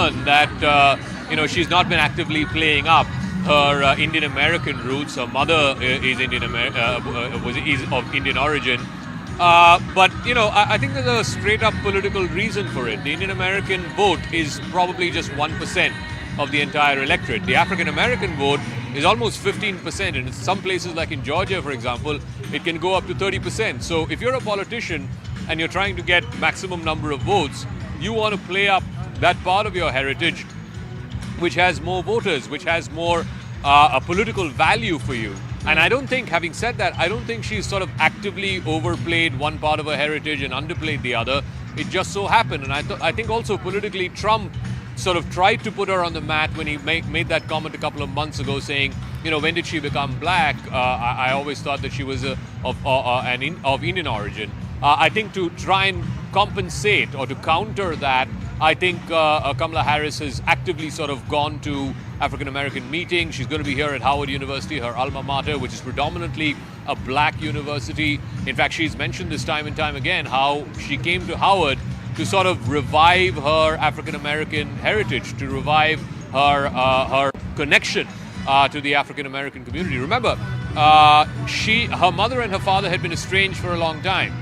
concern that, she's not been actively playing up her Indian American roots. Her mother is is of Indian origin. But I think there's a straight up political reason for it. The Indian American vote is probably just 1% of the entire electorate. The African American vote is almost 15%, and in some places like in Georgia, for example, it can go up to 30%. So if you're a politician and you're trying to get maximum number of votes, you want to play up that part of your heritage which has more voters, which has more a political value for you. And I don't think, having said that, I don't think she's sort of actively overplayed one part of her heritage and underplayed the other. It just so happened. And I think also politically, Trump sort of tried to put her on the mat when he made that comment a couple of months ago saying, when did she become black? I always thought that she was of Indian origin. I think to try and compensate or to counter that, I think Kamala Harris has actively sort of gone to African American meetings. She's going to be here at Howard University, her alma mater, which is predominantly a black university. In fact, she's mentioned this time and time again how she came to Howard to sort of revive her African American heritage, to revive her connection to the African American community. Remember, her mother and her father had been estranged for a long time.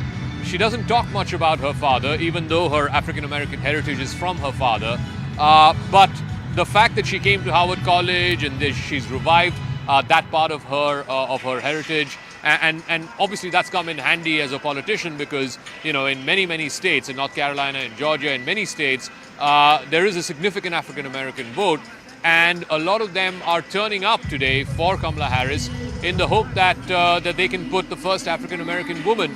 She doesn't talk much about her father, even though her African American heritage is from her father. But the fact that she came to Howard College and she's revived that part of her heritage, and obviously that's come in handy as a politician because, in many, many states, in North Carolina and Georgia, in many states, there is a significant African American vote. And a lot of them are turning up today for Kamala Harris in the hope that they can put the first African American woman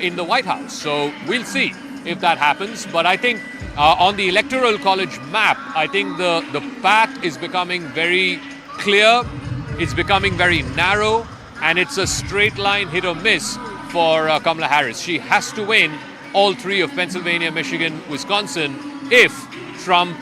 in the White House. So we'll see if that happens. But I think on the Electoral College map, I think the path is becoming very clear. It's becoming very narrow, and it's a straight line hit or miss for Kamala Harris. She has to win all three of Pennsylvania, Michigan, Wisconsin if Trump,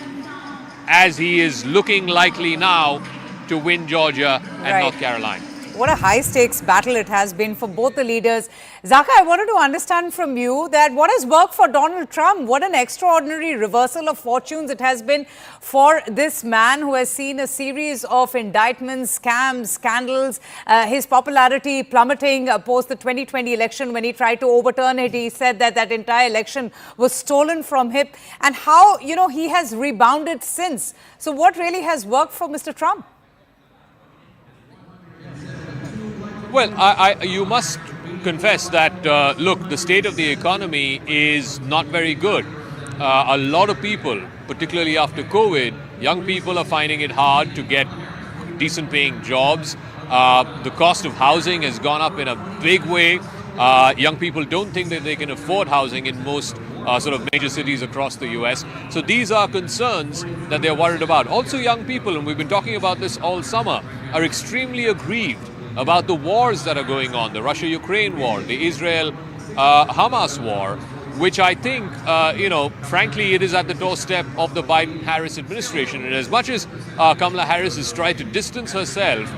as he is looking likely now, to win Georgia and North Carolina. What a high-stakes battle it has been for both the leaders. Zaka, I wanted to understand from you that what has worked for Donald Trump? What an extraordinary reversal of fortunes it has been for this man who has seen a series of indictments, scams, scandals, his popularity plummeting post the 2020 election when he tried to overturn it. He said that that entire election was stolen from him, and how, he has rebounded since. So what really has worked for Mr. Trump? Well, you must confess that, look, the state of the economy is not very good. A lot of people, particularly after COVID, young people are finding it hard to get decent paying jobs. The cost of housing has gone up in a big way. Young people don't think that they can afford housing in most sort of major cities across the US. So these are concerns that they're worried about. Also, young people, and we've been talking about this all summer, are extremely aggrieved about the wars that are going on, the Russia-Ukraine war, the Israel-Hamas war, which I think, frankly, it is at the doorstep of the Biden-Harris administration. And as much as Kamala Harris has tried to distance herself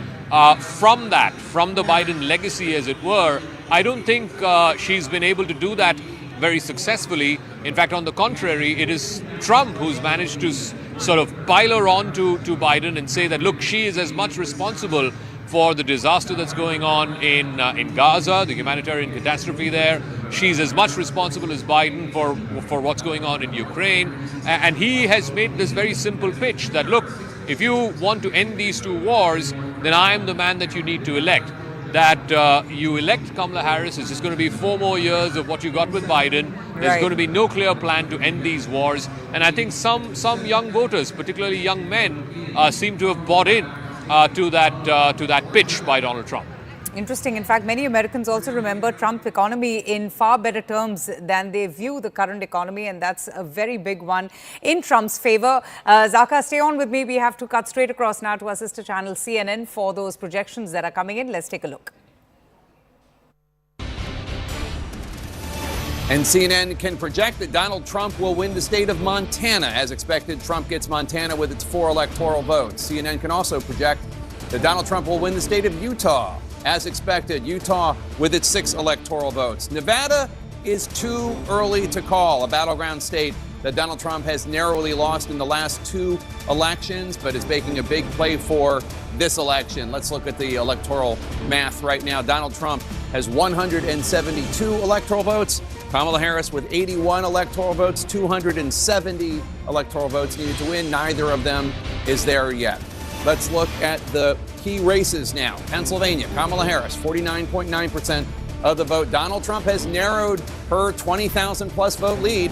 from the Biden legacy, as it were, I don't think she's been able to do that very successfully. In fact, on the contrary, it is Trump who's managed to sort of pile her on to Biden and say that, look, she is as much responsible for the disaster that's going on in Gaza, the humanitarian catastrophe there. She's as much responsible as Biden for what's going on in Ukraine. And he has made this very simple pitch that, look, if you want to end these two wars, then I am the man that you need to elect. That you elect Kamala Harris, it's just going to be 4 more years of what you got with Biden. There's going to be no clear plan to end these wars. And I think some young voters, particularly young men, seem to have bought in to that pitch by Donald Trump. Interesting. In fact, many Americans also remember Trump's economy in far better terms than they view the current economy, and that's a very big one in Trump's favor. Zaka, stay on with me. We have to cut straight across now to our sister channel CNN for those projections that are coming in. Let's take a look. And CNN can project that Donald Trump will win the state of Montana. As expected, Trump gets Montana with its 4 electoral votes. CNN can also project that Donald Trump will win the state of Utah. As expected, Utah with its 6 electoral votes. Nevada is too early to call, a battleground state that Donald Trump has narrowly lost in the last 2 elections, but is making a big play for this election. Let's look at the electoral math right now. Donald Trump has 172 electoral votes. Kamala Harris with 81 electoral votes, 270 electoral votes needed to win. Neither of them is there yet. Let's look at the key races now. Pennsylvania, Kamala Harris, 49.9% of the vote. Donald Trump has narrowed her 20,000 plus vote lead.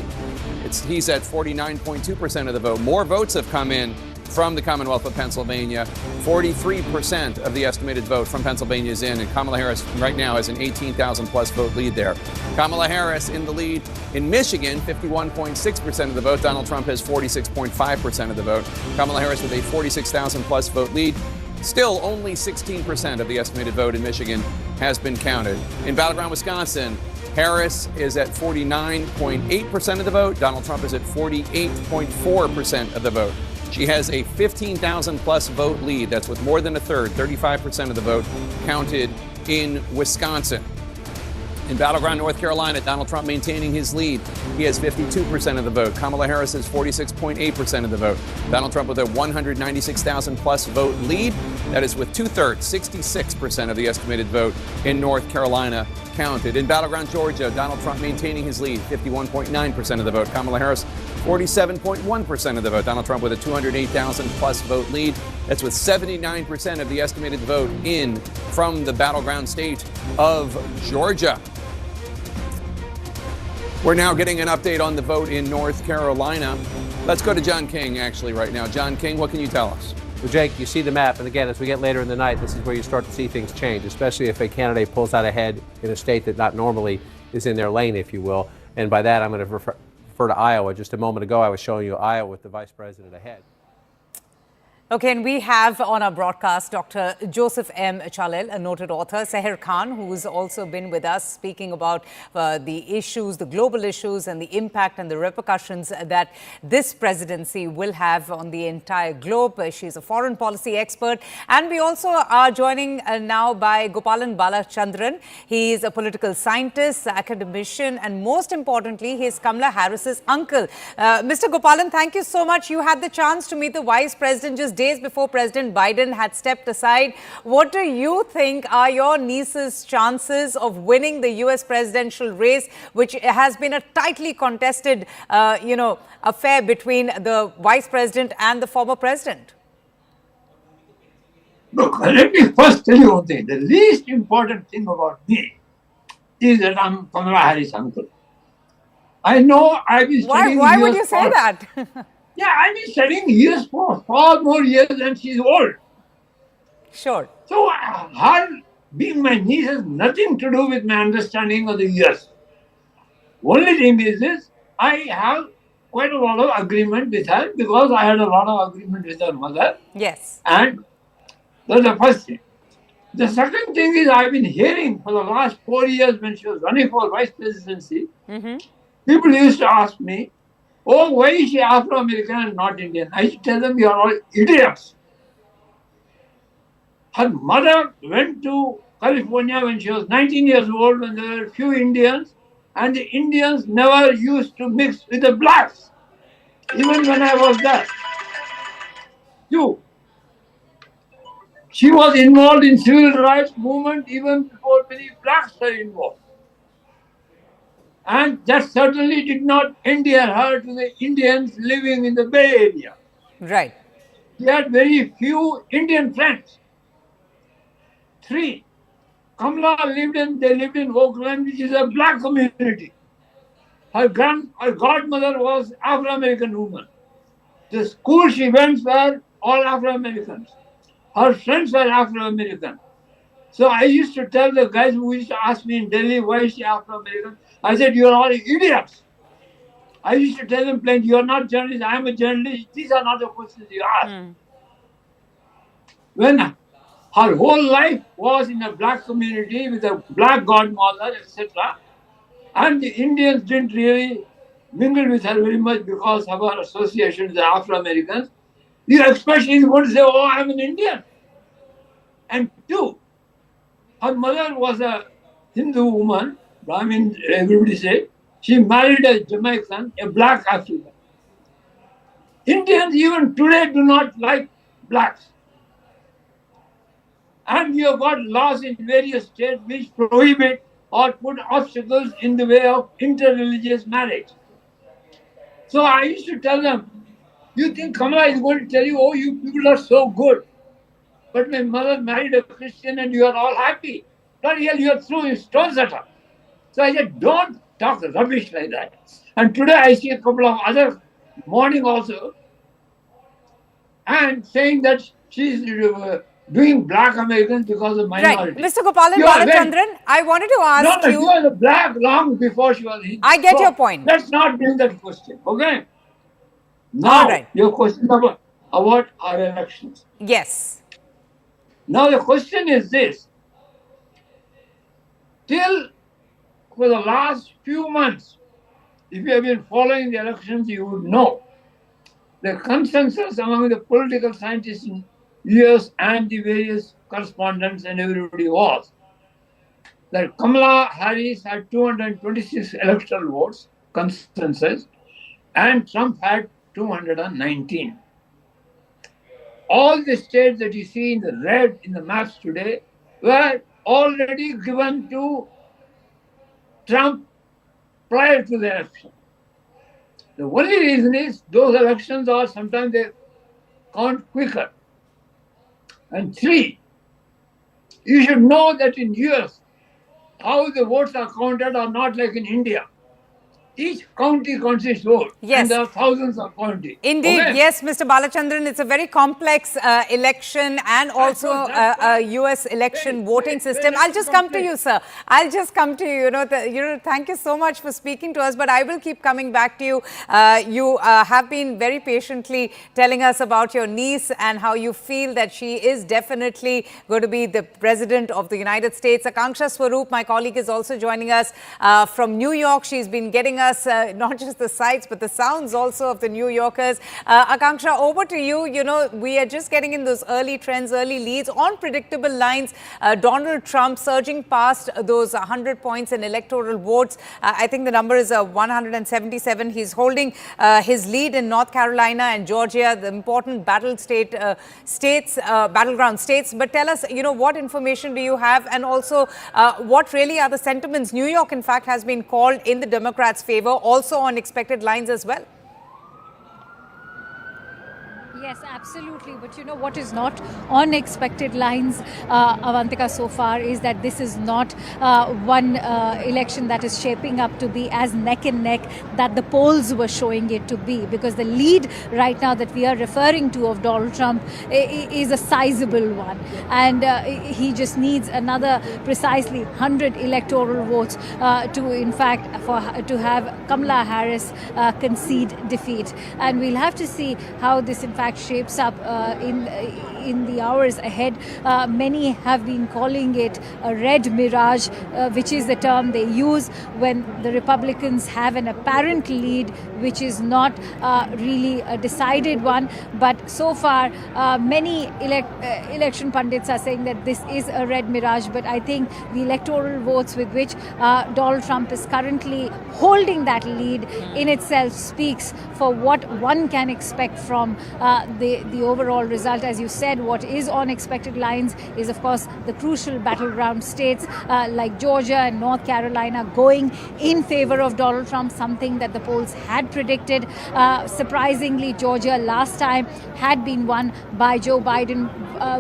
He's at 49.2% of the vote. More votes have come in from the Commonwealth of Pennsylvania. 43% of the estimated vote from Pennsylvania is in, and Kamala Harris right now has an 18,000 plus vote lead there. Kamala Harris in the lead in Michigan, 51.6% of the vote. Donald Trump has 46.5% of the vote. Kamala Harris with a 46,000 plus vote lead. Still, only 16% of the estimated vote in Michigan has been counted. In battleground Wisconsin, Harris is at 49.8% of the vote. Donald Trump is at 48.4% of the vote. She has a 15,000 plus vote lead. That's with more than a third, 35% of the vote counted in Wisconsin. In battleground North Carolina, Donald Trump maintaining his lead. He has 52% of the vote. Kamala Harris has 46.8% of the vote. Donald Trump with a 196,000 plus vote lead. That is with 2/3, 66% of the estimated vote in North Carolina counted. In battleground Georgia, Donald Trump maintaining his lead, 51.9% of the vote. Kamala Harris, 47.1% of the vote. Donald Trump with a 208,000 plus vote lead. That's with 79% of the estimated vote in from the battleground state of Georgia. We're now getting an update on the vote in North Carolina. Let's go to John King actually right now. John King, what can you tell us? Well, Jake, you see the map, and again, as we get later in the night, this is where you start to see things change, especially if a candidate pulls out ahead in a state that not normally is in their lane, if you will. And by that, I'm going to refer to Iowa. Just a moment ago, I was showing you Iowa with the vice president ahead. Okay, and we have on our broadcast Dr. Joseph M. Chalil, a noted author, Seher Khan, who's also been with us speaking about the issues, the global issues and the impact and the repercussions that this presidency will have on the entire globe. She's a foreign policy expert. And we also are joining now by Gopalan Balachandran. He is a political scientist, academician, and most importantly, he is Kamala Harris's uncle. Mr. Gopalan, thank you so much. You had the chance to meet the vice president just days before President Biden had stepped aside. What do you think are your niece's chances of winning the U.S. presidential race, which has been a tightly contested, affair between the vice president and the former president? Look, let me first tell you one thing. The least important thing about me is that I'm Kamala Harris' uncle. I know I've been studying. Why would you say that? Yeah, I've been studying years for far more years than she's old. Sure. So her being my niece has nothing to do with my understanding of the US. Only thing is this, I have quite a lot of agreement with her because I had a lot of agreement with her mother. Yes. And that's the first thing. The second thing is I've been hearing for the last 4 years when she was running for vice presidency, people used to ask me, oh, why is she Afro-American and not Indian? I used to tell them, you are all idiots. Her mother went to California when she was 19 years old when there were few Indians, and the Indians never used to mix with the blacks, even when I was there. Two, she was involved in civil rights movement even before many blacks were involved. And that certainly did not endear her to the Indians living in the Bay Area. Right. She had very few Indian friends. Three, Kamala lived in Oakland, which is a black community. Her godmother was Afro-American woman. The school she went were all Afro-Americans. Her friends were Afro-American. So I used to tell the guys who used to ask me in Delhi, why is she Afro-American? I said, you are all idiots. I used to tell them plainly, you are not journalists, I am a journalist. These are not the questions you ask. When her whole life was in a black community with a black godmother, etc., and the Indians didn't really mingle with her very much because of her association with the Afro-Americans, you expect she's going to say, oh, I'm an Indian. And two, her mother was a Hindu woman, Brahmin, everybody say. She married a Jamaican, a black African. Indians even today do not like blacks. And you have got laws in various states which prohibit or put obstacles in the way of interreligious marriage. So I used to tell them, you think Kamala is going to tell you, oh, you people are so good. But my mother married a Christian and you are all happy. Not here, you are throwing stones at her. So I said, don't talk rubbish like that. And today I see a couple of other morning also, and saying that she's doing black Americans because of minority. Right. Mr. Gopalan Balachandran, I wanted to ask you. She was a black long before she was Hindu. I get your point. Let's not bring that question, okay? Now, your question about our elections. Yes. Now the question is this. Till for the last few months, if you have been following the elections, you would know the consensus among the political scientists in US and the various correspondents and everybody was that Kamala Harris had 226 electoral votes, consensus, and Trump had 219. All the states that you see in the red in the maps today were already given to Trump prior to the election. The only reason is those elections are sometimes they count quicker. And three, you should know that in US, how the votes are counted are not like in India. Each county counts its vote. Yes. And there are thousands of counties. Indeed, Okay? yes, Mr. Balachandran, it's a very complex election and also a US election voting system. I'll just come to you, sir. I'll just come to you. Thank you so much for speaking to us, but I will keep coming back to you. You have been very patiently telling us about your niece and how you feel that she is definitely going to be the president of the United States. Akanksha Swaroop, my colleague, is also joining us from New York. She's been getting us not just the sights but the sounds also of the New Yorkers. Akanksha, over to you. We are just getting in those early trends, early leads on predictable lines. Donald Trump surging past those 100 points in electoral votes. I think the number is 177. He's holding his lead in North Carolina and Georgia, the important battleground states. But tell us, what information do you have, and also what really are the sentiments? New York, in fact, has been called in the Democrats' favor, also on expected lines as well. Yes, absolutely. But what is not on expected lines, Avantika, so far is that this is not one election that is shaping up to be as neck and neck that the polls were showing it to be, because the lead right now that we are referring to of Donald Trump is a sizable one. And he just needs another precisely 100 electoral votes to, in fact, to have Kamala Harris concede defeat. And we'll have to see how this, in fact, shapes up in the hours ahead. Many have been calling it a red mirage, which is the term they use when the Republicans have an apparent lead, which is not really a decided one. But so far, many election pundits are saying that this is a red mirage. But I think the electoral votes with which Donald Trump is currently holding that lead in itself speaks for what one can expect from the overall result. As you said, what is on expected lines is, of course, the crucial battleground states like Georgia and North Carolina going in favor of Donald Trump, something that the polls had predicted. Surprisingly, Georgia last time had been won by Joe Biden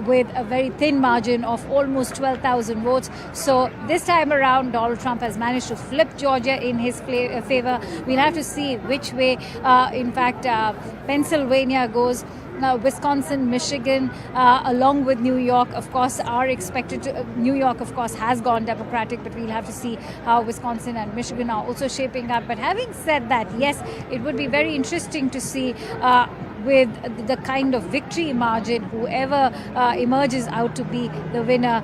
with a very thin margin of almost 12,000 votes. So this time around, Donald Trump has managed to flip Georgia in his favor. We'll have to see which way, in fact, Pennsylvania goes. Wisconsin, Michigan, along with New York, of course, are expected to. New York, of course, has gone Democratic, but we'll have to see how Wisconsin and Michigan are also shaping up. But having said that, yes, it would be very interesting to see with the kind of victory margin, whoever emerges out to be the winner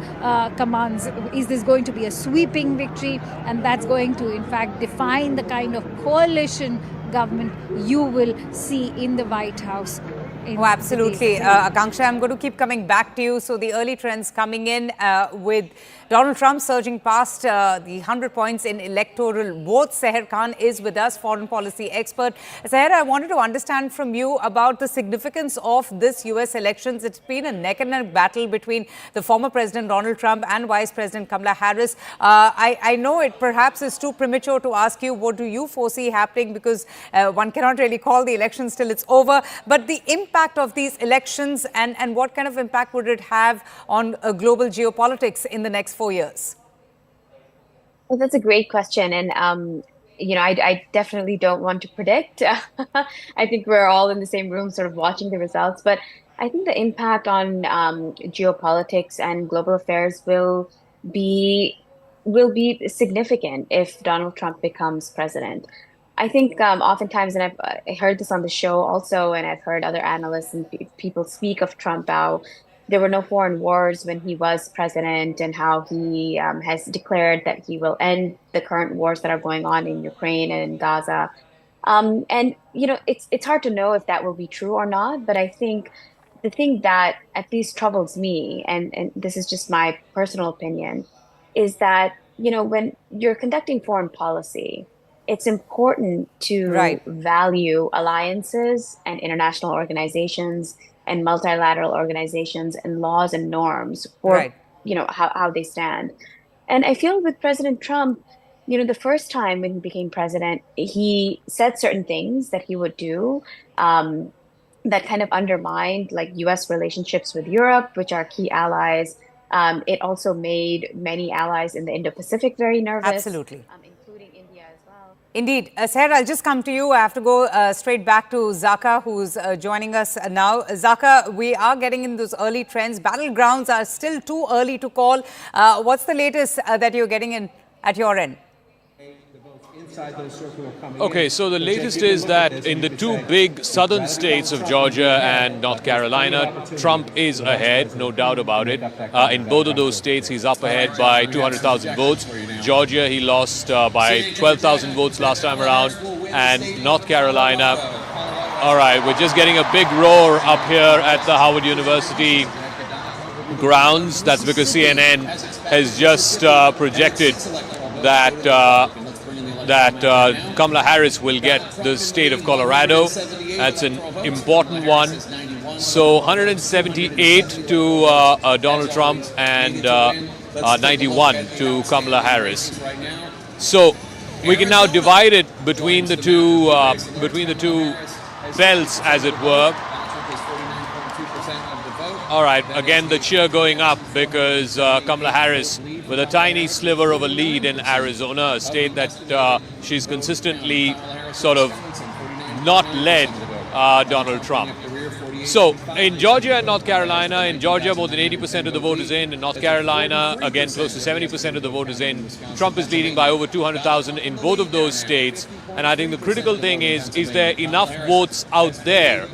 commands. Is this going to be a sweeping victory? And that's going to, in fact, define the kind of coalition government you will see in the White House in Oh, absolutely. the days ahead. Akanksha, I'm going to keep coming back to you. So the early trends coming in with Donald Trump surging past the 100 points in electoral votes. Seher Khan is with us, foreign policy expert. Seher, I wanted to understand from you about the significance of this U.S. elections. It's been a neck-and-neck battle between the former President Donald Trump and Vice President Kamala Harris. I know it perhaps is too premature to ask you what do you foresee happening, because one cannot really call the elections till it's over. But the impact of these elections and what kind of impact would it have on global geopolitics in the next 4 years? Well, that's a great question. And, I definitely don't want to predict. I think we're all in the same room sort of watching the results. But I think the impact on geopolitics and global affairs will be significant if Donald Trump becomes president. I think oftentimes, and I heard this on the show also, and I've heard other analysts and people speak of Trump, how there were no foreign wars when he was president, and how he has declared that he will end the current wars that are going on in Ukraine and in Gaza. It's hard to know if that will be true or not, but I think the thing that at least troubles me, and this is just my personal opinion, is that, when you're conducting foreign policy, it's important to value alliances and international organizations and multilateral organizations and laws and norms for, how they stand. And I feel with President Trump, the first time when he became president, he said certain things that he would do that kind of undermined like U.S. relationships with Europe, which are key allies. It also made many allies in the Indo-Pacific very nervous. Absolutely. Including India as well. Indeed. Seher, I'll just come to you. I have to go straight back to Zaka, who's joining us now. Zaka, we are getting in those early trends. Battlegrounds are still too early to call. What's the latest that you're getting in at your end? Okay, so the latest is that in the two big southern states of Georgia and North Carolina, Trump is ahead, no doubt about it. In both of those states, he's up ahead by 200,000 votes. Georgia, he lost by 12,000 votes last time around. And North Carolina, all right, we're just getting a big roar up here at the Howard University grounds. That's because CNN has just projected that Kamala Harris will get the state of Colorado. That's an important one. So 178 to Donald Trump and 91 to Kamala Harris. So we can now divide it between the two belts, as it were. All right, again the cheer going up because Kamala Harris, with a tiny sliver of a lead in Arizona, a state that she's consistently sort of not led Donald Trump. So in Georgia and North Carolina, in Georgia more than 80% of the vote is in North Carolina, again close to 70% of the vote is in. Trump is leading by over 200,000 in both of those states. And I think the critical thing is there enough votes out there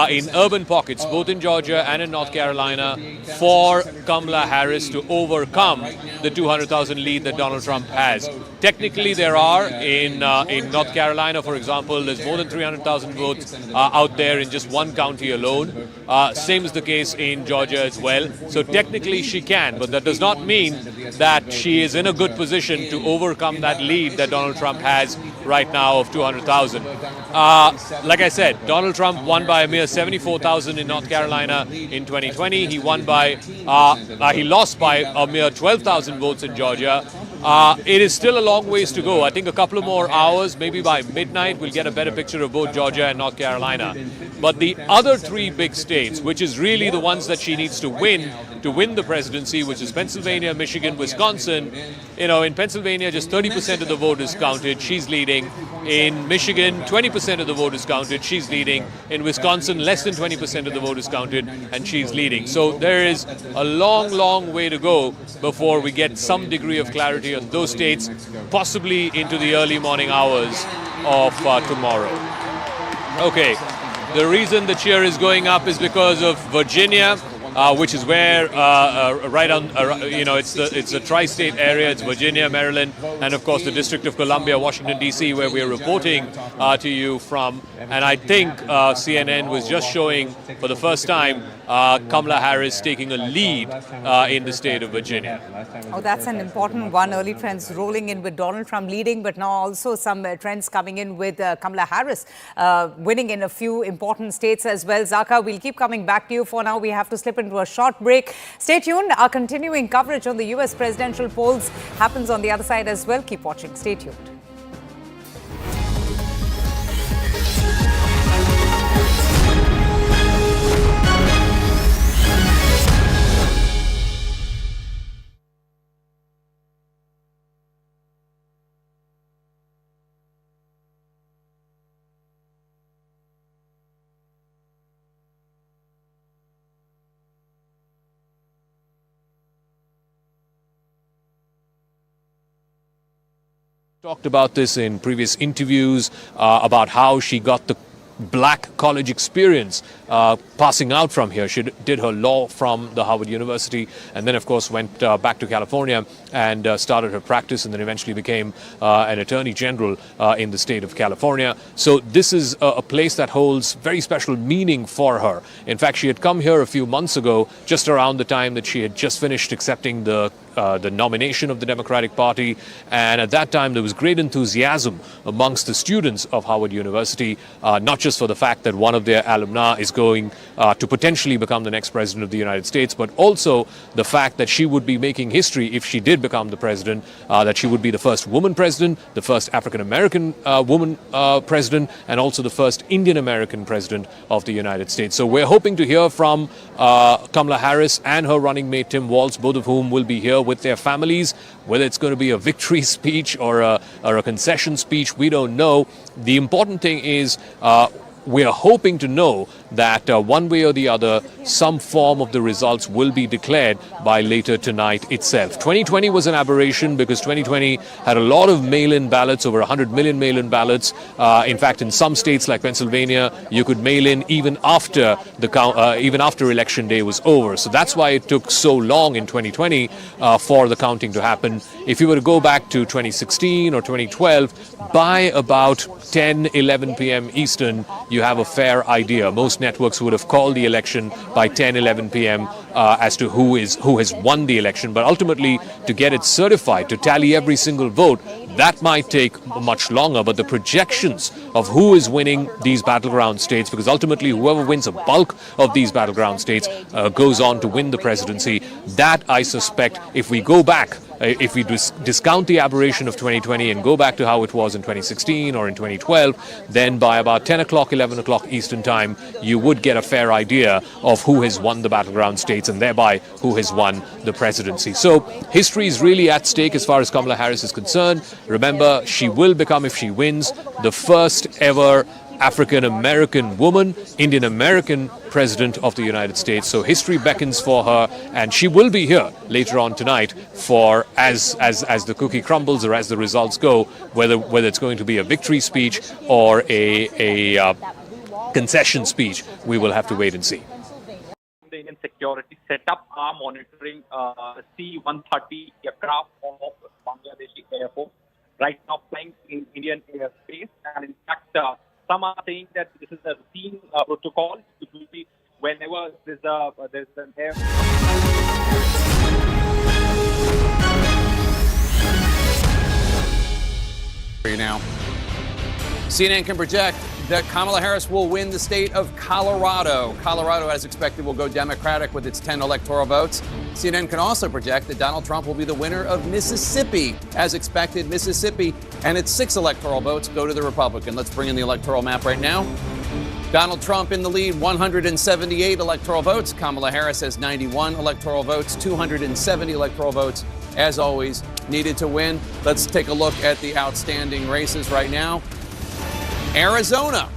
in urban pockets, both in Georgia and in North Carolina, for Kamala Harris to overcome the 200,000 lead that Donald Trump has. Technically, there are in North Carolina, for example, there's more than 300,000 votes out there in just one county alone. Same is the case in Georgia as well. So technically, she can, but that does not mean that she is in a good position to overcome that lead that Donald Trump has right now of 200,000. Like I said, Donald Trump won by a mere 74,000 in North Carolina in 2020. He lost by a mere 12,000 votes in Georgia. It is still a long ways to go. I think a couple of more hours, maybe by midnight, we'll get a better picture of both Georgia and North Carolina. But the other three big states, which is really the ones that she needs to win the presidency, which is Pennsylvania, Michigan, Wisconsin. In Pennsylvania, just 30% of the vote is counted. She's leading. In Michigan, 20% of the vote is counted. She's leading. In Wisconsin, less than 20% of the vote is counted, and she's leading. So there is a long, long way to go before we get some degree of clarity on those states, possibly into the early morning hours of tomorrow. Okay, the reason the cheer is going up is because of Virginia. which is where right on, it's the tri-state area. It's Virginia, Maryland, and of course the District of Columbia, Washington D.C., where we are reporting to you from. And I think CNN was just showing for the first time Kamala Harris taking a lead in the state of Virginia. Oh, that's an important one. Early trends rolling in with Donald Trump leading, but now also some trends coming in with Kamala Harris winning in a few important states as well. Zaka, we'll keep coming back to you. For now, we have to slip into a short break. Stay tuned. Our continuing coverage on the US presidential polls happens on the other side as well. Keep watching. Stay tuned. Talked about this in previous interviews about how she got the black college experience passing out from here. She did her law from the Harvard University and then, of course, went back to California and started her practice and then eventually became an attorney general in the state of California. So this is a place that holds very special meaning for her. In fact, she had come here a few months ago, just around the time that she had just finished accepting the nomination of the Democratic Party. And at that time, there was great enthusiasm amongst the students of Harvard University, not just for the fact that one of their alumni is going to potentially become the next president of the United States, but also the fact that she would be making history if she did become the president, that she would be the first woman president, the first African-American woman president, and also the first Indian-American president of the United States. So we're hoping to hear from Kamala Harris and her running mate Tim Walz, both of whom will be here with their families. Whether it's going to be a victory speech or a concession speech, we don't know. The important thing is we are hoping to know that one way or the other, some form of the results will be declared by later tonight itself. 2020 was an aberration because 2020 had a lot of mail-in ballots, over 100 million mail-in ballots. In fact, in some states like Pennsylvania, you could mail in even after election day was over. So that's why it took so long in 2020 for the counting to happen. If you were to go back to 2016 or 2012, by about 10, 11 p.m. Eastern, you have a fair idea. Most networks would have called the election by 10, 11 p.m. As to who has won the election. But ultimately, to get it certified, to tally every single vote, that might take much longer. But the projections of who is winning these battleground states, because ultimately whoever wins a bulk of these battleground states goes on to win the presidency, that I suspect, if we go back, if we discount the aberration of 2020 and go back to how it was in 2016 or in 2012, then by about 10 o'clock, 11 o'clock Eastern time, you would get a fair idea of who has won the battleground states and thereby who has won the presidency. So history is really at stake as far as Kamala Harris is concerned. Remember, she will become, if she wins, the first ever African-American woman, Indian-American president of the United States. So history beckons for her, and she will be here later on tonight for as the cookie crumbles or as the results go, whether it's going to be a victory speech or a concession speech. We will have to wait and see. The Indian security setup are monitoring C-130 aircraft of Bangladeshi Air Force right now flying in Indian airspace, and in fact, some are saying that this is a routine protocol. It will be whenever there's an air. Now, CNN can project that Kamala Harris will win the state of Colorado. Colorado, as expected, will go Democratic with its 10 electoral votes. CNN can also project that Donald Trump will be the winner of Mississippi. As expected, Mississippi and its 6 electoral votes go to the Republican. Let's bring in the electoral map right now. Donald Trump in the lead, 178 electoral votes. Kamala Harris has 91 electoral votes, 270 electoral votes, as always, needed to win. Let's take a look at the outstanding races right now. Arizona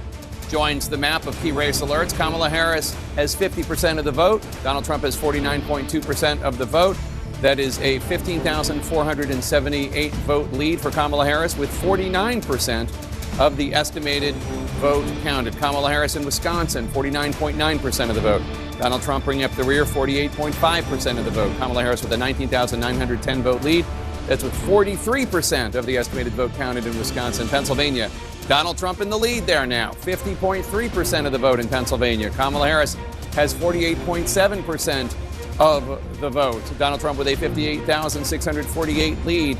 joins the map of key race alerts. Kamala Harris has 50% of the vote. Donald Trump has 49.2% of the vote. That is a 15,478 vote lead for Kamala Harris, with 49% of the estimated vote counted. Kamala Harris in Wisconsin, 49.9% of the vote. Donald Trump bringing up the rear, 48.5% of the vote. Kamala Harris with a 19,910 vote lead. That's with 43% of the estimated vote counted in Wisconsin. Pennsylvania, Donald Trump in the lead there now, 50.3% of the vote in Pennsylvania. Kamala Harris has 48.7% of the vote. Donald Trump with a 58,648 lead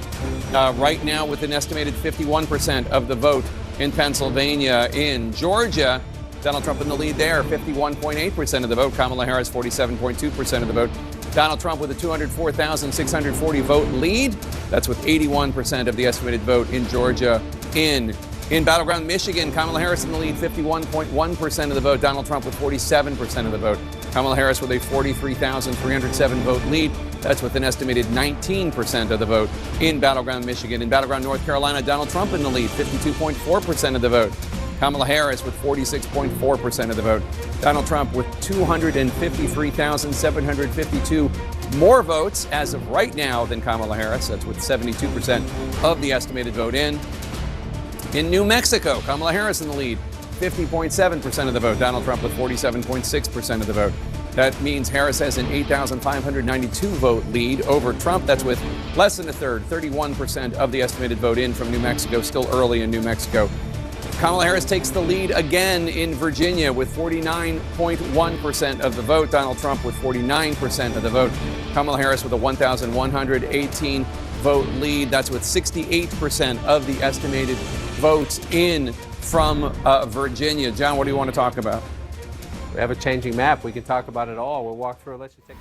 right now with an estimated 51% of the vote in Pennsylvania. In Georgia, Donald Trump in the lead there, 51.8% of the vote. Kamala Harris, 47.2% of the vote. Donald Trump with a 204,640 vote lead. That's with 81% of the estimated vote in Georgia. In battleground Michigan, Kamala Harris in the lead, 51.1% of the vote. Donald Trump with 47% of the vote. Kamala Harris with a 43,307 vote lead. That's with an estimated 19% of the vote in battleground Michigan. In battleground North Carolina, Donald Trump in the lead, 52.4% of the vote. Kamala Harris with 46.4% of the vote. Donald Trump with 253,752 more votes as of right now than Kamala Harris. That's with 72% of the estimated vote in. In New Mexico, Kamala Harris in the lead, 50.7% of the vote. Donald Trump with 47.6% of the vote. That means Harris has an 8,592 vote lead over Trump. That's with less than a third, 31% of the estimated vote in from New Mexico, still early in New Mexico. Kamala Harris takes the lead again in Virginia with 49.1% of the vote. Donald Trump with 49% of the vote. Kamala Harris with a 1,118 vote lead. That's with 68% of the estimated votes in from Virginia. John, what do you want to talk about? We have a changing map. We can talk about it all. We'll walk through it. Let's just take a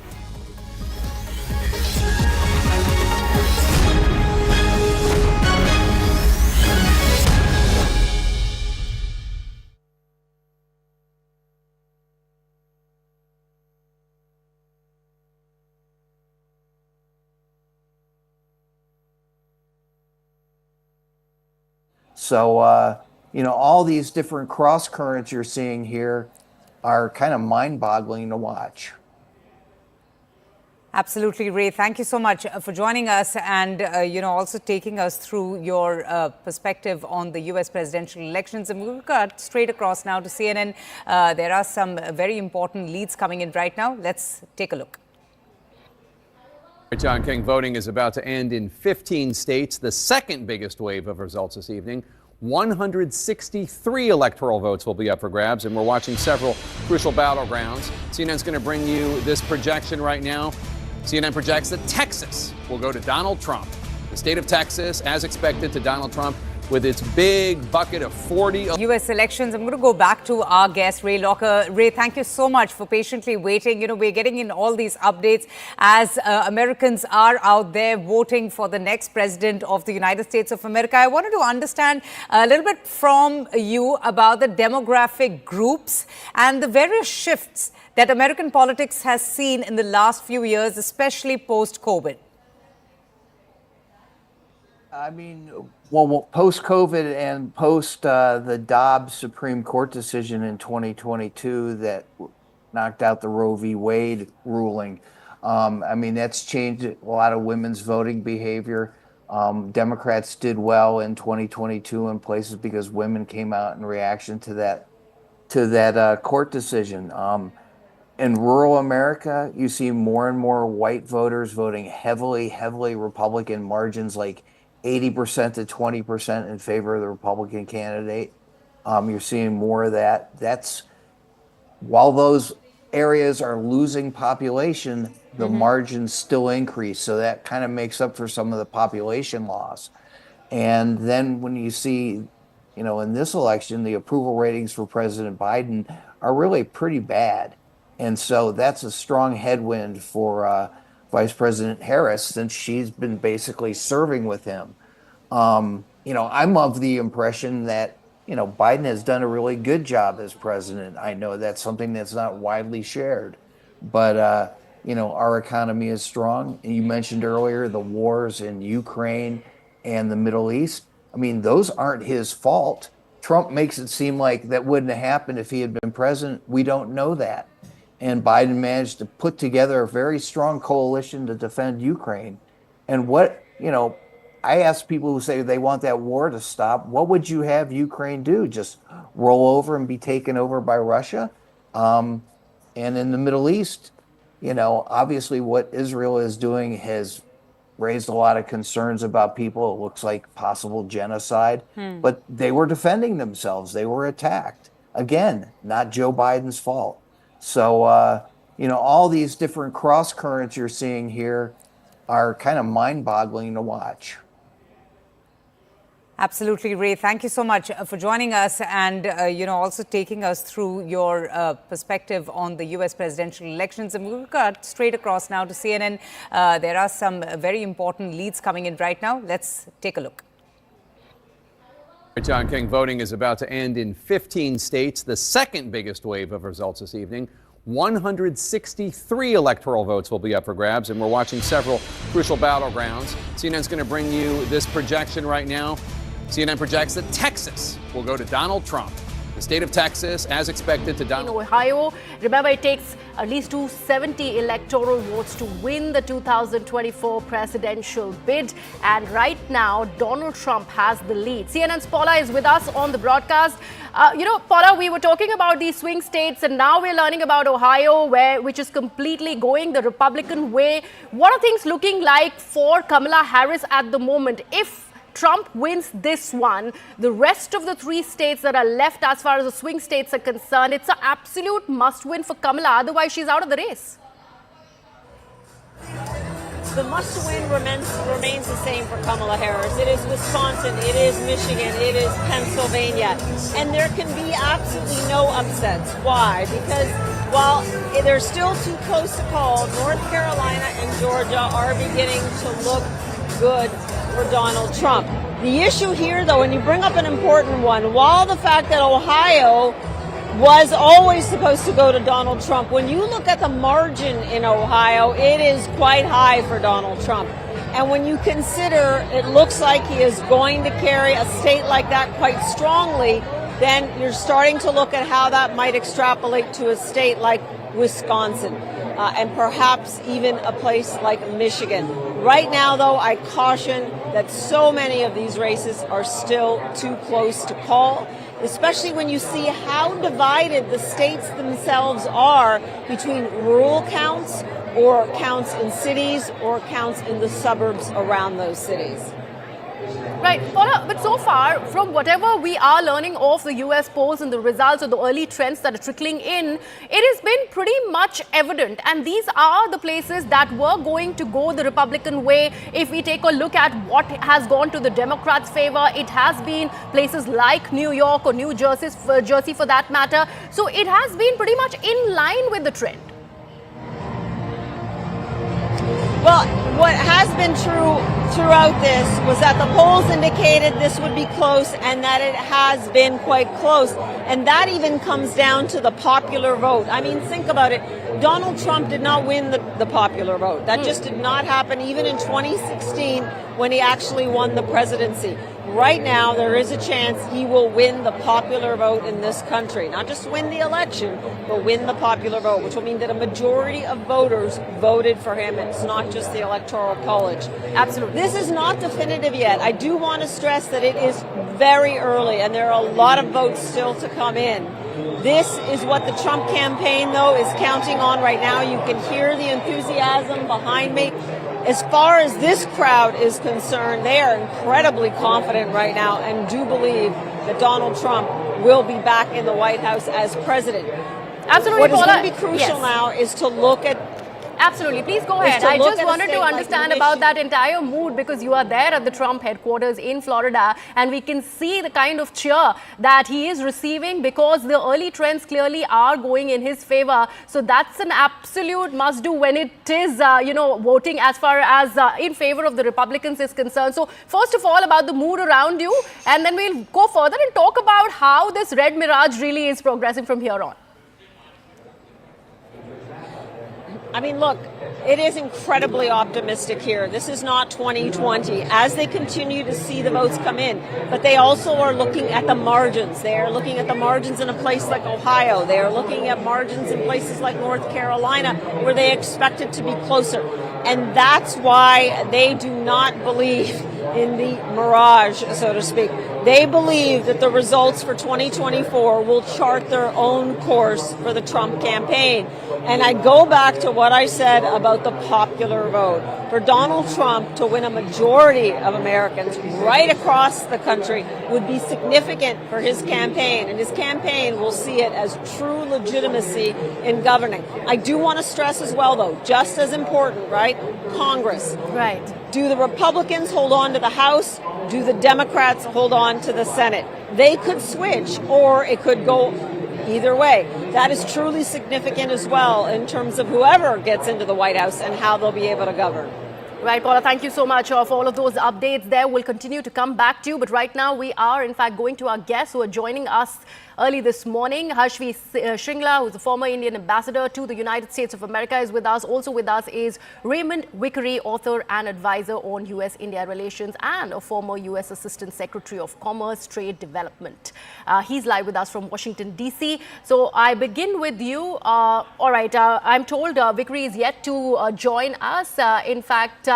So, all these different cross currents you're seeing here are kind of mind-boggling to watch. Absolutely, Ray. Thank you so much for joining us and, also taking us through your perspective on the U.S. presidential elections. And we'll cut straight across now to CNN. There are some very important leads coming in right now. Let's take a look. John King, voting is about to end in 15 states, the second biggest wave of results this evening. 163 electoral votes will be up for grabs, and we're watching several crucial battlegrounds. CNN's going to bring you this projection right now. CNN projects that Texas will go to Donald Trump. The state of Texas, as expected, to Donald Trump with its big bucket of 40. U.S. elections. I'm going to go back to our guest, Ray Locker. Ray, thank you so much for patiently waiting. We're getting in all these updates as Americans are out there voting for the next president of the United States of America. I wanted to understand a little bit from you about the demographic groups and the various shifts that American politics has seen in the last few years, especially post-COVID. I mean, well, post-COVID and post the Dobbs Supreme Court decision in 2022 that knocked out the Roe v. Wade ruling, that's changed a lot of women's voting behavior. Democrats did well in 2022 in places because women came out in reaction to that court decision. In rural America, you see more and more white voters voting heavily Republican, margins like 80% to 20% in favor of the Republican candidate. You're seeing more of that. That's while those areas are losing population, the margins still increase. So that kind of makes up for some of the population loss. And then when you see, in this election, the approval ratings for President Biden are really pretty bad. And so that's a strong headwind for Vice President Harris, since she's been basically serving with him. I'm of the impression that, Biden has done a really good job as president. I know that's something that's not widely shared, but, our economy is strong. And you mentioned earlier the wars in Ukraine and the Middle East. I mean, those aren't his fault. Trump makes it seem like that wouldn't have happened if he had been president. We don't know that. And Biden managed to put together a very strong coalition to defend Ukraine. And what, I ask people who say they want that war to stop, what would you have Ukraine do? Just roll over and be taken over by Russia? And in the Middle East, obviously what Israel is doing has raised a lot of concerns about people. It looks like possible genocide, but they were defending themselves. They were attacked. Again, not Joe Biden's fault. So, all these different cross currents you're seeing here are kind of mind-boggling to watch. Absolutely, Ray. Thank you so much for joining us and, also taking us through your perspective on the U.S. presidential elections. And we'll cut straight across now to CNN. There are some very important leads coming in right now. Let's take a look. John King, voting is about to end in 15 states, the second biggest wave of results this evening. 163 electoral votes will be up for grabs, and we're watching several crucial battlegrounds. CNN's going to bring you this projection right now. CNN projects that Texas will go to Donald Trump. The state of Texas, as expected, to Donald. In Ohio, remember, it takes at least 270 electoral votes to win the 2024 presidential bid. And right now, Donald Trump has the lead. CNN's Paula is with us on the broadcast. Paula, we were talking about these swing states, and now we're learning about Ohio, which is completely going the Republican way. What are things looking like for Kamala Harris at the moment? If Trump wins this one, the rest of the 3 states that are left as far as the swing states are concerned, it's an absolute must-win for Kamala. Otherwise, she's out of the race. The must-win remains the same for Kamala Harris. It is Wisconsin, it is Michigan, it is Pennsylvania. And there can be absolutely no upsets. Why? Because while they're still too close to call, North Carolina and Georgia are beginning to look good for Donald Trump. The issue here, though, and you bring up an important one, while the fact that Ohio was always supposed to go to Donald Trump, when you look at the margin in Ohio, it is quite high for Donald Trump. And when you consider it looks like he is going to carry a state like that quite strongly, then you're starting to look at how that might extrapolate to a state like Wisconsin. And perhaps even a place like Michigan. Right now, though, I caution that so many of these races are still too close to call, especially when you see how divided the states themselves are between rural counts or counts in cities or counts in the suburbs around those cities. Right, Paula, but so far, from whatever we are learning of the US polls and the results of the early trends that are trickling in, it has been pretty much evident. And these are the places that were going to go the Republican way. If we take a look at what has gone to the Democrats' favor, it has been places like New York or New Jersey for that matter. So it has been pretty much in line with the trend. Well, what has been true throughout this was that the polls indicated this would be close and that it has been quite close. And that even comes down to the popular vote. I mean, think about it. Donald Trump did not win the popular vote. That just did not happen even in 2016 when he actually won the presidency. Right now, there is a chance he will win the popular vote in this country. Not just win the election, but win the popular vote, which will mean that a majority of voters voted for him. It's not just the Electoral College. Absolutely. This is not definitive yet. I do want to stress that it is very early, and there are a lot of votes still to come in. This is what the Trump campaign, though, is counting on right now. You can hear the enthusiasm behind me. As far as this crowd is concerned, they are incredibly confident right now and do believe that Donald Trump will be back in the White House as president. Absolutely, what is Paula, going to be crucial now is to look at Absolutely. Please go ahead. I just wanted to understand about that entire mood because you are there at the Trump headquarters in Florida and we can see the kind of cheer that he is receiving because the early trends clearly are going in his favor. So that's an absolute must do when it is, voting as far as in favor of the Republicans is concerned. So first of all, about the mood around you, and then we'll go further and talk about how this red mirage really is progressing from here on. I mean, look, it is incredibly optimistic here. This is not 2020 as they continue to see the votes come in. But they also are looking at the margins. They are looking at the margins in a place like Ohio. They are looking at margins in places like North Carolina where they expect it to be closer. And that's why they do not believe in the mirage, so to speak. They believe that the results for 2024 will chart their own course for the Trump campaign. And I go back to what I said about the popular vote. For Donald Trump to win a majority of Americans right across the country would be significant for his campaign, and his campaign will see it as true legitimacy in governing. I do want to stress as well, though, just as important, right? Congress. Right. Do the Republicans hold on to the House? Do the Democrats hold on to the Senate? They could switch, or it could go either way. That is truly significant as well in terms of whoever gets into the White House and how they'll be able to govern. Right, Paula, thank you so much for all of those updates there. We'll continue to come back to you. But right now, we are, in fact, going to our guests who are joining us early this morning. Harshvi Shringla, who's the former Indian ambassador to the United States of America, is with us. Also with us is Raymond Vickery, author and advisor on U.S.-India relations and a former U.S. Assistant Secretary of Commerce, Trade Development. He's live with us from Washington, D.C. So I begin with you. All right, I'm told Vickery is yet to join us. In fact,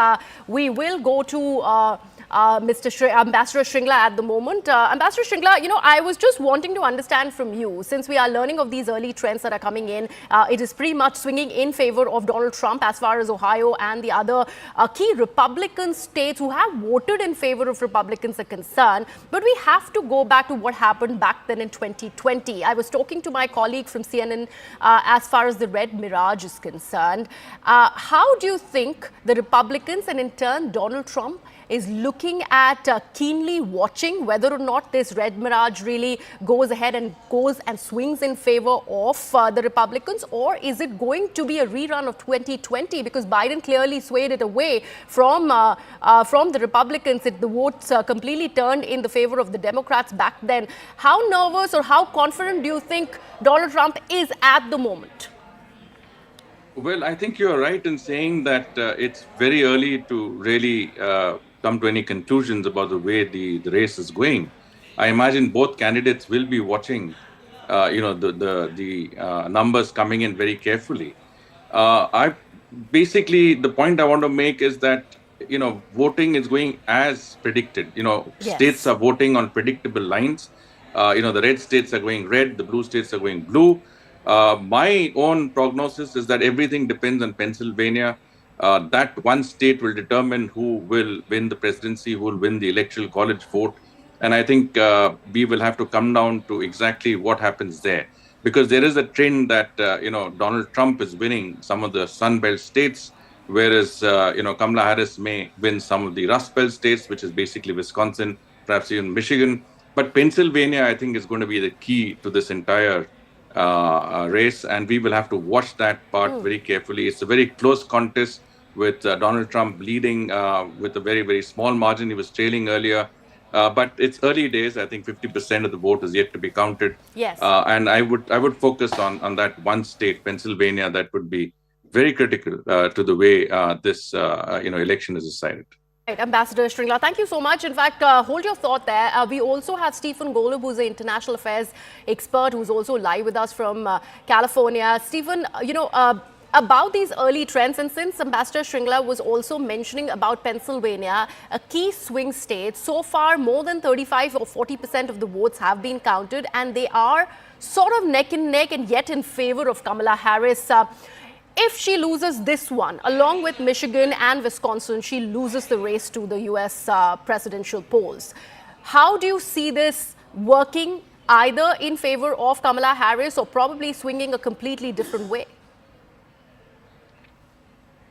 we will go to Ambassador Shringla at the moment. Ambassador Shringla, I was just wanting to understand from you, since we are learning of these early trends that are coming in, it is pretty much swinging in favor of Donald Trump as far as Ohio and the other key Republican states who have voted in favor of Republicans are concerned. But we have to go back to what happened back then in 2020. I was talking to my colleague from CNN as far as the Red Mirage is concerned. How do you think the Republicans and in turn Donald Trump is looking at keenly watching whether or not this Red Mirage really goes ahead and goes and swings in favor of the Republicans, or is it going to be a rerun of 2020 because Biden clearly swayed it away from the Republicans? The votes completely turned in the favor of the Democrats back then. How nervous or how confident do you think Donald Trump is at the moment? Well, I think you're right in saying that it's very early to really come to any conclusions about the way the race is going. I imagine both candidates will be watching, the numbers coming in very carefully. The point I want to make is that, voting is going as predicted. Yes. States are voting on predictable lines. The red states are going red, the blue states are going blue. My own prognosis is that everything depends on Pennsylvania. That one state will determine who will win the presidency, who will win the electoral college vote. And I think we will have to come down to exactly what happens there. Because there is a trend that, Donald Trump is winning some of the Sun Belt states, whereas, Kamala Harris may win some of the Rust Belt states, which is basically Wisconsin, perhaps even Michigan. But Pennsylvania, I think, is going to be the key to this entire race. And we will have to watch that part very carefully. It's a very close contest, with Donald Trump leading with a very, very small margin. He was trailing earlier. But it's early days. I think 50% of the vote is yet to be counted. Yes. And I would focus on that one state, Pennsylvania, that would be very critical to the way this election is decided. Right, Ambassador Shringla, thank you so much. In fact, hold your thought there. We also have Stephen Golub, who's an international affairs expert, who's also live with us from California. Stephen, about these early trends, and since Ambassador Shringla was also mentioning about Pennsylvania, a key swing state, so far more than 35 or 40% of the votes have been counted, and they are sort of neck and neck and yet in favor of Kamala Harris. If she loses this one, along with Michigan and Wisconsin, she loses the race to the U.S. Presidential polls. How do you see this working, either in favor of Kamala Harris or probably swinging a completely different way?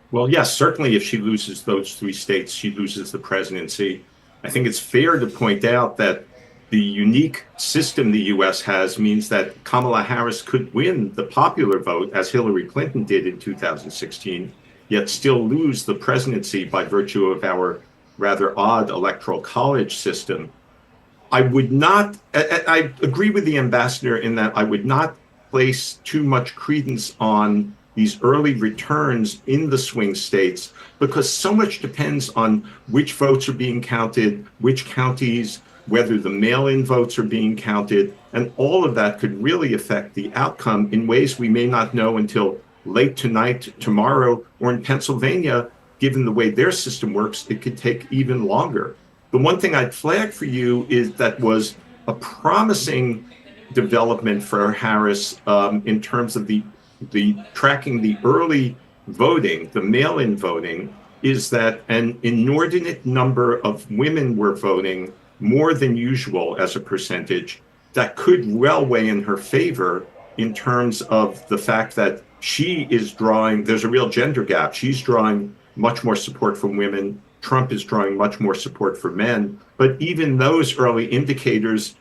Well, yes, certainly if she loses those three states, she loses the presidency. I think it's fair to point out that the unique system the U.S. has means that Kamala Harris could win the popular vote, as Hillary Clinton did in 2016, yet still lose the presidency by virtue of our rather odd electoral college system. I agree with the ambassador in that I would not place too much credence on these early returns in the swing states, because so much depends on which votes are being counted, which counties, whether the mail-in votes are being counted, and all of that could really affect the outcome in ways we may not know until late tonight, tomorrow, or in Pennsylvania, given the way their system works, it could take even longer. The one thing I'd flag for you is that was a promising development for Harris in terms of the tracking the early voting, the mail-in voting, is that an inordinate number of women were voting more than usual as a percentage. That could well weigh in her favor in terms of the fact that she is drawing, there's a real gender gap. She's drawing much more support from women. Trump is drawing much more support for men. But even those early indicators,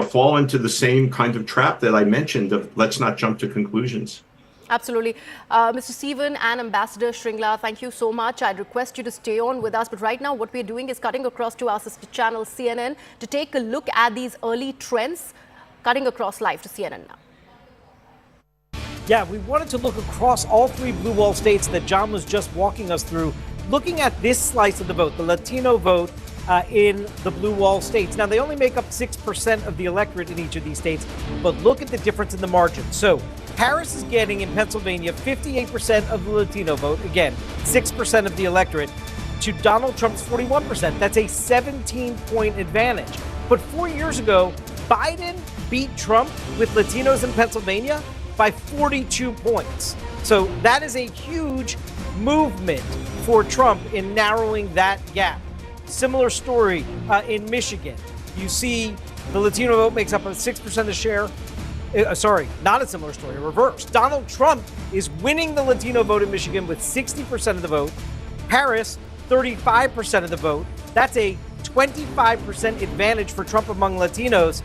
fall into the same kind of trap that I mentioned of let's not jump to conclusions. Absolutely. Mr. Stephen and Ambassador Shringla, thank you so much. I'd request you to stay on with us. But right now, what we're doing is cutting across to our sister channel, CNN, to take a look at these early trends. Cutting across live to CNN now. Yeah, we wanted to look across all three blue wall states that John was just walking us through, looking at this slice of the vote, the Latino vote in the blue wall states. Now, they only make up 6% of the electorate in each of these states, but look at the difference in the margin. So Harris is getting in Pennsylvania 58% of the Latino vote, again, 6% of the electorate, to Donald Trump's 41%. That's a 17-point advantage. But 4 years ago, Biden beat Trump with Latinos in Pennsylvania by 42 points. So that is a huge movement for Trump in narrowing that gap. Similar story in Michigan. You see the Latino vote makes up a 6% of the share. Sorry, not a similar story, reverse. Donald Trump is winning the Latino vote in Michigan with 60% of the vote. Harris, 35% of the vote. That's a 25% advantage for Trump among Latinos.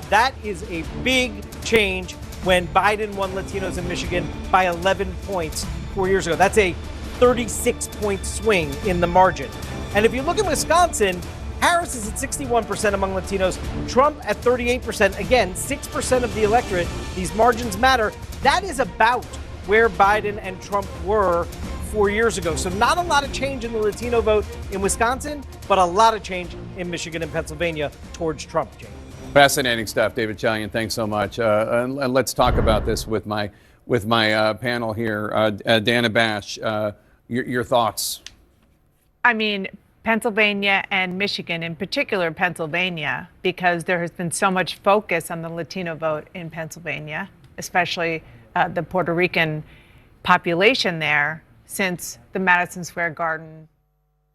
That is a big change when Biden won Latinos in Michigan by 11 points 4 years ago. That's a 36-point swing in the margin. And if you look at Wisconsin, Harris is at 61% among Latinos, Trump at 38%. Again, 6% of the electorate. These margins matter. That is about where Biden and Trump were 4 years ago. So not a lot of change in the Latino vote in Wisconsin, but a lot of change in Michigan and Pennsylvania towards Trump, Jane. Fascinating stuff, David Chalian. Thanks so much. And let's talk about this with my panel here. Dana Bash, your thoughts? I mean, Pennsylvania and Michigan, in particular Pennsylvania, because there has been so much focus on the Latino vote in Pennsylvania, especially the Puerto Rican population there since the Madison Square Garden.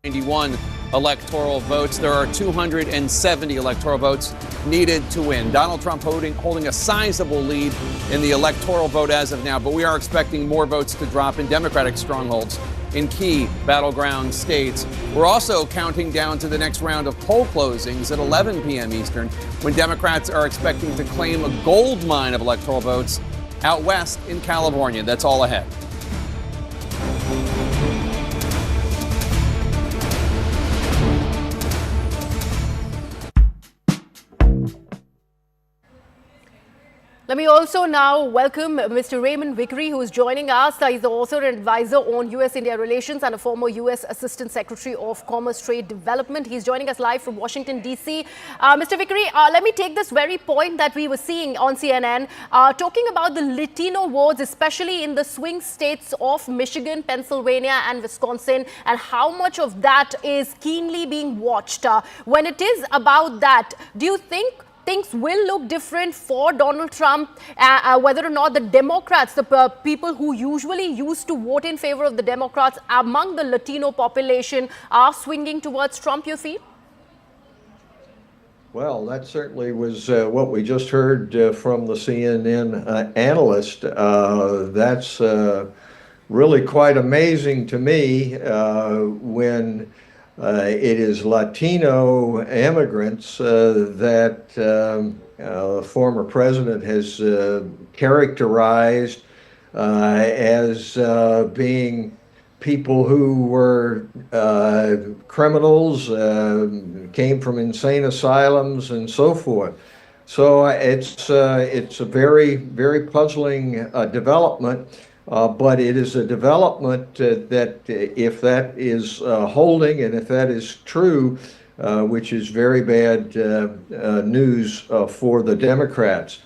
91 electoral votes. There are 270 electoral votes needed to win. Donald Trump holding a sizable lead in the electoral vote as of now, but we are expecting more votes to drop in Democratic strongholds in key battleground states. We're also counting down to the next round of poll closings at 11 p.m. Eastern, when Democrats are expecting to claim a gold mine of electoral votes out west in California. That's all ahead. Let me also now welcome Mr. Raymond Vickery, who is joining us. He's the author and advisor on U.S.-India relations and a former U.S. Assistant Secretary of Commerce Trade Development. He's joining us live from Washington, D.C. Mr. Vickery, let me take this very point that we were seeing on CNN, talking about the Latino votes, especially in the swing states of Michigan, Pennsylvania, and Wisconsin, and how much of that is keenly being watched. When it is about that, do you think things will look different for Donald Trump, whether or not the Democrats, the people who usually used to vote in favor of the Democrats among the Latino population, are swinging towards Trump, you feel? Well, that certainly was what we just heard from the CNN analyst. That's really quite amazing to me when it is Latino immigrants that the former president has characterized as being people who were criminals, came from insane asylums, and so forth. So it's a very, very puzzling development. But it is a development that if that is holding and if that is true, which is very bad news for the Democrats.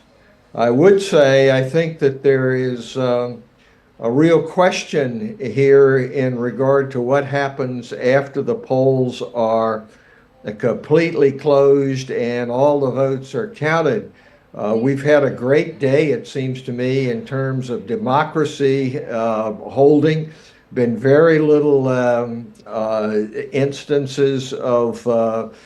I would say I think that there is a real question here in regard to what happens after the polls are completely closed and all the votes are counted. We've had a great day, it seems to me, in terms of democracy holding. Been very little instances of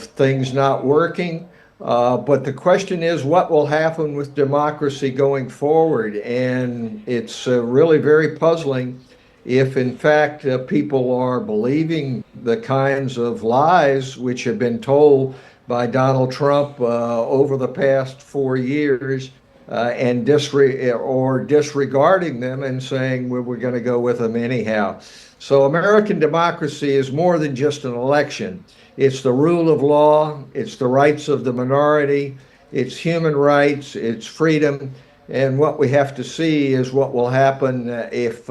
things not working. But the question is, what will happen with democracy going forward? And it's really very puzzling if, in fact, people are believing the kinds of lies which have been told by Donald Trump over the past 4 years and disregarding them and saying, well, we're going to go with them anyhow. So American democracy is more than just an election. It's the rule of law, it's the rights of the minority, it's human rights, it's freedom. And what we have to see is what will happen if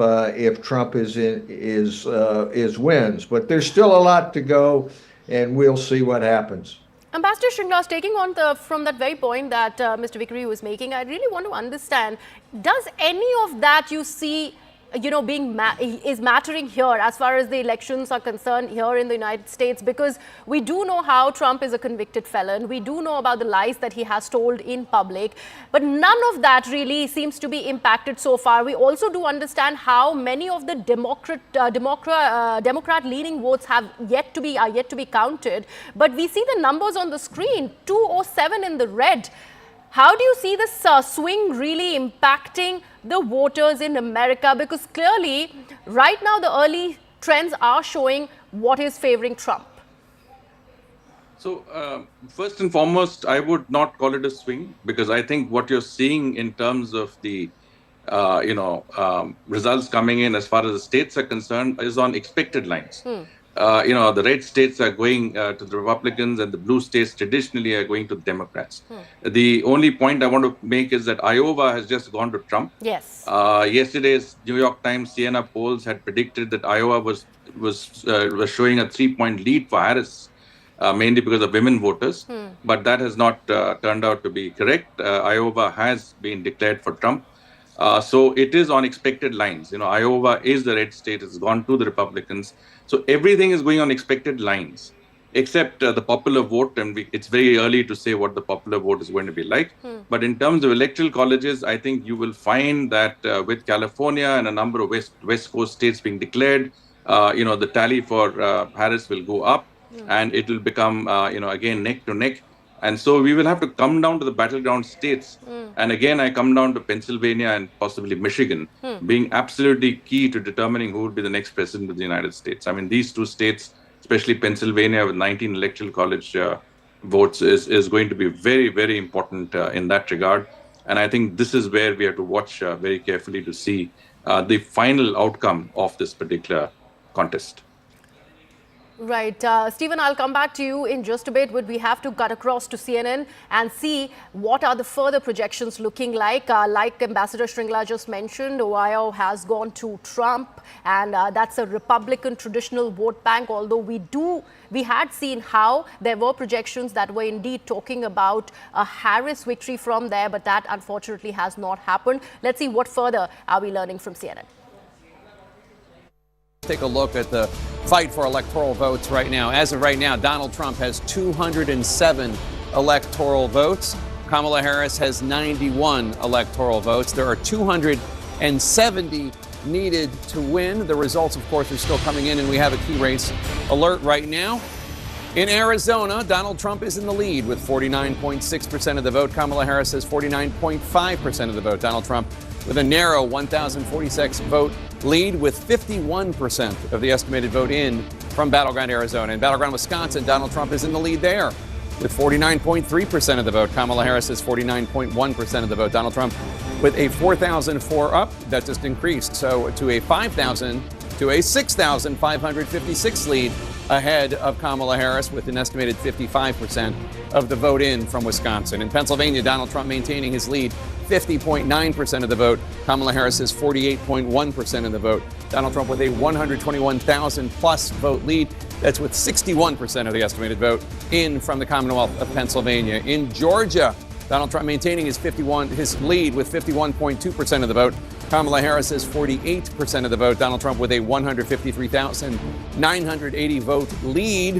Trump is wins. But there's still a lot to go, and we'll see what happens. Ambassador Sringlas, taking on from that very point that Mr. Vickery was making, I really want to understand, does any of that you see, is mattering here as far as the elections are concerned here in the United States? Because we do know how Trump is a convicted felon. We do know about the lies that he has told in public, but none of that really seems to be impacted so far. We also do understand how many of the Democrat-leaning votes are yet to be counted. But we see the numbers on the screen: 207 in the red. How do you see this swing really impacting the voters in America? Because clearly, right now, the early trends are showing what is favoring Trump. So, first and foremost, I would not call it a swing, because I think what you're seeing in terms of the, results coming in as far as the states are concerned is on expected lines. The red states are going to the Republicans, and the blue states traditionally are going to the Democrats. The only point I want to make is that Iowa has just gone to Trump. Yes. Yesterday's New York Times Siena polls had predicted that Iowa was showing a 3-point lead for Harris, mainly because of women voters. But that has not turned out to be correct. Iowa has been declared for Trump. So it is on expected lines. Iowa is the red state. It's gone to the Republicans. So everything is going on expected lines, except the popular vote. And it's very early to say what the popular vote is going to be like. But in terms of electoral colleges, I think you will find that with California and a number of West Coast states being declared, the tally for Harris will go up, and it will become, again, neck to neck. And so we will have to come down to the battleground states. And again, I come down to Pennsylvania and possibly Michigan being absolutely key to determining who would be the next president of the United States. I mean, these two states, especially Pennsylvania with 19 electoral college votes, is going to be very, very important in that regard. And I think this is where we have to watch very carefully to see the final outcome of this particular contest. Right. Stephen, I'll come back to you in just a bit, but we have to cut across to CNN and see what are the further projections looking like. Like Ambassador Sringla just mentioned, Ohio has gone to Trump, and that's a Republican traditional vote bank, although we had seen how there were projections that were indeed talking about a Harris victory from there, but that unfortunately has not happened. Let's see what further are we learning from CNN. Take a look at the fight for electoral votes right now. As of right now, Donald Trump has 207 electoral votes. Kamala Harris has 91 electoral votes. There are 270 needed to win. The results, of course, are still coming in, and we have a key race alert right now. In Arizona, Donald Trump is in the lead with 49.6% of the vote. Kamala Harris has 49.5% of the vote. Donald Trump with a narrow 1,046 vote lead with 51% of the estimated vote in from Battleground, Arizona. In Battleground, Wisconsin, Donald Trump is in the lead there with 49.3% of the vote. Kamala Harris has 49.1% of the vote. Donald Trump with a 4,004 up. That just increased. So to a 6,556 lead ahead of Kamala Harris with an estimated 55% of the vote in from Wisconsin. In Pennsylvania, Donald Trump maintaining his lead, 50.9% of the vote. Kamala Harris has 48.1% of the vote. Donald Trump with a 121,000 plus vote lead. That's with 61% of the estimated vote in from the Commonwealth of Pennsylvania. In Georgia, Donald Trump maintaining his lead with 51.2% of the vote. Kamala Harris has 48% of the vote. Donald Trump with a 153,980 vote lead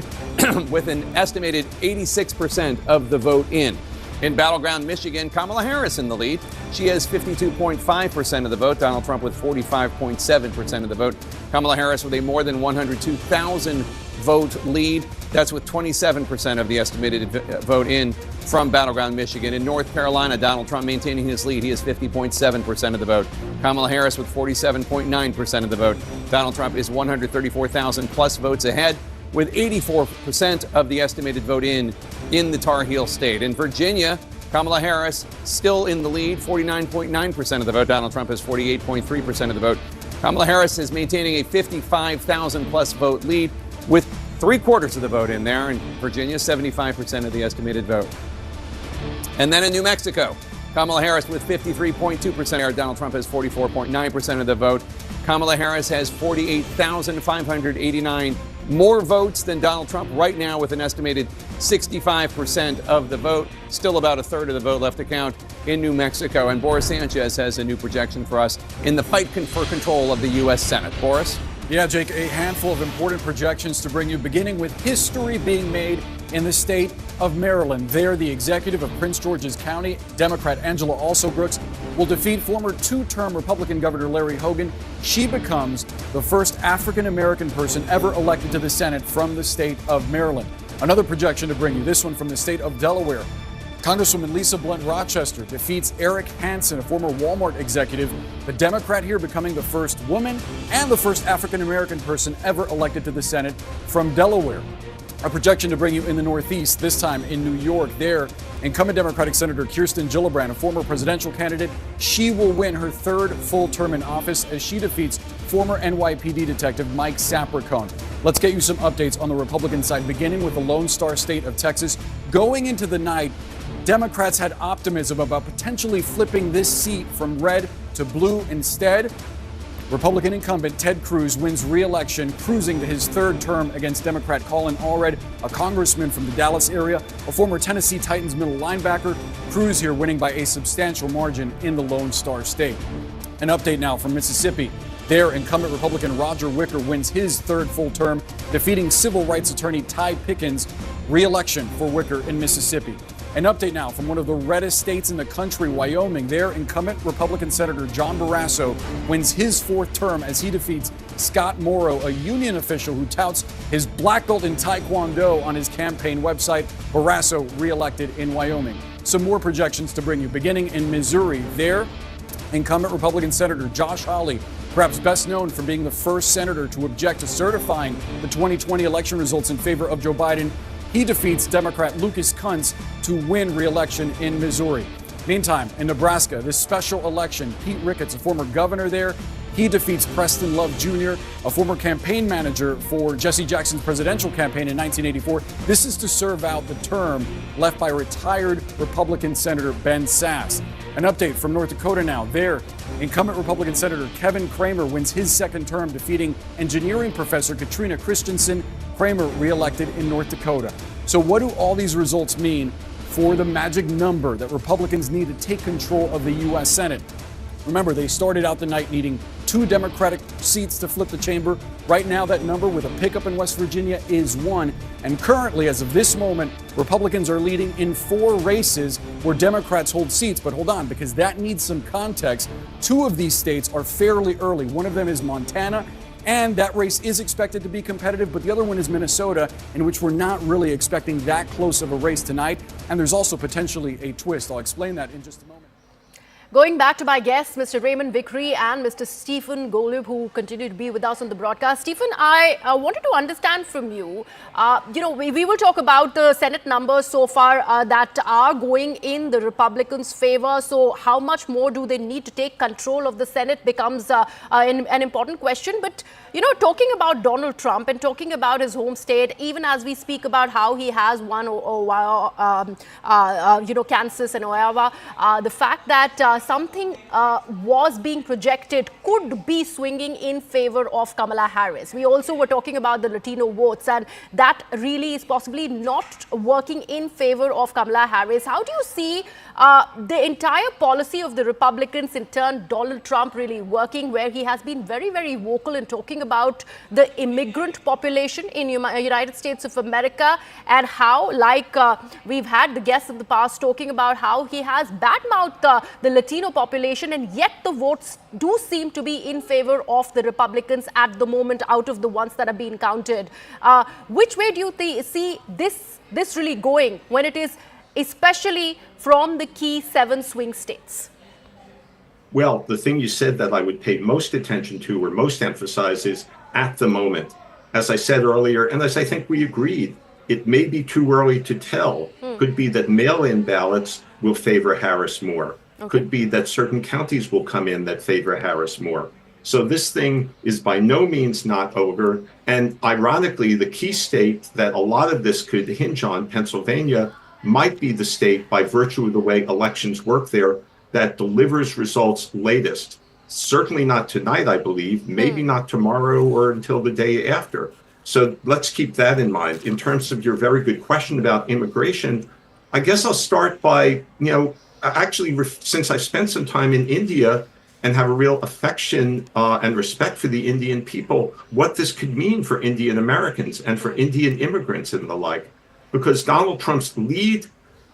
with an estimated 86% of the vote in. In battleground Michigan, Kamala Harris in the lead. She has 52.5% of the vote. Donald Trump with 45.7% of the vote. Kamala Harris with a more than 102,000 vote lead. That's with 27% of the estimated vote in from battleground Michigan. In North Carolina, Donald Trump maintaining his lead. He has 50.7% of the vote. Kamala Harris with 47.9% of the vote. Donald Trump is 134,000 plus votes ahead with 84% of the estimated vote in the Tar Heel state. In Virginia, Kamala Harris still in the lead, 49.9% of the vote. Donald Trump has 48.3% of the vote. Kamala Harris is maintaining a 55,000 plus vote lead with 3/4 of the vote in there. In Virginia, 75% of the estimated vote. And then in New Mexico, Kamala Harris with 53.2%. Donald Trump has 44.9% of the vote. Kamala Harris has 48,589 more votes than Donald Trump right now with an estimated 65% of the vote. Still about a third of the vote left to count in New Mexico. And Boris Sanchez has a new projection for us in the fight for control of the U.S. Senate. Boris? Yeah, Jake, a handful of important projections to bring you, beginning with history being made in the state of Maryland. There, the executive of Prince George's County, Democrat Angela Alsobrooks, will defeat former two-term Republican Governor Larry Hogan. She becomes the first African-American person ever elected to the Senate from the state of Maryland. Another projection to bring you, this one from the state of Delaware. Congresswoman Lisa Blunt Rochester defeats Eric Hansen, a former Walmart executive, the Democrat here becoming the first woman and the first African-American person ever elected to the Senate from Delaware. A projection to bring you in the Northeast, this time in New York. There, incumbent Democratic Senator Kirsten Gillibrand, a former presidential candidate, she will win her third full term in office as she defeats former NYPD detective Mike Sapricone. Let's get you some updates on the Republican side, beginning with the Lone Star State of Texas. Going into the night, Democrats had optimism about potentially flipping this seat from red to blue instead. Republican incumbent Ted Cruz wins re-election, cruising to his third term against Democrat Colin Allred, a congressman from the Dallas area, a former Tennessee Titans middle linebacker. Cruz here winning by a substantial margin in the Lone Star State. An update now from Mississippi. There, incumbent Republican Roger Wicker wins his third full term, defeating civil rights attorney Ty Pickens. Re-election for Wicker in Mississippi. An update now from one of the reddest states in the country, Wyoming. There, incumbent Republican Senator John Barrasso wins his fourth term as he defeats Scott Morrow, a union official who touts his black belt in Taekwondo on his campaign website. Barrasso re-elected in Wyoming. Some more projections to bring you, beginning in Missouri. There, incumbent Republican Senator Josh Hawley, perhaps best known for being the first senator to object to certifying the 2020 election results in favor of Joe Biden. He defeats Democrat Lucas Kunz to win re-election in Missouri. Meantime, in Nebraska, this special election, Pete Ricketts, a former governor there, he defeats Preston Love Jr., a former campaign manager for Jesse Jackson's presidential campaign in 1984. This is to serve out the term left by retired Republican Senator Ben Sasse. An update from North Dakota now. There, incumbent Republican Senator Kevin Cramer wins his second term, defeating engineering professor Katrina Christensen. Cramer re-elected in North Dakota. So what do all these results mean for the magic number that Republicans need to take control of the U.S. Senate? Remember, they started out the night needing 2 Democratic seats to flip the chamber. Right now, that number with a pickup in West Virginia is 1. And currently, as of this moment, Republicans are leading in 4 races where Democrats hold seats. But hold on, because that needs some context. 2 of these states are fairly early. One of them is Montana, and that race is expected to be competitive. But the other one is Minnesota, in which we're not really expecting that close of a race tonight. And there's also potentially a twist. I'll explain that in just a moment. Going back to my guests, Mr. Raymond Vickery and Mr. Stephen Golub, who continue to be with us on the broadcast. Stephen, I wanted to understand from you, we will talk about the Senate numbers so far that are going in the Republicans' favor. So how much more do they need to take control of the Senate becomes an important question. But, talking about Donald Trump and talking about his home state, even as we speak about how he has won Kansas and Iowa, the fact that something was being projected could be swinging in favor of Kamala Harris. We also were talking about the Latino votes, and that really is possibly not working in favor of Kamala Harris. How do you see the entire policy of the Republicans, in turn Donald Trump, really working, where he has been very, very vocal in talking about the immigrant population in United States of America, and how, like we've had the guests of the past talking about how he has badmouthed the Latino population, and yet the votes do seem to be in favor of the Republicans at the moment out of the ones that are being counted. Which way do you see this really going, when it is especially from the key 7 swing states? Well, the thing you said that I would pay most attention to or most emphasize is at the moment. As I said earlier, and as I think we agreed, it may be too early to tell. Could be that mail-in ballots will favor Harris more. Could be that certain counties will come in that favor Harris more. So this thing is by no means not over. And ironically, the key state that a lot of this could hinge on, Pennsylvania, might be the state, by virtue of the way elections work there, that delivers results latest. Certainly not tonight, I believe, maybe not tomorrow or until the day after. So let's keep that in mind. In terms of your very good question about immigration, I guess I'll start by, actually, since I spent some time in India and have a real affection and respect for the Indian people, what this could mean for Indian Americans and for Indian immigrants and the like. Because Donald Trump's lead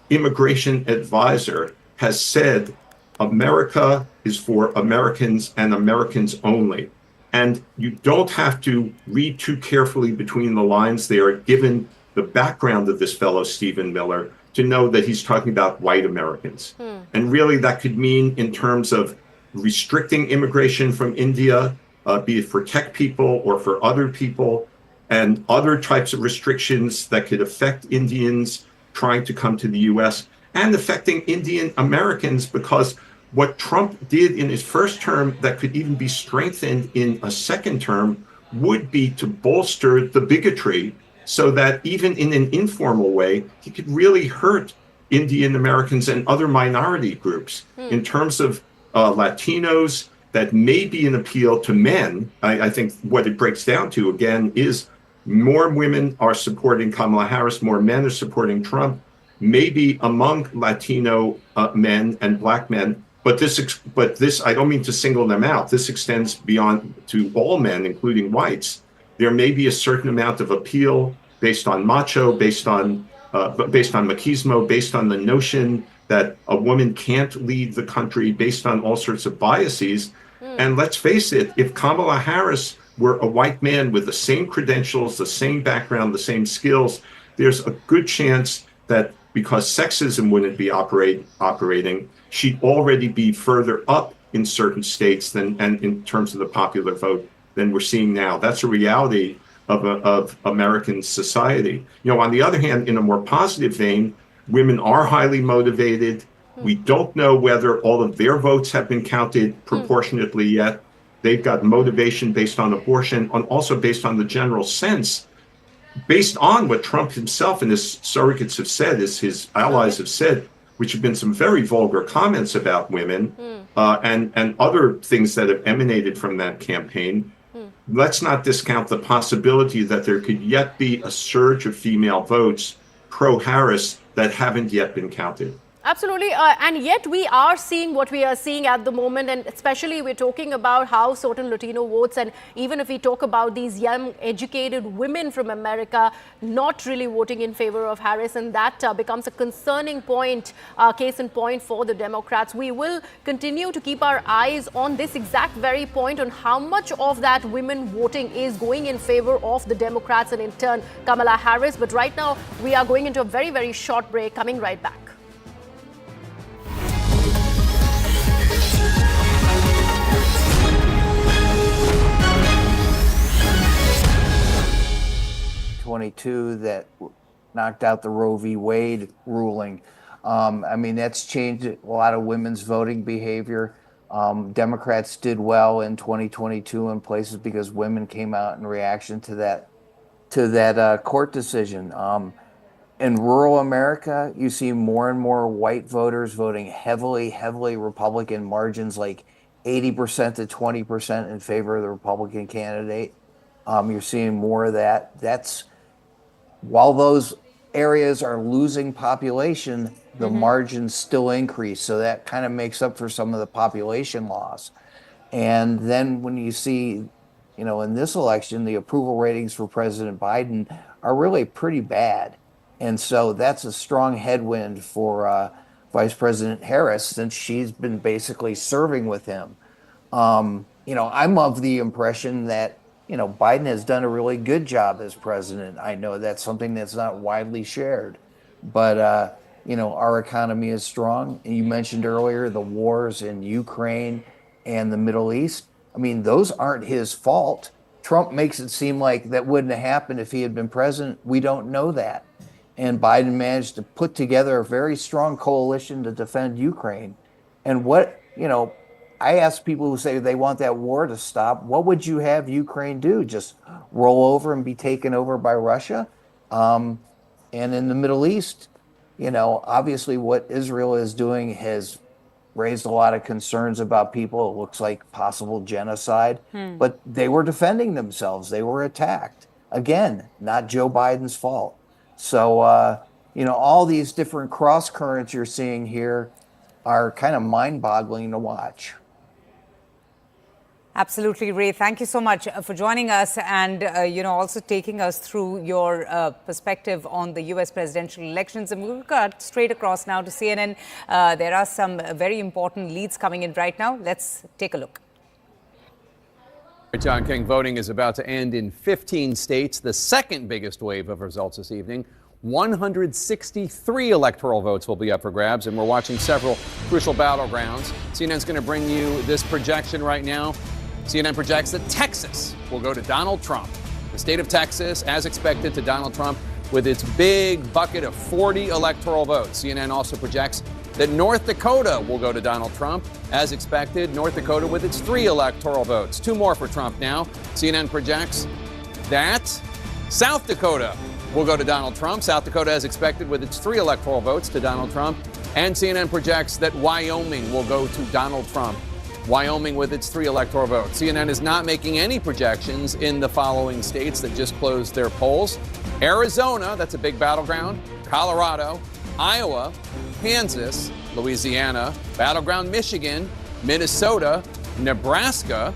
immigration advisor has said America is for Americans and Americans only. And you don't have to read too carefully between the lines there, given the background of this fellow, Stephen Miller, to know that he's talking about white Americans. And really that could mean in terms of restricting immigration from India, be it for tech people or for other people, and other types of restrictions that could affect Indians trying to come to the US, and affecting Indian Americans, because what Trump did in his first term that could even be strengthened in a second term would be to bolster the bigotry, so that even in an informal way, he could really hurt Indian Americans and other minority groups. In terms of Latinos, that may be an appeal to men. I think what it breaks down to, again, is more women are supporting Kamala Harris, more men are supporting Trump, maybe among Latino men and black men. But this, I don't mean to single them out. This extends beyond to all men, including whites. There may be a certain amount of appeal based on macho, based on machismo, based on the notion that a woman can't lead the country, based on all sorts of biases. And let's face it, if Kamala Harris were a white man with the same credentials, the same background, the same skills, there's a good chance that because sexism wouldn't be operating, she'd already be further up in certain states and in terms of the popular vote than we're seeing now. That's a reality of American society. On the other hand, in a more positive vein, women are highly motivated. We don't know whether all of their votes have been counted proportionately yet. They've got motivation based on abortion and also based on the general sense, based on what Trump himself and his surrogates have said, as his allies have said, which have been some very vulgar comments about women and other things that have emanated from that campaign. Let's not discount the possibility that there could yet be a surge of female votes pro-Harris that haven't yet been counted. Absolutely. And yet we are seeing what we are seeing at the moment. And especially we're talking about how certain Latino votes, and even if we talk about these young, educated women from America not really voting in favor of Harris, and that becomes a concerning point, case in point for the Democrats. We will continue to keep our eyes on this exact very point, on how much of that women voting is going in favor of the Democrats and in turn Kamala Harris. But right now we are going into a very, very short break, coming right back. That knocked out the Roe v. Wade ruling. That's changed a lot of women's voting behavior. Democrats did well in 2022 in places because women came out in reaction to that court decision. in rural America, you see more and more white voters voting heavily Republican, margins like 80% to 20% in favor of the Republican candidate. You're seeing more of that. That's while those areas are losing population, the margins still increase. So that kind of makes up for some of the population loss. And then when you see, in this election, the approval ratings for President Biden are really pretty bad. And so that's a strong headwind for Vice President Harris, since she's been basically serving with him. I'm of the impression that, Biden has done a really good job as president. I know that's something that's not widely shared, but, our economy is strong. And you mentioned earlier the wars in Ukraine and the Middle East. I mean, those aren't his fault. Trump makes it seem like that wouldn't have happened if he had been president. We don't know that. And Biden managed to put together a very strong coalition to defend Ukraine. And I ask people who say they want that war to stop, what would you have Ukraine do? Just roll over and be taken over by Russia? And in the Middle East, obviously what Israel is doing has raised a lot of concerns about people. It looks like possible genocide, but they were defending themselves. They were attacked. Again, not Joe Biden's fault. So, all these different cross currents you're seeing here are kind of mind-boggling to watch. Absolutely, Ray. Thank you so much for joining us and, also taking us through your perspective on the U.S. presidential elections. And we'll cut straight across now to CNN. There are some very important leads coming in right now. Let's take a look. John King, voting is about to end in 15 states, the second biggest wave of results this evening. 163 electoral votes will be up for grabs, and we're watching several crucial battlegrounds. CNN's going to bring you this projection right now. CNN projects that Texas will go to Donald Trump. The state of Texas, as expected, to Donald Trump with its big bucket of 40 electoral votes. CNN also projects that North Dakota will go to Donald Trump. As expected, North Dakota with its 3 electoral votes. 2 more for Trump now. CNN projects that South Dakota will go to Donald Trump. South Dakota, as expected, with its 3 electoral votes to Donald Trump. And CNN projects that Wyoming will go to Donald Trump. Wyoming with its 3 electoral votes. CNN is not making any projections in the following states that just closed their polls. Arizona, that's a big battleground. Colorado, Iowa, Kansas, Louisiana, battleground Michigan, Minnesota, Nebraska,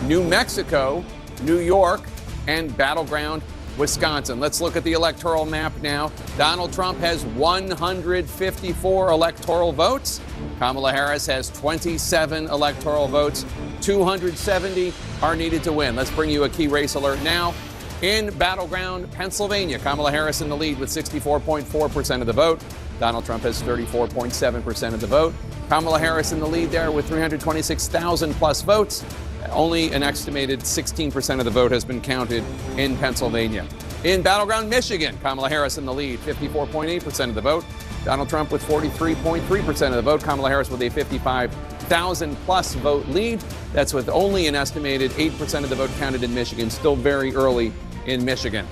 New Mexico, New York, and battleground Wisconsin. Let's look at the electoral map now. Donald Trump has 154 electoral votes. Kamala Harris has 27 electoral votes. 270 are needed to win. Let's bring you a key race alert now. In battleground Pennsylvania, Kamala Harris in the lead with 64.4% of the vote. Donald Trump has 34.7% of the vote. Kamala Harris in the lead there with 326,000 plus votes. Only an estimated 16% of the vote has been counted in Pennsylvania. In battleground Michigan, Kamala Harris in the lead, 54.8% of the vote. Donald Trump with 43.3% of the vote. Kamala Harris with a 55,000 plus vote lead. That's with only an estimated 8% of the vote counted in Michigan. Still very early in Michigan.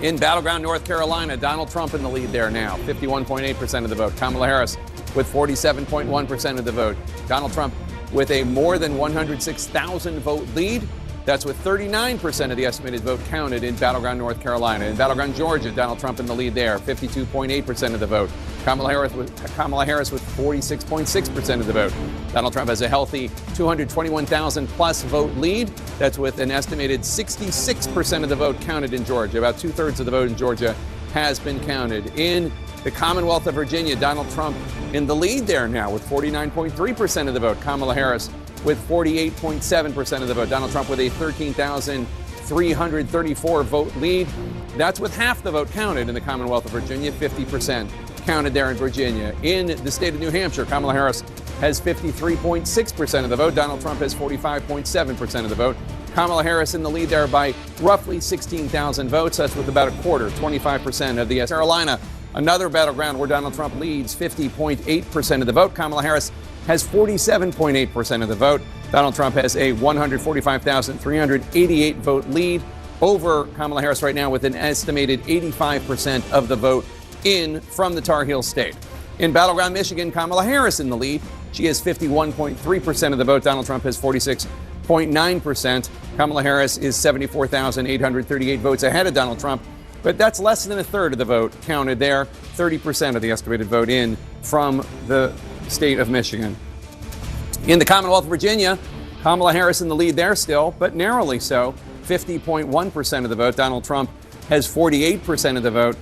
In battleground North Carolina, Donald Trump in the lead there now, 51.8% of the vote. Kamala Harris with 47.1% of the vote. Donald Trump with a more than 106,000 vote lead. That's with 39% of the estimated vote counted in battleground North Carolina. In battleground Georgia, Donald Trump in the lead there, 52.8% of the vote. Kamala Harris with 46.6% of the vote. Donald Trump has a healthy 221,000 plus vote lead. That's with an estimated 66% of the vote counted in Georgia. About 2/3 of the vote in Georgia has been counted. In the Commonwealth of Virginia, Donald Trump in the lead there now with 49.3% of the vote. Kamala Harris with 48.7% of the vote. Donald Trump with a 13,334 vote lead. That's with half the vote counted in the Commonwealth of Virginia, 50% counted there in Virginia. In the state of New Hampshire, Kamala Harris has 53.6% of the vote. Donald Trump has 45.7% of the vote. Kamala Harris in the lead there by roughly 16,000 votes. That's with about a quarter, 25% of the Carolina. Another battleground where Donald Trump leads, 50.8% of the vote. Kamala Harris has 47.8% of the vote. Donald Trump has a 145,388 vote lead. over Kamala Harris right now with an estimated 85% of the vote in from the Tar Heel state. In battleground Michigan, Kamala Harris in the lead. She has 51.3% of the vote. Donald Trump has 46.9%. Kamala Harris is 74,838 votes ahead of Donald Trump, but that's less than a third of the vote counted there. 30% of the estimated vote in from the state of Michigan. In the Commonwealth of Virginia, Kamala Harris in the lead there still, but narrowly so. 50.1% of the vote. Donald Trump has 48% of the vote.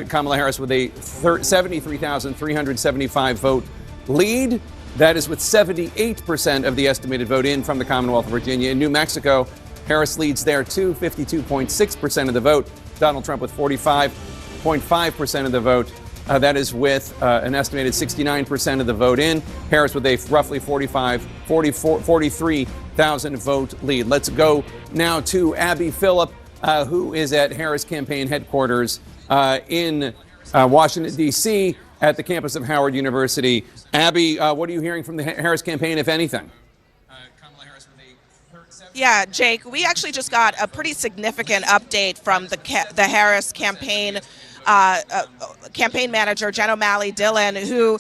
Kamala Harris with a 73,375 vote lead. That is with 78% of the estimated vote in from the Commonwealth of Virginia. In New Mexico, Harris leads there too, 52.6% of the vote. Donald Trump with 45.5% of the vote. That is with an estimated 69% of the vote in. Harris with a roughly 43,000 vote lead. Let's go now to Abby Phillip, who is at Harris campaign headquarters in Washington, D.C., at the campus of Howard University. Abby, what are you hearing from the Harris campaign, if anything? Yeah, Jake, we actually just got a pretty significant update from the Harris campaign campaign manager, Jen O'Malley Dillon, who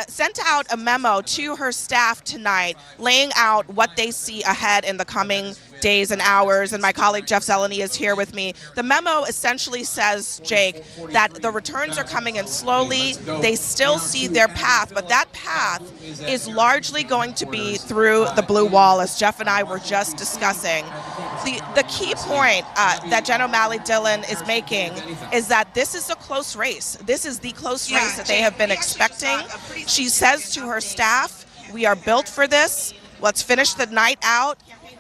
sent out a memo to her staff tonight laying out what they see ahead in the coming days and hours, and my colleague Jeff Zeleny is here with me. The memo essentially says, Jake, that the returns are coming in slowly. They still see their path, but that path is largely going to be through the blue wall, as Jeff and I were just discussing. The key point that Jen O'Malley Dillon is making is that this is a close race. This is the close race that they have been expecting. She says to her staff, we are built for this. Let's finish the night out.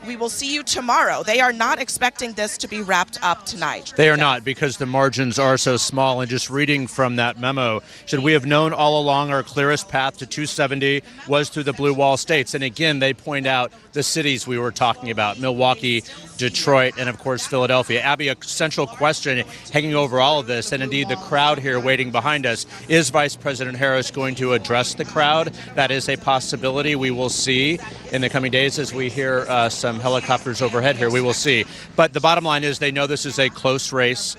We will see you tomorrow. They are not expecting this to be wrapped up tonight. They are not, because the margins are so small. And just reading from that memo, should we have known all along our clearest path to 270 was through the blue wall states. And again, they point out the cities we were talking about, Milwaukee, Detroit, and of course, Philadelphia. Abby, a central question hanging over all of this, and indeed the crowd here waiting behind us, is Vice President Harris going to address the crowd? That is a possibility. We will see in the coming days as we hear some helicopters overhead here. We will see. But the bottom line is they know this is a close race.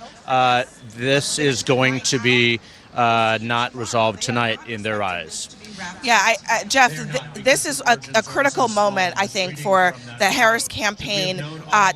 This is going to be not resolved tonight in their eyes. Yeah, Jeff, this is a critical moment, I think, for the Harris campaign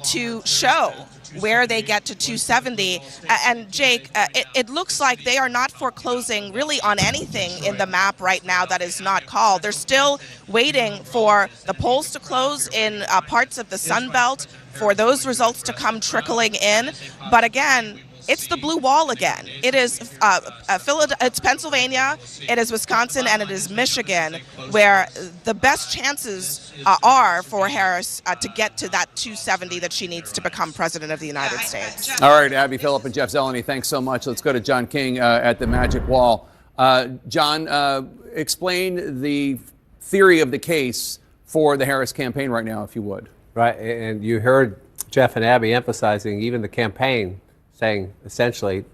to show where they get to 270. And Jake, it looks like they are not foreclosing really on anything in the map right now that is not called. They're still waiting for the polls to close in parts of the Sun Belt, for those results to come trickling in. But again, it's the blue wall again. It is it's Pennsylvania, it is Wisconsin, and it is Michigan, where the best chances are for Harris to get to that 270 that she needs to become president of the United States. All right, Abby Phillip and Jeff Zeleny, thanks so much. Let's go to John King at the Magic Wall. John, explain the theory of the case for the Harris campaign right now, if you would. Right, and you heard Jeff and Abby emphasizing even the campaign saying essentially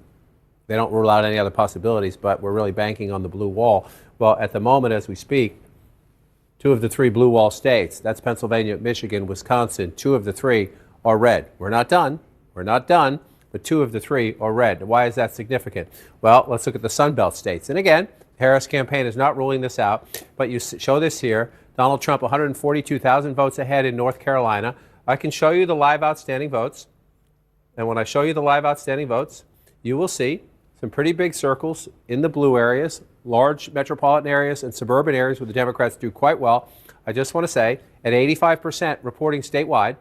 they don't rule out any other possibilities, but we're really banking on the blue wall. Well, at the moment as we speak, 2 of the 3 blue wall states, that's Pennsylvania, Michigan, Wisconsin, 2 of the 3 are red. We're not done, but 2 of the 3 are red. Why is that significant? Well, let's look at the Sun Belt states. And again, Harris campaign is not ruling this out, but you show this here. Donald Trump, 142,000 votes ahead in North Carolina. I can show you the live outstanding votes. And when I show you the live outstanding votes, you will see some pretty big circles in the blue areas, large metropolitan areas and suburban areas where the Democrats do quite well. I just want to say, at 85% reporting statewide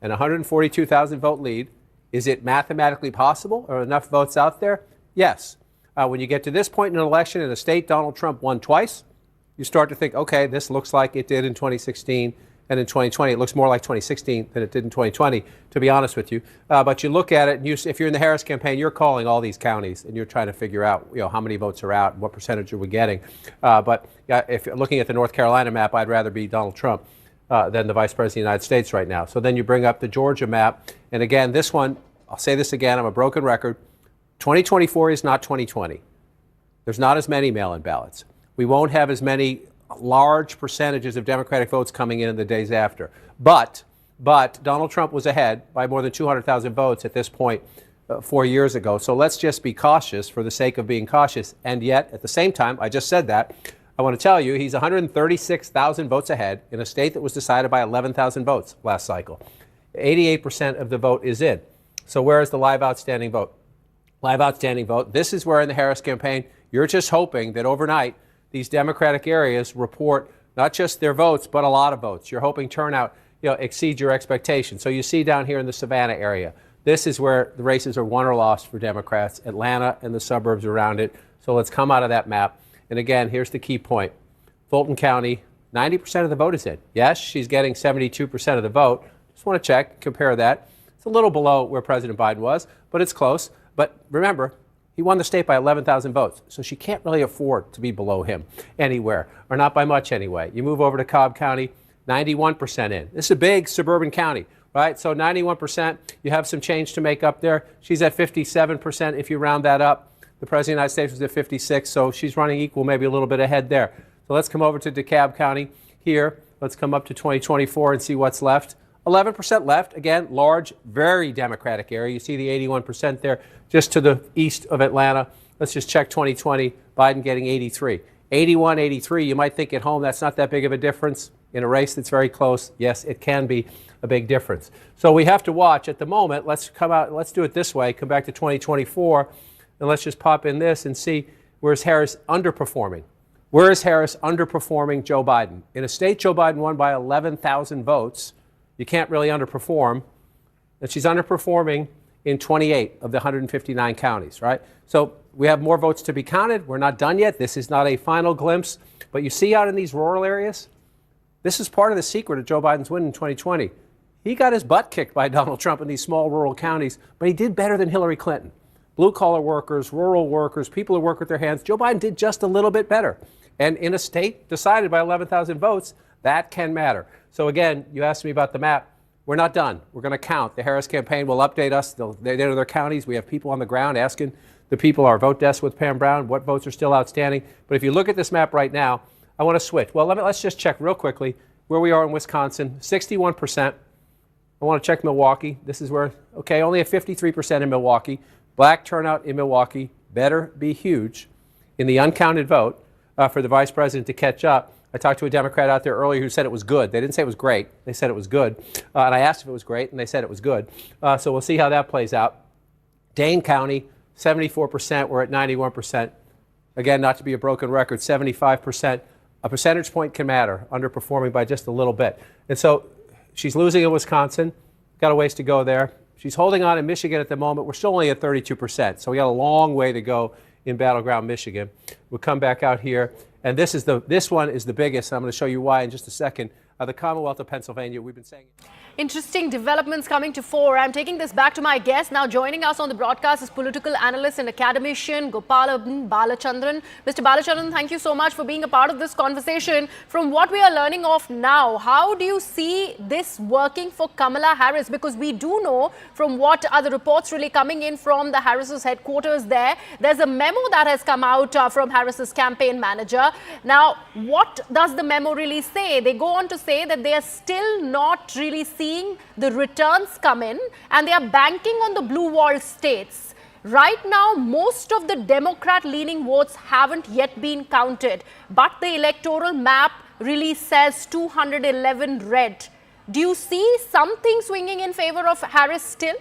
and 142,000 vote lead, is it mathematically possible? Are enough votes out there? Yes. When you get to this point in an election in a state Donald Trump won twice, you start to think, okay, this looks like it did in 2016. And in 2020, it looks more like 2016 than it did in 2020, to be honest with you. But you look at it, and if you're in the Harris campaign, you're calling all these counties, and you're trying to figure out, how many votes are out, and what percentage are we getting. But if you're looking at the North Carolina map, I'd rather be Donald Trump than the Vice President of the United States right now. So then you bring up the Georgia map, and again, this one, I'll say this again, I'm a broken record. 2024 is not 2020. There's not as many mail-in ballots. We won't have as many large percentages of Democratic votes coming in the days after. But but Donald Trump was ahead by more than 200,000 votes at this point 4 years ago. So let's just be cautious for the sake of being cautious. And yet, at the same time, I just said that, I want to tell you he's 136,000 votes ahead in a state that was decided by 11,000 votes last cycle. 88% of the vote is in. So where is the live outstanding vote? Live outstanding vote. This is where in the Harris campaign, you're just hoping that overnight these Democratic areas report not just their votes, but a lot of votes. You're hoping turnout exceeds your expectations. So you see down here in the Savannah area, this is where the races are won or lost for Democrats, Atlanta and the suburbs around it. So let's come out of that map. And again, here's the key point. Fulton County, 90% of the vote is in. Yes, she's getting 72% of the vote. Just want to check, compare that. It's a little below where President Biden was, but it's close. But remember, he won the state by 11,000 votes, so she can't really afford to be below him anywhere, or not by much anyway. You move over to Cobb County, 91% in. This is a big suburban county, right? So 91%, you have some change to make up there. She's at 57% if you round that up. The President of the United States was at 56, so she's running equal, maybe a little bit ahead there. So let's come over to DeKalb County here. Let's come up to 2024 and see what's left. 11% left. Again, large, very Democratic area. You see the 81% there just to the east of Atlanta. Let's just check 2020. Biden getting 83. 81, 83. You might think at home that's not that big of a difference. In a race that's very close, yes, it can be a big difference. So we have to watch at the moment. Let's come out. Let's do it this way. Come back to 2024, and let's just pop in this and see where's Harris underperforming. Where is Harris underperforming Joe Biden? In a state Joe Biden won by 11,000 votes, you can't really underperform. And she's underperforming in 28 of the 159 counties, right? So we have more votes to be counted. We're not done yet. This is not a final glimpse. But you see out in these rural areas, this is part of the secret of Joe Biden's win in 2020. He got his butt kicked by Donald Trump in these small rural counties, but he did better than Hillary Clinton. Blue-collar workers, rural workers, people who work with their hands, Joe Biden did just a little bit better. And in a state decided by 11,000 votes, that can matter. So again, you asked me about the map. We're not done. We're going to count. The Harris campaign will update us. They enter their counties. We have people on the ground asking the people, our vote desk with Pam Brown, what votes are still outstanding. But if you look at this map right now, I want to switch. Well, let's just check real quickly where we are in Wisconsin. 61%. I want to check Milwaukee. This is where, okay, only a 53% in Milwaukee. Black turnout in Milwaukee better be huge in the uncounted vote for the vice president to catch up. I talked to a Democrat out there earlier who said it was good. They didn't say it was great. They said it was good. And I asked if it was great, and they said it was good. So we'll see how that plays out. Dane County, 74%. We're at 91%. Again, not to be a broken record, 75%. A percentage point can matter, underperforming by just a little bit. And so she's losing in Wisconsin. Got a ways to go there. She's holding on in Michigan at the moment. We're still only at 32%. So we got a long way to go in battleground Michigan. We'll come back out here. And this one is the biggest. I'm going to show you why in just a second. The Commonwealth of Pennsylvania, we've been saying. Interesting developments coming to fore. I'm taking this back to my guest. Now joining us on the broadcast is political analyst and academician Gopalaban Balachandran. Mr. Balachandran, thank you so much for being a part of this conversation. From what we are learning of now, how do you see this working for Kamala Harris? Because we do know from what are the reports really coming in from the Harris's headquarters there's a memo that has come out from Harris's campaign manager. Now, what does the memo really say? They go on to say that they are still not really seeing the returns come in and they are banking on the blue wall states. Right now, most of the Democrat-leaning votes haven't yet been counted, but the electoral map really says 211 red. Do you see something swinging in favor of Harris still?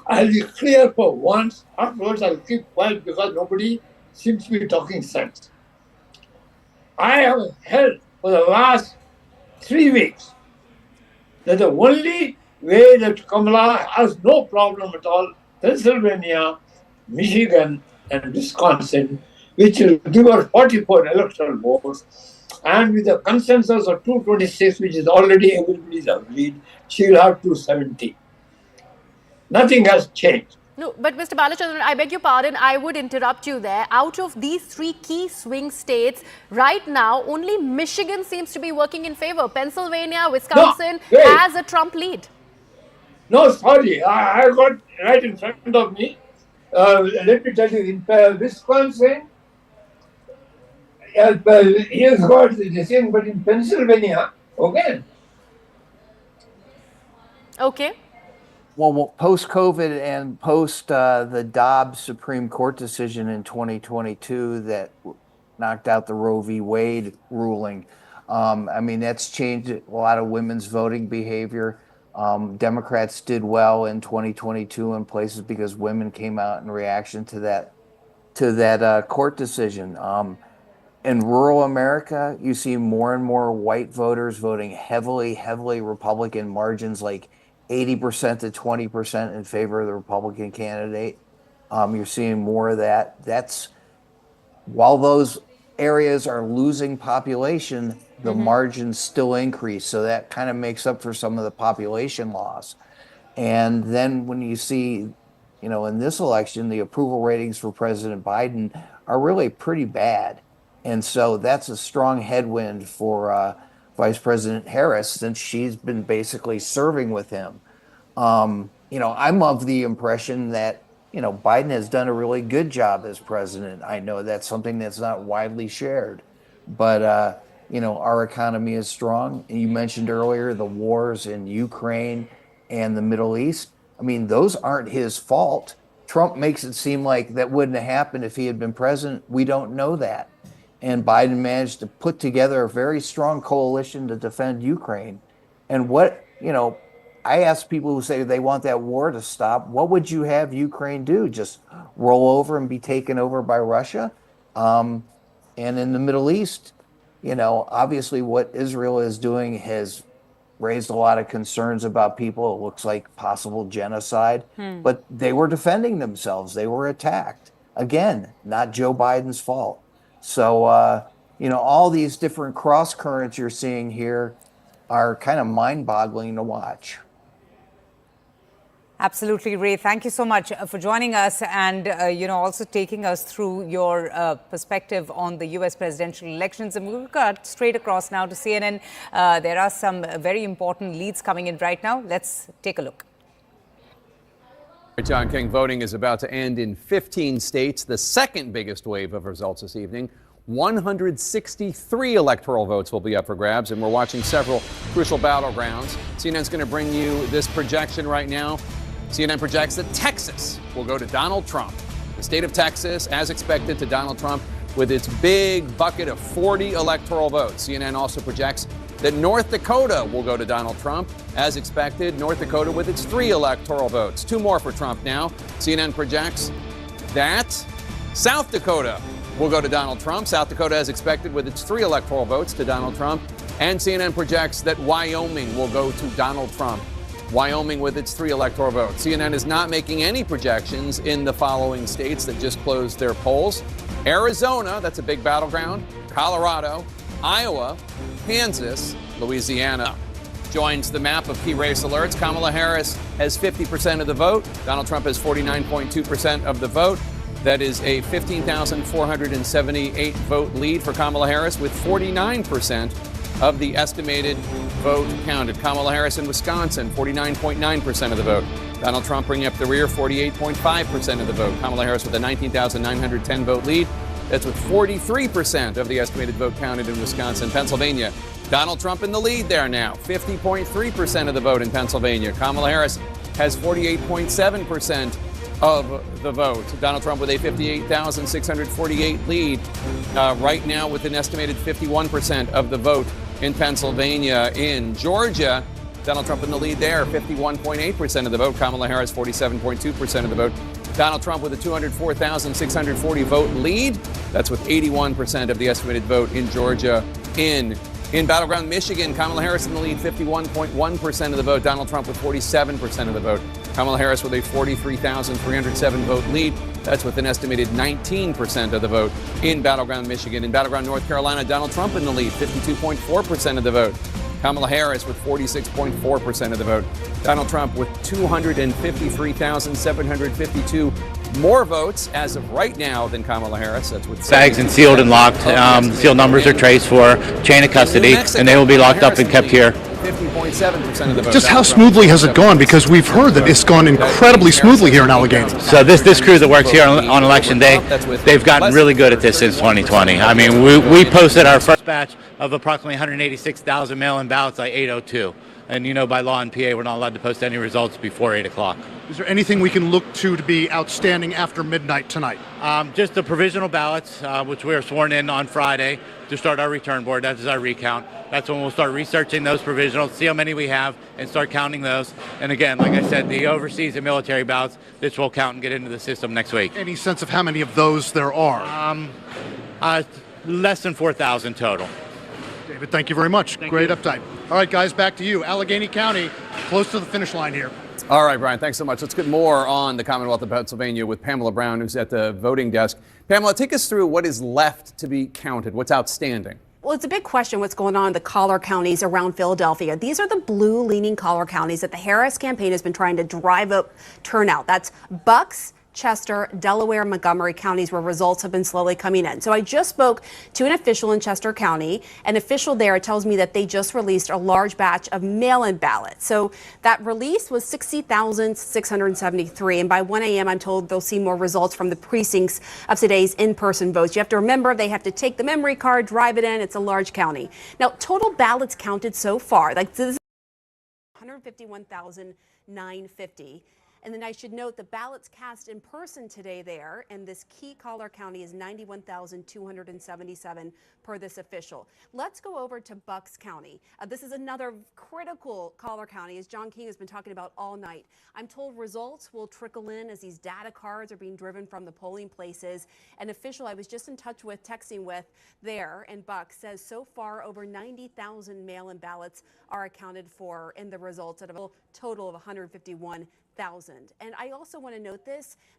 I'll be clear for once. Afterwards, I'll keep quiet because nobody seems to be talking sense. I have held for the last 3 weeks that the only way that Kamala has no problem at all, Pennsylvania, Michigan, and Wisconsin, which will give her 44 electoral votes, and with a consensus of 226, which is already everybody's agreed, she will have 270. Nothing has changed. No, but Mr. Balachandran, I beg your pardon, I would interrupt you there. Out of these 3 key swing states, right now, only Michigan seems to be working in favor. Pennsylvania, Wisconsin has a Trump lead. No, sorry, I got right in front of me. Let me tell you, in Wisconsin, he has got the same, but in Pennsylvania, okay, Okay. Well, post-COVID and post the Dobbs Supreme Court decision in 2022 that knocked out the Roe v. Wade ruling, I mean, that's changed a lot of women's voting behavior. Democrats did well in 2022 in places because women came out in reaction to that court decision. In rural America, you see more and more white voters voting heavily Republican, margins like 80% to 20% in favor of the Republican candidate. You're seeing more of that. While those areas are losing population, the margins still increase. So that kind of makes up for some of the population loss. And then when you see, in this election, the approval ratings for President Biden are really pretty bad. And so that's a strong headwind for Vice President Harris, since she's been basically serving with him. I'm of the impression that, Biden has done a really good job as president. I know that's something that's not widely shared, but, our economy is strong. And you mentioned earlier the wars in Ukraine and the Middle East. I mean, those aren't his fault. Trump makes it seem like that wouldn't have happened if he had been president. We don't know that. And Biden managed to put together a very strong coalition to defend Ukraine. And I ask people who say they want that war to stop, what would you have Ukraine do? Just roll over and be taken over by Russia? And in the Middle East, obviously what Israel is doing has raised a lot of concerns about people. It looks like possible genocide, but they were defending themselves. They were attacked. Again, not Joe Biden's fault. So, all these different cross currents you're seeing here are kind of mind-boggling to watch. Absolutely, Ray. Thank you so much for joining us and, also taking us through your perspective on the U.S. presidential elections. And we'll cut straight across now to CNN. There are some very important leads coming in right now. Let's take a look. John King, voting is about to end in 15 states, the second biggest wave of results this evening. 163 electoral votes will be up for grabs, and we're watching several crucial battlegrounds. CNN's going to bring you this projection right now. CNN projects that Texas will go to Donald Trump. The state of Texas, as expected, to Donald Trump with its big bucket of 40 electoral votes. CNN also projects that North Dakota will go to Donald Trump. As expected, North Dakota with its 3 electoral votes. 2 more for Trump now. CNN projects that South Dakota will go to Donald Trump. South Dakota, as expected, with its 3 electoral votes to Donald Trump. And CNN projects that Wyoming will go to Donald Trump. Wyoming with its 3 electoral votes. CNN is not making any projections in the following states that just closed their polls. Arizona, that's a big battleground. Colorado, Iowa, Kansas, Louisiana. Joins the map of key race alerts. Kamala Harris has 50% of the vote. Donald Trump has 49.2% of the vote. That is a 15,478 vote lead for Kamala Harris, with 49% of the estimated vote counted. Kamala Harris in Wisconsin, 49.9% of the vote. Donald Trump bringing up the rear, 48.5% of the vote. Kamala Harris with a 19,910 vote lead. That's with 43% of the estimated vote counted in Wisconsin. Pennsylvania, Donald Trump in the lead there now, 50.3% of the vote in Pennsylvania. Kamala Harris has 48.7% of the vote. Donald Trump with a 58,648 lead right now, with an estimated 51% of the vote in Pennsylvania. In Georgia, Donald Trump in the lead there, 51.8% of the vote. Kamala Harris, 47.2% of the vote. Donald Trump with a 204,640 vote lead. That's with 81% of the estimated vote in Georgia. In battleground Michigan, Kamala Harris in the lead, 51.1% of the vote. Donald Trump with 47% of the vote. Kamala Harris with a 43,307 vote lead. That's with an estimated 19% of the vote in battleground Michigan. In battleground North Carolina, Donald Trump in the lead, 52.4% of the vote. Kamala Harris with 46.4% of the vote. Donald Trump with 253,752 more votes as of right now than Kamala Harris. That's with bags and sealed and locked. Sealed numbers are traced for chain of custody, and they will be locked up and kept here. 50.7% of the vote. Just how smoothly has it gone? Because we've heard that it's gone incredibly smoothly here in Allegheny. So this crew that works here on election day, they've gotten really good at this since 2020. I mean, we posted our first batch of approximately 186,000 mail-in ballots at 8:02. And, by law in PA, we're not allowed to post any results before 8 o'clock. Is there anything we can look to be outstanding after midnight tonight? Just the provisional ballots, which we were sworn in on Friday to start our return board. That is our recount. That's when we'll start researching those provisionals, see how many we have, and start counting those. And again, like I said, the overseas and military ballots, this will count and get into the system next week. Any sense of how many of those there are? Less than 4,000 total. David, thank you very much. Great update. All right, guys, back to you. Allegheny County, close to the finish line here. All right, Brian, thanks so much. Let's get more on the Commonwealth of Pennsylvania with Pamela Brown, who's at the voting desk. Pamela, take us through what is left to be counted, what's outstanding. Well, it's a big question what's going on in the collar counties around Philadelphia. These are the blue-leaning collar counties that the Harris campaign has been trying to drive up turnout. That's Bucks, Chester, Delaware, Montgomery counties where results have been slowly coming in. So I just spoke to an official in Chester County. An official there tells me that they just released a large batch of mail-in ballots. So that release was 60,673. And by 1 a.m., I'm told they'll see more results from the precincts of today's in-person votes. You have to remember they have to take the memory card, drive it in. It's a large county. Now, total ballots counted so far, this is 151,950. And then I should note the ballots cast in person today there in this key collar county is 91,277 per this official. Let's go over to Bucks County. This is another critical collar county, as John King has been talking about all night. I'm told results will trickle in as these data cards are being driven from the polling places. An official I was just in touch with, texting with there in Bucks, says so far over 90,000 mail-in ballots are accounted for in the results at a total of 151,000. And I also want to note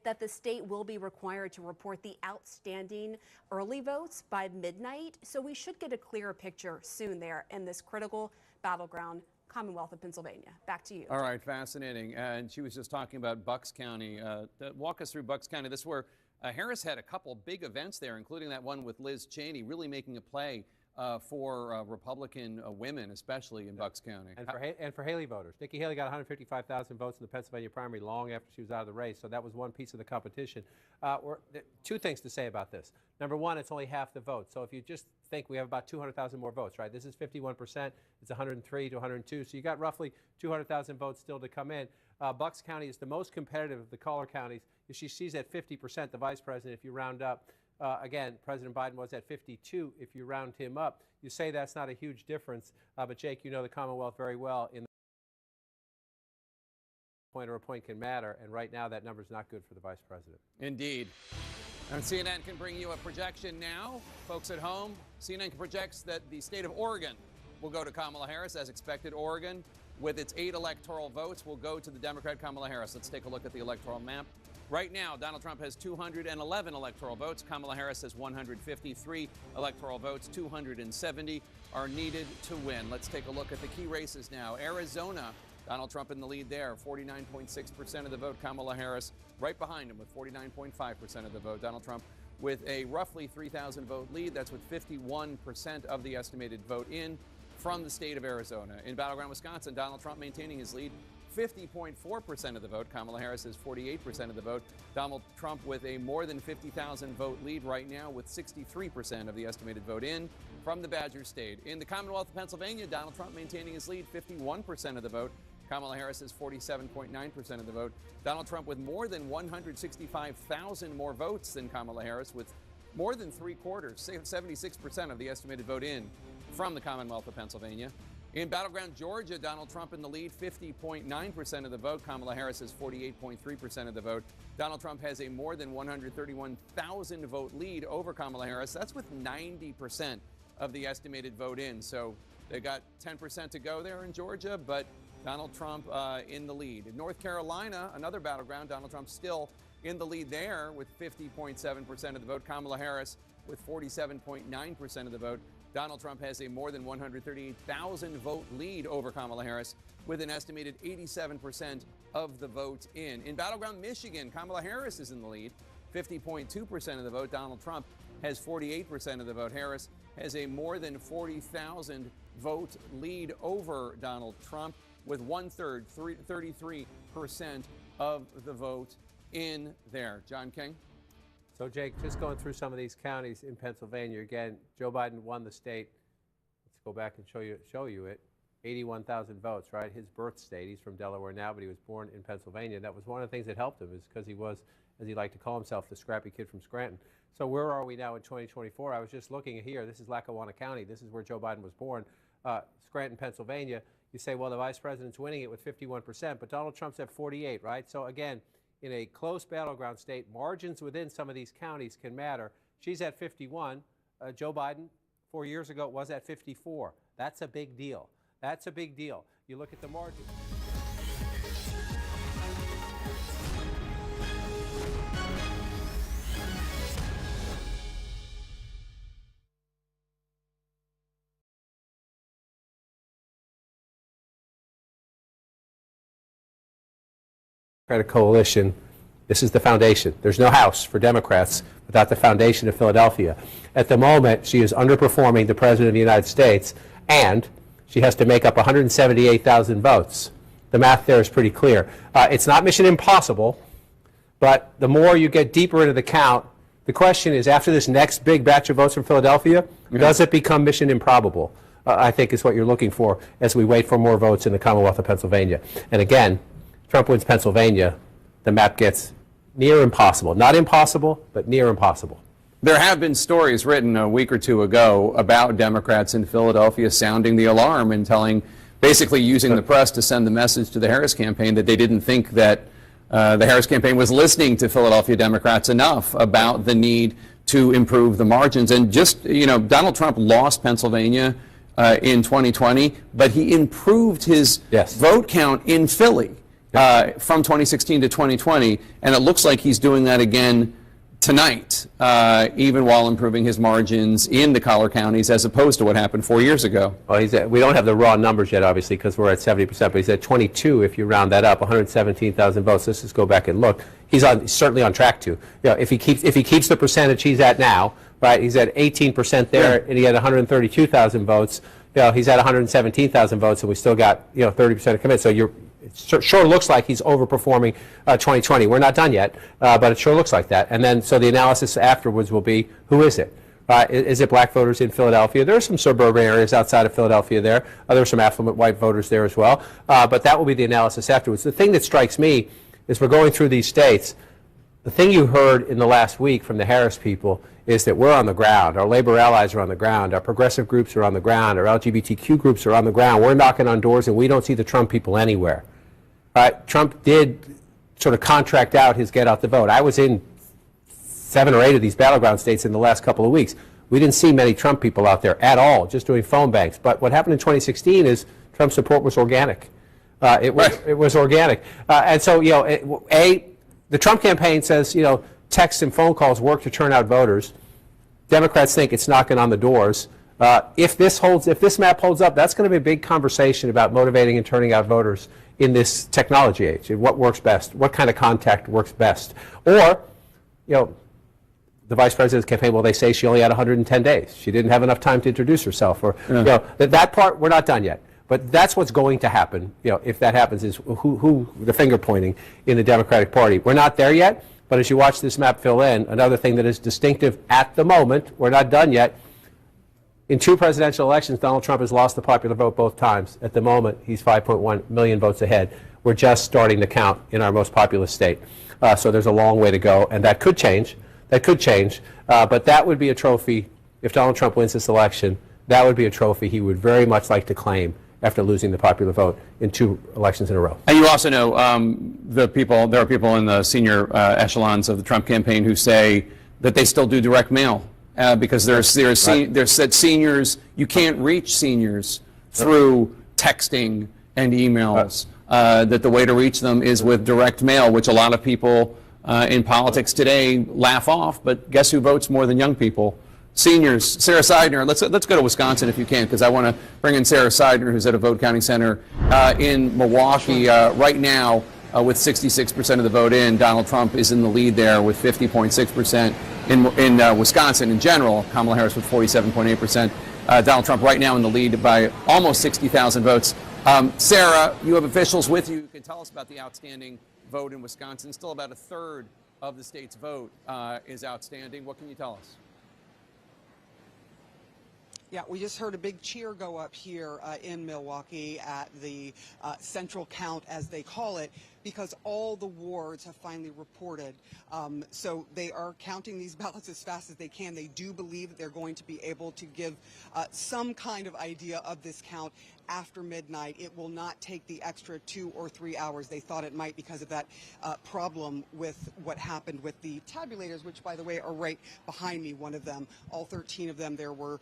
that the state will be required to report the outstanding early votes by midnight. So we should get a clearer picture soon there in this critical battleground, Commonwealth of Pennsylvania. Back to you. All right, fascinating. And she was just talking about Bucks County. Walk us through Bucks County. This is where Harris had a couple big events there, including that one with Liz Cheney, really making a play for Republican women, especially in Bucks County. And for Haley voters. Nikki Haley got 155,000 votes in the Pennsylvania primary long after she was out of the race, so that was one piece of the competition. Two things to say about this. Number one, it's only half the vote. So if you just think we have about 200,000 more votes, right? This is 51%. It's 103 to 102. So you got roughly 200,000 votes still to come in. Bucks County is the most competitive of the collar counties. She's at 50%, the vice president, if you round up. Again, President Biden was at 52 if you round him up. You say that's not a huge difference, but Jake, you know the Commonwealth very well. In the point or a point can matter, and right now that number is not good for the vice president. Indeed. And CNN can bring you a projection now. Folks at home, CNN projects that the state of Oregon will go to Kamala Harris. As expected, Oregon, with its 8 electoral votes, will go to the Democrat Kamala Harris. Let's take a look at the electoral map. Right now, Donald Trump has 211 electoral votes. Kamala Harris has 153 electoral votes. 270 are needed to win. Let's take a look at the key races now. Arizona, Donald Trump in the lead there, 49.6% of the vote. Kamala Harris right behind him with 49.5% of the vote. Donald Trump with a roughly 3,000 vote lead. That's with 51% of the estimated vote in from the state of Arizona. In battleground Wisconsin, Donald Trump maintaining his lead. 50.4% of the vote. Kamala Harris is 48% of the vote. Donald Trump with a more than 50,000 vote lead right now with 63% of the estimated vote in from the Badger State. In the Commonwealth of Pennsylvania, Donald Trump maintaining his lead, 51% of the vote. Kamala Harris is 47.9% of the vote. Donald Trump with more than 165,000 more votes than Kamala Harris with more than 3/4, 76% of the estimated vote in from the Commonwealth of Pennsylvania. In battleground Georgia, Donald Trump in the lead, 50.9% of the vote. Kamala Harris is 48.3% of the vote. Donald Trump has a more than 131,000 vote lead over Kamala Harris. That's with 90% of the estimated vote in. So they got 10% to go there in Georgia, but Donald Trump in the lead. In North Carolina, another battleground, Donald Trump still in the lead there with 50.7% of the vote. Kamala Harris with 47.9% of the vote. Donald Trump has a more than 138,000 vote lead over Kamala Harris with an estimated 87% of the vote in. In battleground Michigan, Kamala Harris is in the lead, 50.2% of the vote. Donald Trump has 48% of the vote. Harris has a more than 40,000 vote lead over Donald Trump with 1/3, 33% of the vote in there. John King? So, Jake, just going through some of these counties in Pennsylvania, again, Joe Biden won the state. Let's go back and show you it. 81,000 votes, right? His birth state. He's from Delaware now, but he was born in Pennsylvania. That was one of the things that helped him, is because he was, as he liked to call himself, the scrappy kid from Scranton. So where are we now in 2024? I was just looking here. This is Lackawanna County. This is where Joe Biden was born, Scranton, Pennsylvania. You say, well, the vice president's winning it with 51%, but Donald Trump's at 48, right? So again, in a close battleground state, margins within some of these counties can matter. She's at 51. Joe Biden, 4 years ago, was at 54. That's a big deal. That's a big deal. You look at the margin. Democratic coalition. This is the foundation. There's no house for Democrats without the foundation of Philadelphia. At the moment, she is underperforming the President of the United States, and she has to make up 178,000 votes. The math there is pretty clear. It's not mission impossible, but the more you get deeper into the count, the question is, after this next big batch of votes from Philadelphia, does it become mission improbable? I think is what you're looking for as we wait for more votes in the Commonwealth of Pennsylvania. And again, Trump wins Pennsylvania, the map gets near impossible. Not impossible, but near impossible. There have been stories written a week or two ago about Democrats in Philadelphia sounding the alarm and basically using the press to send the message to the Harris campaign that they didn't think that the Harris campaign was listening to Philadelphia Democrats enough about the need to improve the margins. And just, Donald Trump lost Pennsylvania in 2020, but he improved his vote count in Philly. From 2016 to 2020, and it looks like he's doing that again tonight, even while improving his margins in the collar counties, as opposed to what happened 4 years ago. Well, we don't have the raw numbers yet, obviously, because we're at 70%, but he's at 22 if you round that up, 117,000 votes. Let's just go back and look. He's certainly on track to. If he keeps the percentage he's at now, right? He's at 18% there, and he had 132,000 votes. He's at 117,000 votes, and we still got 30% of commit. So it sure looks like he's overperforming 2020. We're not done yet, but it sure looks like that. And then, so the analysis afterwards will be, who is it? Is it black voters in Philadelphia? There are some suburban areas outside of Philadelphia there. There are some affluent white voters there as well. But that will be the analysis afterwards. The thing that strikes me is we're going through these states. The thing you heard in the last week from the Harris people is that we're on the ground. Our labor allies are on the ground. Our progressive groups are on the ground. Our LGBTQ groups are on the ground. We're knocking on doors, and we don't see the Trump people anywhere. Trump did sort of contract out his get out the vote. I was in 7 or 8 of these battleground states in the last couple of weeks. We didn't see many Trump people out there at all, just doing phone banks. But what happened in 2016 is Trump's support was organic. It was organic. And so, the Trump campaign says, texts and phone calls work to turn out voters. Democrats think it's knocking on the doors. If this map holds up, that's going to be a big conversation about motivating and turning out voters in this technology age. What works best? What kind of contact works best? Or, the vice president's campaign, well, they say she only had 110 days. She didn't have enough time to introduce herself. Or, that part, we're not done yet. But that's what's going to happen, if that happens, is who the finger pointing in the Democratic Party. We're not there yet, but as you watch this map fill in, another thing that is distinctive at the moment, we're not done yet. In 2 presidential elections, Donald Trump has lost the popular vote both times. At the moment, he's 5.1 million votes ahead. We're just starting to count in our most populous state. So there's a long way to go, and that could change. But that would be a trophy, if Donald Trump wins this election, that would be a trophy he would very much like to claim after losing the popular vote in 2 elections in a row. And you also know there are people in the senior echelons of the Trump campaign who say that they still do direct mail. Because there's said seniors, you can't reach seniors through texting and emails. That the way to reach them is with direct mail, which a lot of people in politics today laugh off. But guess who votes more than young people? Seniors. Sarah Seidner. Let's go to Wisconsin if you can, because I want to bring in Sarah Seidner, who's at a vote counting center in Milwaukee right now. With 66% of the vote in, Donald Trump is in the lead there with 50.6%. In Wisconsin in general, Kamala Harris with 47.8%. Donald Trump right now in the lead by almost 60,000 votes. Sarah, you have officials with you who can tell us about the outstanding vote in Wisconsin. Still about 1/3 of the state's vote is outstanding. What can you tell us? Yeah, we just heard a big cheer go up here in Milwaukee at the central count, as they call it, because all the wards have finally reported. So they are counting these ballots as fast as they can. They do believe that they're going to be able to give some kind of idea of this count after midnight. It will not take the extra 2 or 3 hours they thought it might because of that problem with what happened with the tabulators, which, by the way, are right behind me, one of them. All 13 of them, there was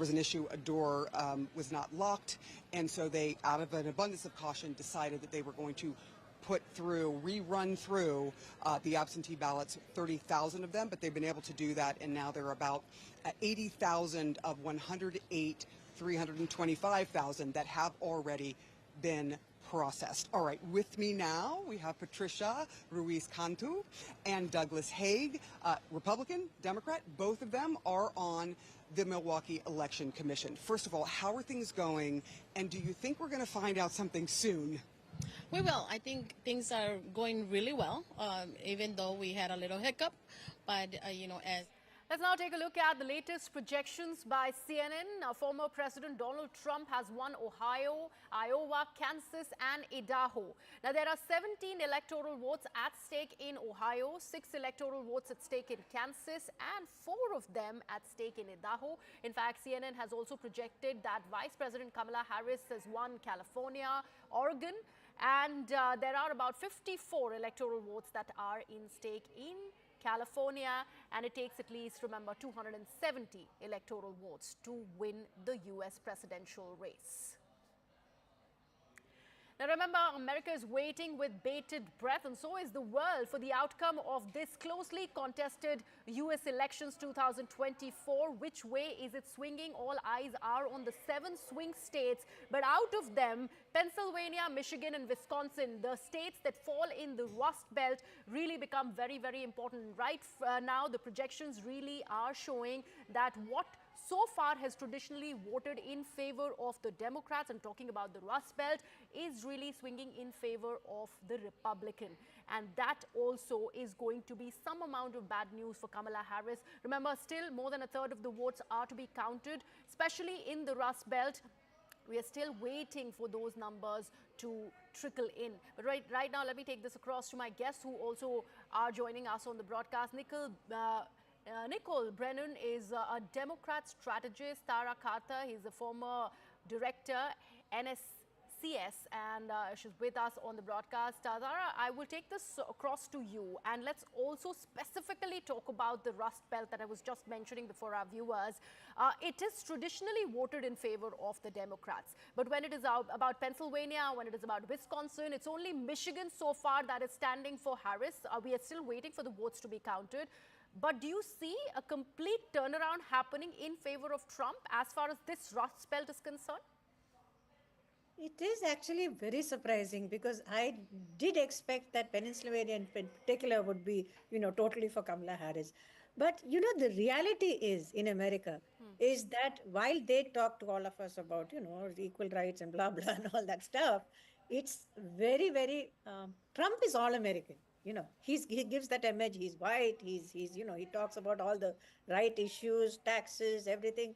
an issue, a door was not locked, and so they, out of an abundance of caution, decided that they were going to rerun through the absentee ballots, 30,000 of them, but they've been able to do that, and now they're about 80,000 of 325,000 that have already been processed. All right, with me now, we have Patricia Ruiz-Cantu and Douglas Haig, Republican, Democrat. Both of them are on the Milwaukee Election Commission. First of all, how are things going, and do you think we're going to find out something soon? We will. I think things are going really well, even though we had a little hiccup. But, as Let's now take a look at the latest projections by CNN. Former President Donald Trump has won Ohio, Iowa, Kansas and Idaho. Now, there are 17 electoral votes at stake in Ohio, 6 electoral votes at stake in Kansas and 4 of them at stake in Idaho. In fact, CNN has also projected that Vice President Kamala Harris has won California, Oregon, and there are about 54 electoral votes that are in stake in California, and it takes at least, remember, 270 electoral votes to win the US presidential race. Now remember, America is waiting with bated breath, and so is the world, for the outcome of this closely contested US elections 2024. Which way is it swinging? All eyes are on the 7 swing states, but out of them, Pennsylvania, Michigan and Wisconsin, the states that fall in the Rust Belt, really become very, very important. Right now, the projections really are showing that what so far has traditionally voted in favor of the Democrats, and talking about the Rust Belt, is really swinging in favor of the Republican. And that also is going to be some amount of bad news for Kamala Harris. Remember, still more than a third of the votes are to be counted, especially in the Rust Belt. We are still waiting for those numbers to trickle in. But right now, let me take this across to my guests who also are joining us on the broadcast. Nicole Brennan is a Democrat strategist. Tara Carter, he's a former director, NSCS, and she's with us on the broadcast. Tara, I will take this across to you, and let's also specifically talk about the Rust Belt that I was just mentioning before our viewers. It is traditionally voted in favor of the Democrats, but when it is about Pennsylvania, when it is about Wisconsin, it's only Michigan so far that is standing for Harris. We are still waiting for the votes to be counted. But do you see a complete turnaround happening in favor of Trump as far as this Rust Belt is concerned? It is actually very surprising, because I did expect that Pennsylvania in particular would be, totally for Kamala Harris. But, the reality is in America is that while they talk to all of us about, equal rights and blah, blah, and all that stuff, it's very, very, Trump is all American. He gives that image. He's white. He talks about all the right issues, taxes, everything.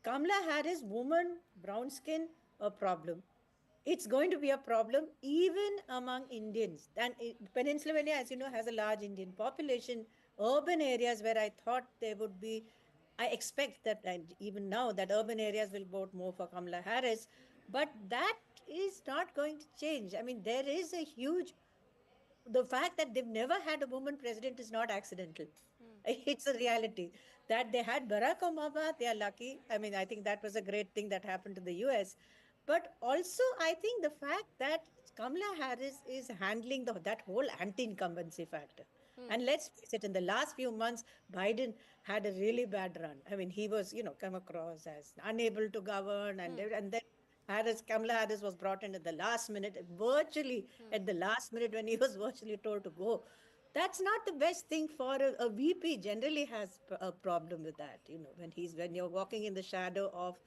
Kamala Harris, woman, brown skin, a problem. It's going to be a problem even among Indians. And Pennsylvania, as you know, has a large Indian population. Urban areas where I thought there would be, I expect that, and even now, that urban areas will vote more for Kamala Harris. But that is not going to change. I mean, there is a huge... The fact that they've never had a woman president is not accidental. It's a reality. That they had Barack Obama, they are lucky. I mean, I think that was a great thing that happened to the US. But also, I think the fact that Kamala Harris is handling that whole anti-incumbency factor. And let's face it, in the last few months, Biden had a really bad run. I mean, he was, come across as unable to govern, and then Kamala Harris was brought in at the last minute, virtually at the last minute when he was virtually told to go. That's not the best thing for a VP. Generally has a problem with that, when you're walking in the shadow of,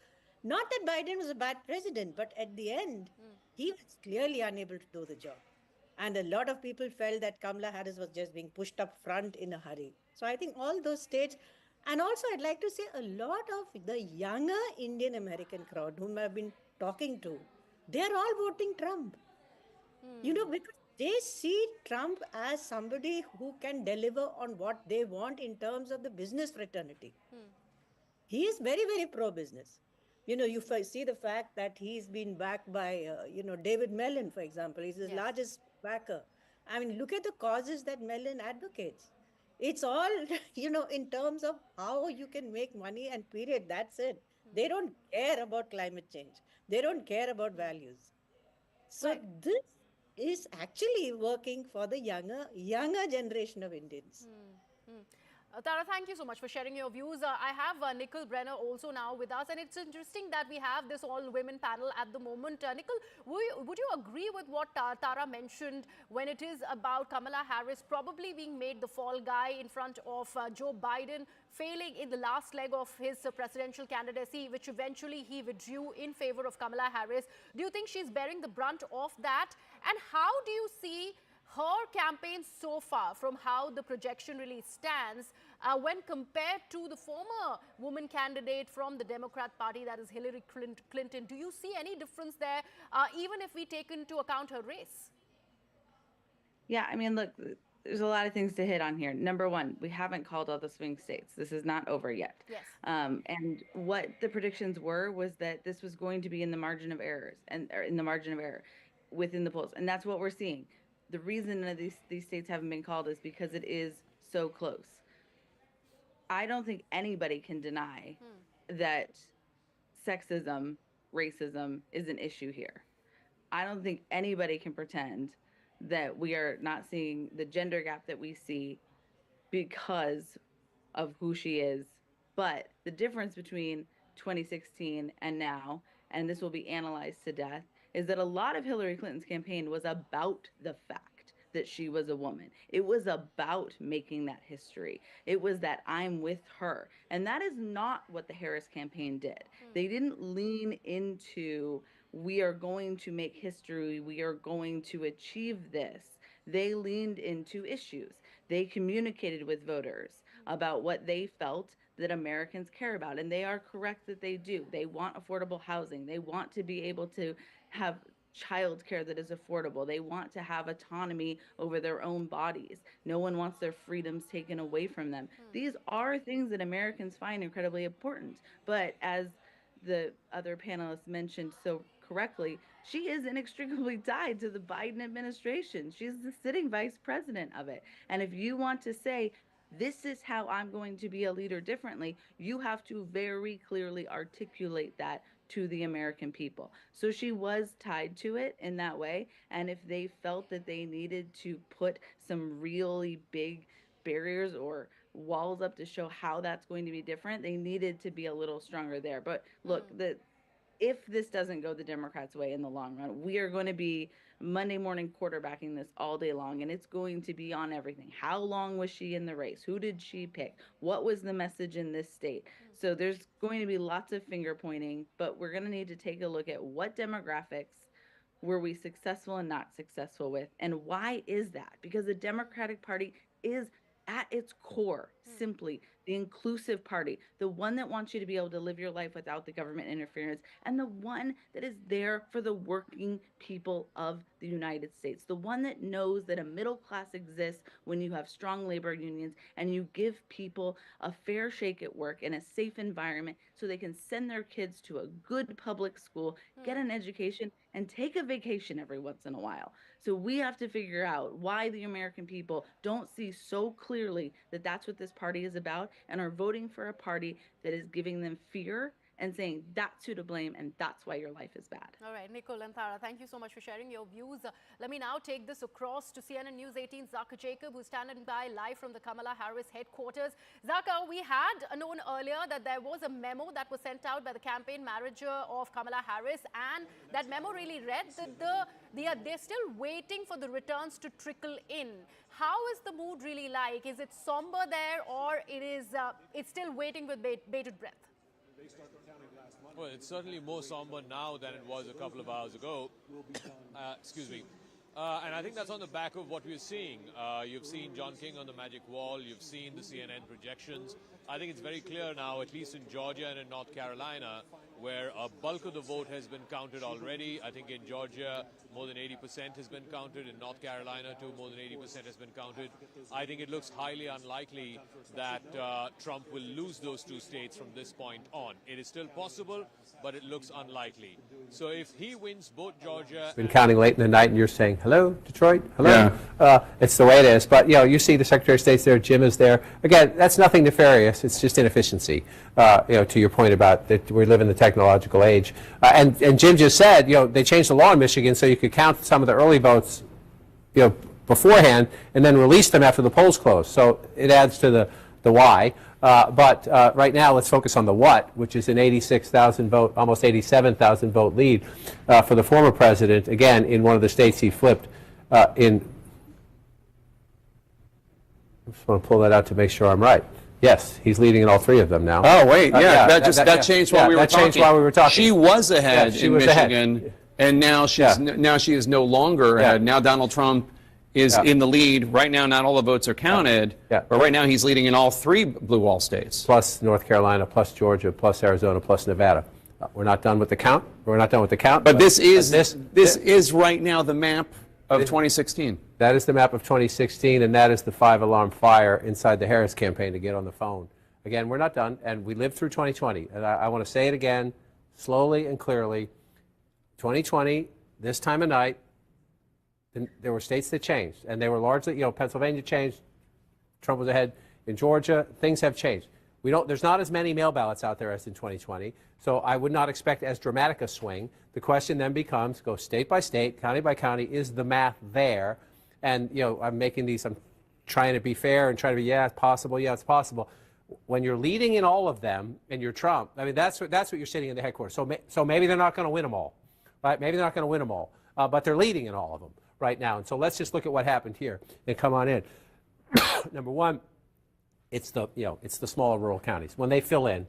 not that Biden was a bad president, but at the end, he was clearly unable to do the job. And a lot of people felt that Kamala Harris was just being pushed up front in a hurry. So I think all those states, And also, I'd like to say a lot of the younger Indian American crowd whom I've been talking to, they're all voting Trump. You know, because they see Trump as somebody who can deliver on what they want in terms of the business fraternity. He is very, very pro-business. You know, you see the fact that he's been backed by, David Mellon, for example. He's his largest backer. I mean, look at the causes that Mellon advocates. It's all, in terms of how you can make money and period. That's it. They don't care about climate change. They don't care about values. So this is actually working for the younger generation of Indians. Tara, thank you so much for sharing your views. I have Nicole Brenner also now with us, and it's interesting that we have this all-women panel at the moment. Nicole, would you agree with what Tara mentioned when it is about Kamala Harris probably being made the fall guy in front of Joe Biden, failing in the last leg of his presidential candidacy, which eventually he withdrew in favor of Kamala Harris? Do you think she's bearing the brunt of that? And how do you see her campaign so far, from how the projection really stands when compared to the former woman candidate from the Democrat Party, that is Hillary Clinton? Do you see any difference there, even if we take into account her race? Yeah, I mean, look, there's a lot of things to hit on here. Number one, we haven't called all the swing states. This is not over yet. Yes. And what the predictions was that this was going to be in the margin of errors or in the margin of error within the polls. And that's what we're seeing. The reason that these states haven't been called is because it is so close. I don't think anybody can deny that sexism, racism is an issue here. I don't think anybody can pretend that we are not seeing the gender gap that we see because of who she is. But the difference between 2016 and now, and this will be analyzed to death, is that a lot of Hillary Clinton's campaign was about the fact that she was a woman. It was about making that history. It was that I'm with her. And that is not what the Harris campaign did. They didn't lean into, we are going to make history, we are going to achieve this. They leaned into issues. They communicated with voters about what they felt that Americans care about. And they are correct that they do. They want affordable housing. They want to be able to have childcare that is affordable. They want to have autonomy over their own bodies. No one wants their freedoms taken away from them. These are things that Americans find incredibly important. But as the other panelists mentioned so correctly, she is inextricably tied to the Biden administration. She's the sitting vice president of it. And if you want to say, this is how I'm going to be a leader differently, you have to very clearly articulate that to the American people. So she was tied to it in that way. And if they felt that they needed to put some really big barriers or walls up to show how that's going to be different, they needed to be a little stronger there. But look, if this doesn't go the Democrats' way in the long run, we are going to be Monday morning quarterbacking this all day long, and it's going to be on everything. How long was she in the race? Who did she pick? What was the message in this state? So there's going to be lots of finger pointing, but we're going to need to take a look at what demographics were we successful and not successful with, and why is that? Because the Democratic Party is at its core simply the inclusive party, the one that wants you to be able to live your life without the government interference, and the one that is there for the working people of the United States, the one that knows that a middle class exists when you have strong labor unions and you give people a fair shake at work in a safe environment so they can send their kids to a good public school, get an education, and take a vacation every once in a while. So we have to figure out why the American people don't see so clearly that that's what this party is about and are voting for a party that is giving them fear and saying that's who to blame and that's why your life is bad. All right, Nicole and Tara, thank you so much for sharing your views. Let me now take this across to CNN News 18's Zaka Jacob, who's standing by live from the Kamala Harris headquarters. Zaka, we had known earlier that there was a memo that was sent out by the campaign manager of Kamala Harris, and that memo really read that they're still waiting for the returns to trickle in. How is the mood really like? Is it somber there, or it's still waiting with bated breath? Well, it's certainly more somber now than it was a couple of hours ago. Excuse me. And I think that's on the back of what we're seeing. You've seen John King on the Magic Wall. You've seen the CNN projections. I think it's very clear now, at least in Georgia and in North Carolina, where a bulk of the vote has been counted already. I think in Georgia, more than 80% has been counted. In North Carolina, too, more than 80% has been counted. I think it looks highly unlikely that Trump will lose those two states from this point on. It is still possible, but it looks unlikely. So if he wins both Georgia... Been counting late in the night, and you're saying, hello, Detroit? Hello? Yeah. It's the way it is. But, you see the Secretary of State's there, Jim is there. Again, that's nothing nefarious. It's just inefficiency, to your point about that we live in the technological age. And Jim just said, they changed the law in Michigan so you could count some of the early votes, beforehand and then release them after the polls close. So it adds to the why. But right now, let's focus on the what, which is an 86,000 vote, almost 87,000 vote lead for the former president, again, in one of the states he flipped in. I just want to pull that out to make sure I'm right. Yes, he's leading in all three of them now. Oh, wait, that changed while we were talking. That changed while we were talking. She was ahead in Michigan, ahead. And now she is no longer ahead. Now Donald Trump is in the lead. Right now, not all the votes are counted, but right now he's leading in all three blue wall states. Plus North Carolina, plus Georgia, plus Arizona, plus Nevada. We're not done with the count. We're not done with the count. But this is right now the map of 2016. That is the map of 2016, and that is the 5-alarm fire inside the Harris campaign to get on the phone. Again, we're not done, and we lived through 2020. And I want to say it again, slowly and clearly. 2020, this time of night, there were states that changed, and they were largely, Pennsylvania changed. Trump was ahead in Georgia. Things have changed. There's not as many mail ballots out there as in 2020, so I would not expect as dramatic a swing. The question then becomes, go state by state, county by county, is the math there? And, I'm trying to be fair and trying to be, it's possible, it's possible. When you're leading in all of them and you're Trump, I mean, that's what you're sitting in the headquarters. So maybe they're not going to win them all, right? Maybe they're not going to win them all, but they're leading in all of them right now. And so let's just look at what happened here and come on in. Number one, it's the smaller rural counties. When they fill in,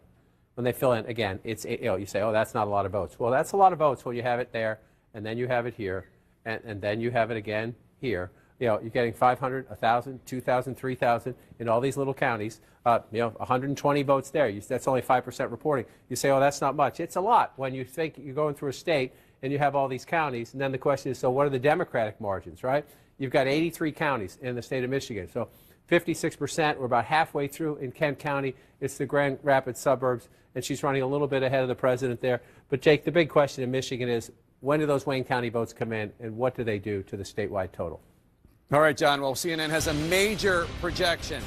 again, it's, you say, oh, that's not a lot of votes. Well, that's a lot of votes when you have it there, and then you have it here, and then you have it again here. You're getting 500, 1,000, 2,000, 3,000 in all these little counties. 120 votes there. That's only 5% reporting. You say, oh, that's not much. It's a lot when you think you're going through a state and you have all these counties. And then the question is, so what are the Democratic margins, right? You've got 83 counties in the state of Michigan. So 56%, we're about halfway through in Kent County. It's the Grand Rapids suburbs, and she's running a little bit ahead of the president there. But, Jake, the big question in Michigan is, when do those Wayne County votes come in, and what do they do to the statewide total? All right, John. Well, CNN has a major projection.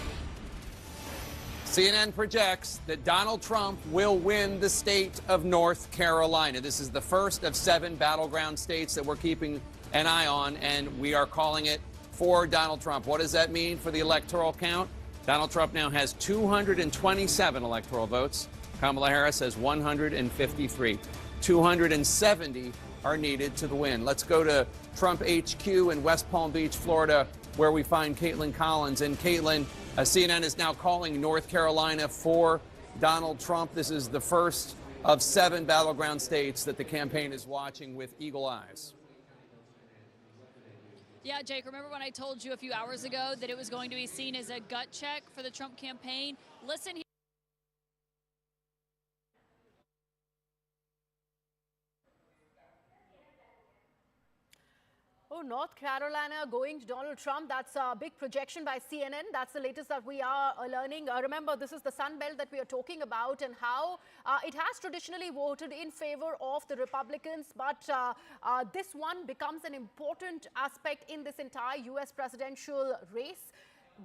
CNN projects that Donald Trump will win the state of North Carolina. This is the first of 7 battleground states that we're keeping an eye on, and we are calling it for Donald Trump. What does that mean for the electoral count? Donald Trump now has 227 electoral votes. Kamala Harris has 153. 270 are needed to the win. Let's go to Trump HQ in West Palm Beach, Florida, where we find Caitlin Collins. And Caitlin, CNN is now calling North Carolina for Donald Trump. This is the first of 7 battleground states that the campaign is watching with eagle eyes. Yeah, Jake, remember when I told you a few hours ago that it was going to be seen as a gut check for the Trump campaign? Listen here. Oh, North Carolina going to Donald Trump. That's a big projection by CNN. That's the latest that we are learning. Remember, this is the Sun Belt that we are talking about and how it has traditionally voted in favor of the Republicans. But this one becomes an important aspect in this entire U.S. presidential race.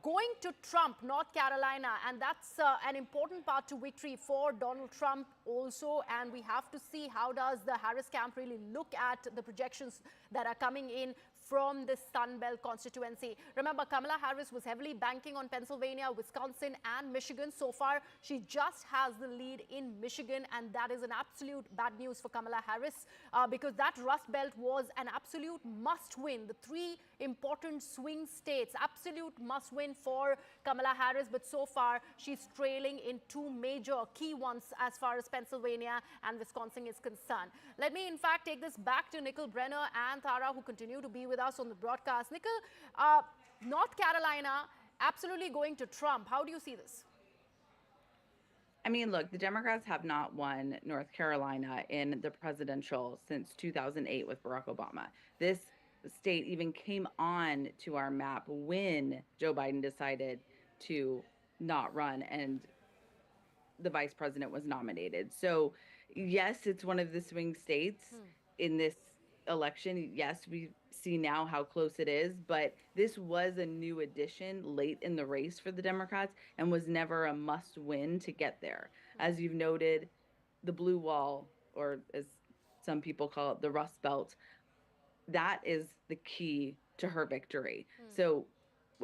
Going to Trump, North Carolina, and that's an important part to victory for Donald Trump also. And we have to see how does the Harris camp really look at the projections that are coming in from the Sun Belt constituency. Remember, Kamala Harris was heavily banking on Pennsylvania, Wisconsin, and Michigan. So far, she just has the lead in Michigan, and that is an absolute bad news for Kamala Harris because that Rust Belt was an absolute must-win. The 3 important swing states, absolute must-win for Kamala Harris, but so far, she's trailing in 2 major key ones as far as Pennsylvania and Wisconsin is concerned. Let me, in fact, take this back to Nicole Brenner and Tara, who continue to be with with us on the broadcast. Nikhil, North Carolina absolutely going to Trump. How do you see this? I mean, look, the Democrats have not won North Carolina in the presidential since 2008 with Barack Obama. This state even came on to our map when Joe Biden decided to not run and the vice president was nominated. So, yes, it's one of the swing states in this election. Yes, we see now how close it is, but this was a new addition late in the race for the Democrats and was never a must win to get there. As you've noted, the blue wall, or as some people call it, the Rust Belt, that is the key to her victory. So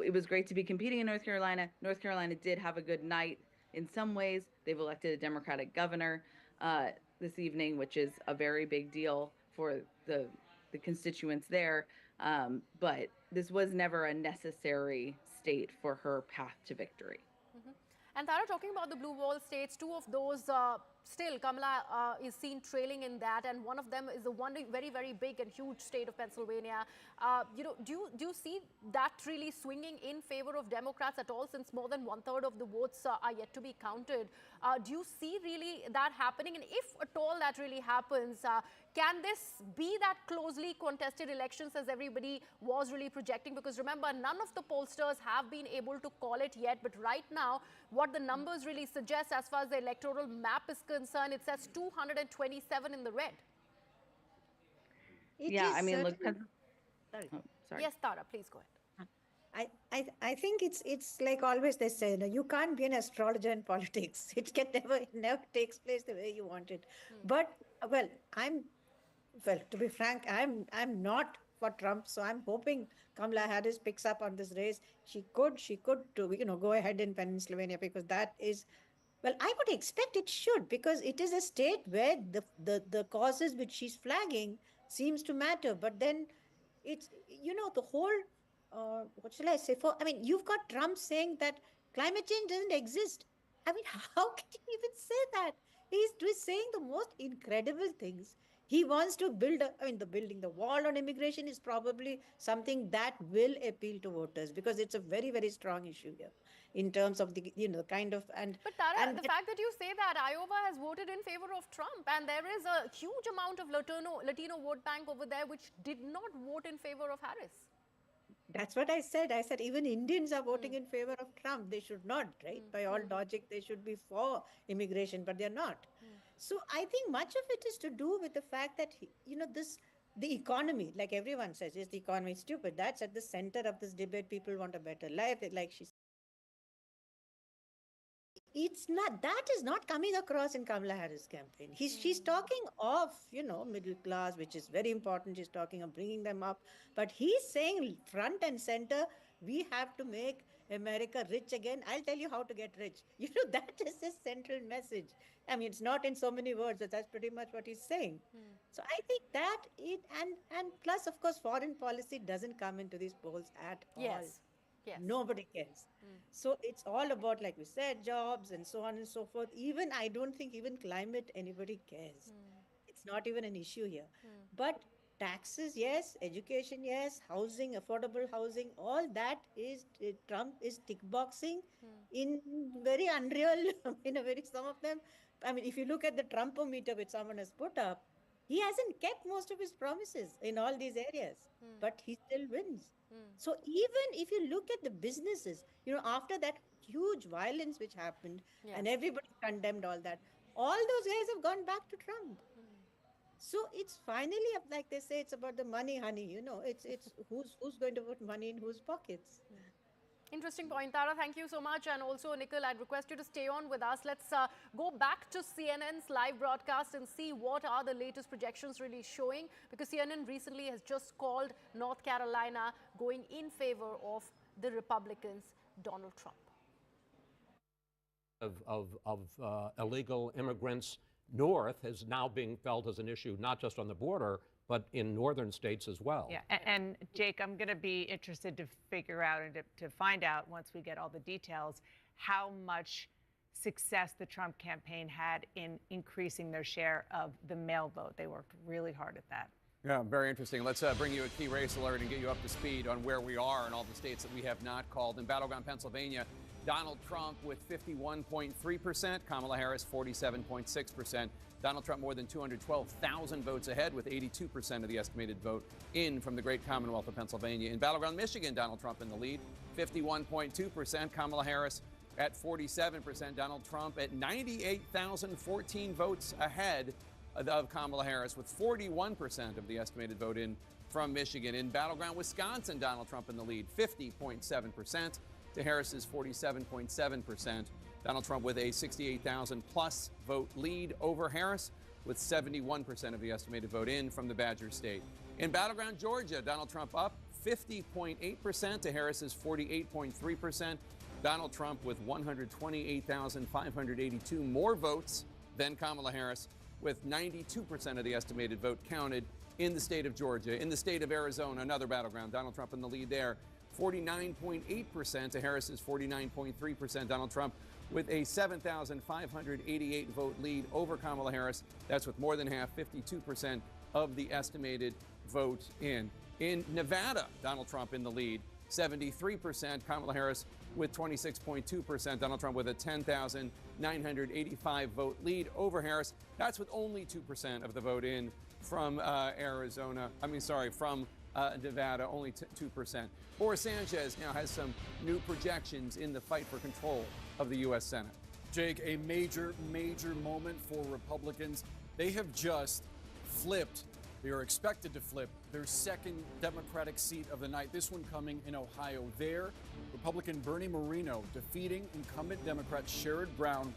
it was great to be competing in North Carolina. North Carolina did have a good night in some ways. They've elected a Democratic governor this evening, which is a very big deal for the constituents there. But this was never a necessary state for her path to victory. And Tara, talking about the blue wall states, two of those still Kamala is seen trailing in that, and one of them is the one very, very big and huge state of Pennsylvania. Do you see that really swinging in favor of Democrats at all, since more than 1/3 of the votes are yet to be counted? Do you see really that happening? And if at all that really happens, can this be that closely contested elections as everybody was really projecting? Because remember, none of the pollsters have been able to call it yet. But right now, what the numbers really suggest as far as the electoral map is concerned, it says 227 in the red. Yeah, I mean, look. Sorry. Oh, sorry. Yes, Tara, please go ahead. I think it's like always they say, you can't be an astrologer in politics. It never takes place the way you want it. But to be frank, I'm not for Trump, so I'm hoping Kamala Harris picks up on this race. She could go ahead in Pennsylvania, because that is, well, I would expect it should, because it is a state where the causes which she's flagging seems to matter. But then it's, the whole, what shall I say? You've got Trump saying that climate change doesn't exist. I mean, how can you even say that? He's saying the most incredible things. He wants to building the wall on immigration is probably something that will appeal to voters, because it's a very, very strong issue here in terms of the, kind of, and. But Tara, the fact that you say that Iowa has voted in favor of Trump, and there is a huge amount of Latino vote bank over there which did not vote in favor of Harris. That's what I said. I said even Indians are voting in favor of Trump. They should not, right? By all logic, they should be for immigration, but they're not. So I think much of it is to do with the fact that, the economy, like everyone says, is the economy stupid? That's at the center of this debate. People want a better life. Like she said. That is not coming across in Kamala Harris' campaign. She's talking of, middle class, which is very important. She's talking of bringing them up. But he's saying front and center, we have to make America rich again. I'll tell you how to get rich. That is his central message. I mean, it's not in so many words, but that's pretty much what he's saying. So I think that and plus, of course, foreign policy doesn't come into these polls at all. Yes. Nobody cares. So it's all about, like we said, jobs and so on and so forth. I don't think even climate, anybody cares. It's not even an issue here. But taxes, yes. Education, yes. Housing, affordable housing, all that is, Trump is tick boxing in very unreal, some of them. I mean, if you look at the Trumpometer which someone has put up, he hasn't kept most of his promises in all these areas, but he still wins. So even if you look at the businesses, after that huge violence which happened, and everybody condemned all that, all those guys have gone back to Trump. So it's finally, like they say, it's about the money, honey. It's who's going to put money in whose pockets. Interesting point, Tara. Thank you so much. And also, Nikhil, I'd request you to stay on with us. Let's go back to CNN's live broadcast and see what are the latest projections really showing, because CNN recently has just called North Carolina going in favor of the Republicans, Donald Trump. Of illegal immigrants north is now being felt as an issue, not just on the border, but in northern states as well. Yeah, and Jake, I'm going to be interested to figure out and to find out, once we get all the details, how much success the Trump campaign had in increasing their share of the mail vote. They worked really hard at that. Yeah, very interesting. Let's bring you a key race alert and get you up to speed on where we are in all the states that we have not called. In battleground Pennsylvania, Donald Trump with 51.3%, Kamala Harris 47.6%. Donald Trump more than 212,000 votes ahead with 82% of the estimated vote in from the great Commonwealth of Pennsylvania. In battleground Michigan, Donald Trump in the lead, 51.2%, Kamala Harris at 47%, Donald Trump at 98,014 votes ahead of Kamala Harris with 41% of the estimated vote in from Michigan. In battleground Wisconsin, Donald Trump in the lead, 50.7% to Harris's 47.7%. Donald Trump with a 68,000 plus vote lead over Harris with 71% of the estimated vote in from the Badger State. In battleground Georgia, Donald Trump up 50.8% to Harris's 48.3%. Donald Trump with 128,582 more votes than Kamala Harris, with 92% of the estimated vote counted in the state of Georgia. In the state of Arizona, another battleground, Donald Trump in the lead there, 49.8% to Harris's 49.3%. Donald Trump with a 7,588 vote lead over Kamala Harris. That's with more than half, 52% of the estimated vote in. In Nevada, Donald Trump in the lead, 73%. Kamala Harris with 26.2%. Donald Trump with a 10,985 vote lead over Harris. That's with only 2% of the vote in from from Nevada, only 2%. Boris Sanchez now has some new projections in the fight for control of the U.S. Senate. Jake, a major moment for Republicans. They have just flipped. They are expected to flip their second Democratic seat of the night, this one coming in Ohio. There, Republican Bernie Moreno defeating incumbent Democrat Sherrod Brown.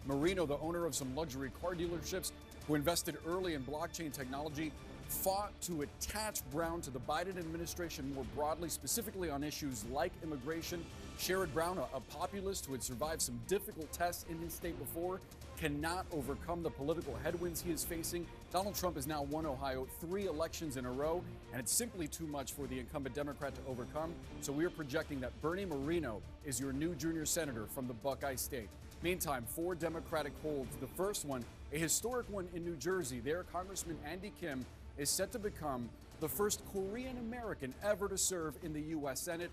Moreno, the owner of some luxury car dealerships who invested early in blockchain technology, fought to attach Brown to the Biden administration more broadly, specifically on issues like immigration. Sherrod Brown, a populist who had survived some difficult tests in his state before, cannot overcome the political headwinds he is facing. Donald Trump has now won Ohio 3 elections in a row, and it's simply too much for the incumbent Democrat to overcome. So we are projecting that Bernie Moreno is your new junior senator from the Buckeye State. Meantime, 4 Democratic holds. The first one, a historic one in New Jersey. There, Congressman Andy Kim is set to become the first Korean American ever to serve in the U.S. Senate.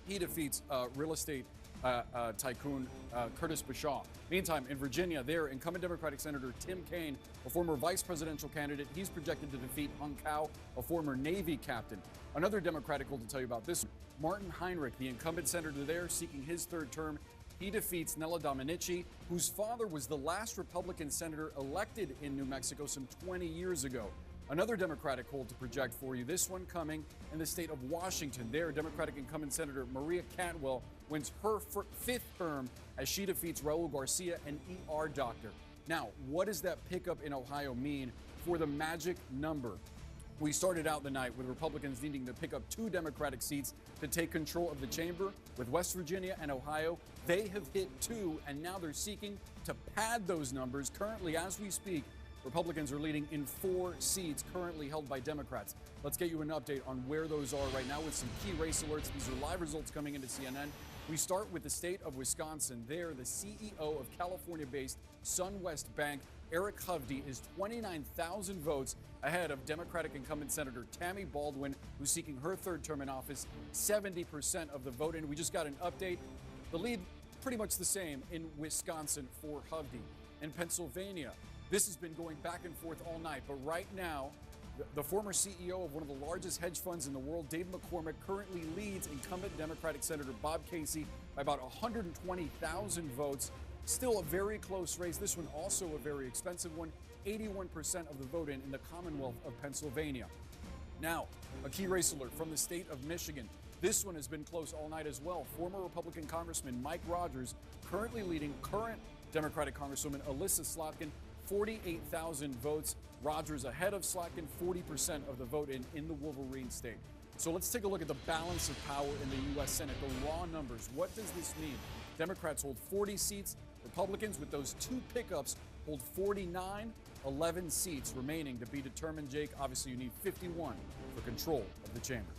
He defeats real estate tycoon Curtis Bashaw. Meantime, in Virginia, there, incumbent Democratic Senator Tim Kaine, a former vice presidential candidate, he's projected to defeat Hung Kao, a former Navy captain. Another Democratic hold to tell you about this, Martin Heinrich, the incumbent senator there, seeking his 3rd term. He defeats Nella Dominici, whose father was the last Republican senator elected in New Mexico some 20 years ago. Another Democratic hold to project for you, this one coming in the state of Washington. There, Democratic incumbent Senator Maria Cantwell wins her 5th term as she defeats Raul Garcia, an ER doctor. Now, what does that pickup in Ohio mean for the magic number? We started out the night with Republicans needing to pick up 2 Democratic seats to take control of the chamber. With West Virginia and Ohio, they have hit 2, and now they're seeking to pad those numbers. Currently, as we speak, Republicans are leading in 4 seats currently held by Democrats. Let's get you an update on where those are right now with some key race alerts. These are live results coming into CNN. We start with the state of Wisconsin. There, the CEO of California-based SunWest Bank, Eric Hovde, is 29,000 votes ahead of Democratic incumbent Senator Tammy Baldwin, who's seeking her 3rd term in office, 70% of the vote. And we just got an update. The lead pretty much the same in Wisconsin for Hovde. In Pennsylvania, this has been going back and forth all night, but right now, the former CEO of one of the largest hedge funds in the world, Dave McCormick, currently leads incumbent Democratic Senator Bob Casey by about 120,000 votes. Still a very close race. This one also a very expensive one. 81% of the vote in the Commonwealth of Pennsylvania. Now, a key race alert from the state of Michigan. This one has been close all night as well. Former Republican Congressman Mike Rogers currently leading current Democratic Congresswoman Alyssa Slotkin, 48,000 votes. Rogers ahead of Slotkin, 40% of the vote in the Wolverine state. So let's take a look at the balance of power in the U.S. Senate, the raw numbers. What does this mean? Democrats hold 40 seats. Republicans, with those 2 pickups, hold 49, 11 seats remaining to be determined. Jake, obviously you need 51 for control of the chamber.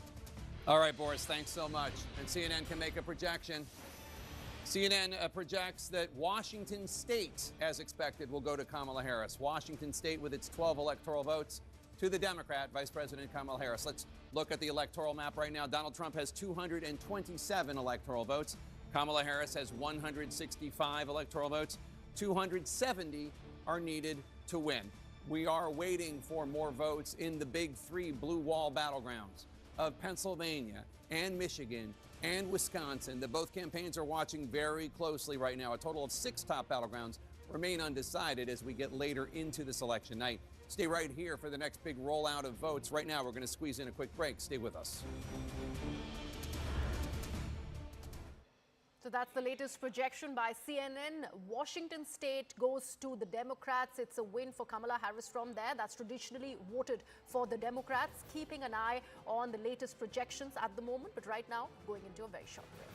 All right, Boris, thanks so much. And CNN can make a projection. CNN projects that Washington State, as expected, will go to Kamala Harris. Washington State, with its 12 electoral votes, to the Democrat, Vice President Kamala Harris. Let's look at the electoral map right now. Donald Trump has 227 electoral votes. Kamala Harris has 165 electoral votes. 270 are needed to win. We are waiting for more votes in the big three blue wall battlegrounds of Pennsylvania and Michigan and Wisconsin that both campaigns are watching very closely right now. A total of 6 top battlegrounds remain undecided as we get later into this election night. Stay right here for the next big rollout of votes. Right now, we're going to squeeze in a quick break. Stay with us. So that's the latest projection by CNN. Washington state goes to the Democrats. It's a win for Kamala Harris from there. That's traditionally voted for the Democrats. Keeping an eye on the latest projections at the moment. But right now, going into a very short break.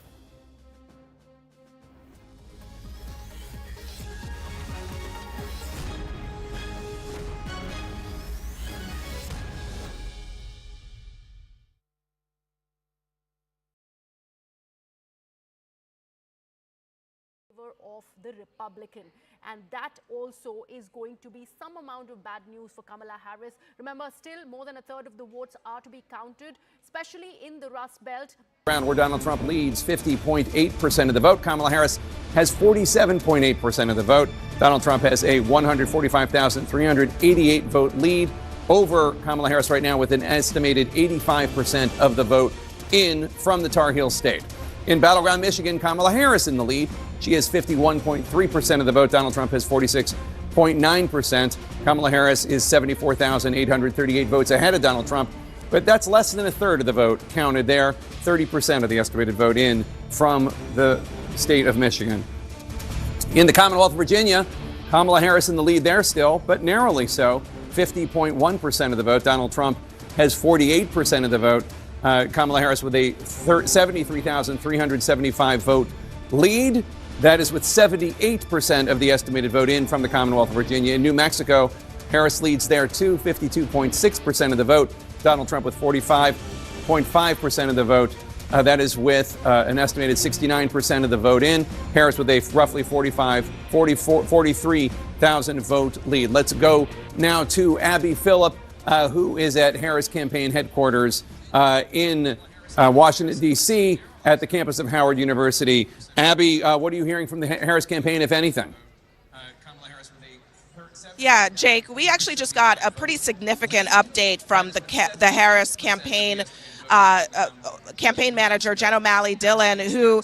Of the Republican, and that also is going to be some amount of bad news for Kamala Harris. Remember, still more than a third of the votes are to be counted, especially in the Rust Belt. Round where Donald Trump leads 50.8% of the vote. Kamala Harris has 47.8% of the vote. Donald Trump has a 145,388 vote lead over Kamala Harris right now with an estimated 85% of the vote in from the Tar Heel state. In battleground Michigan, Kamala Harris in the lead. She has 51.3% of the vote. Donald Trump has 46.9%. Kamala Harris is 74,838 votes ahead of Donald Trump, but that's less than a third of the vote counted there. 30% of the estimated vote in from the state of Michigan. In the Commonwealth of Virginia, Kamala Harris in the lead there still, but narrowly so. 50.1% of the vote. Donald Trump has 48% of the vote. Kamala Harris with a 73,375 vote lead. That is with 78% of the estimated vote in from the Commonwealth of Virginia. In New Mexico, Harris leads there too, 52.6% of the vote. Donald Trump with 45.5% of the vote. That is with an estimated 69% of the vote in. Harris with a roughly 43,000 vote lead. Let's go now to Abby Phillip, who is at Harris campaign headquarters in Washington, D.C., at the campus of Howard University. Abby, what are you hearing from the Harris campaign, if anything? Yeah, Jake, we actually just got a pretty significant update from the Harris campaign campaign manager, Jen O'Malley Dillon, who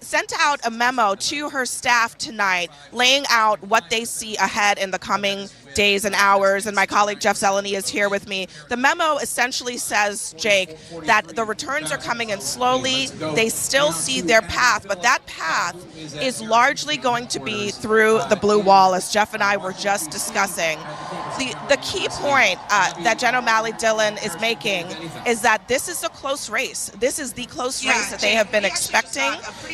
sent out a memo to her staff tonight laying out what they see ahead in the coming days and hours, and my colleague Jeff Zeleny is here with me. The memo essentially says, Jake, that the returns are coming in slowly. They still see their path, but that path is largely going to be through the blue wall, as Jeff and I were just discussing. The key point that Jen O'Malley Dillon is making is that this is a close race. This is the close race that they have been expecting.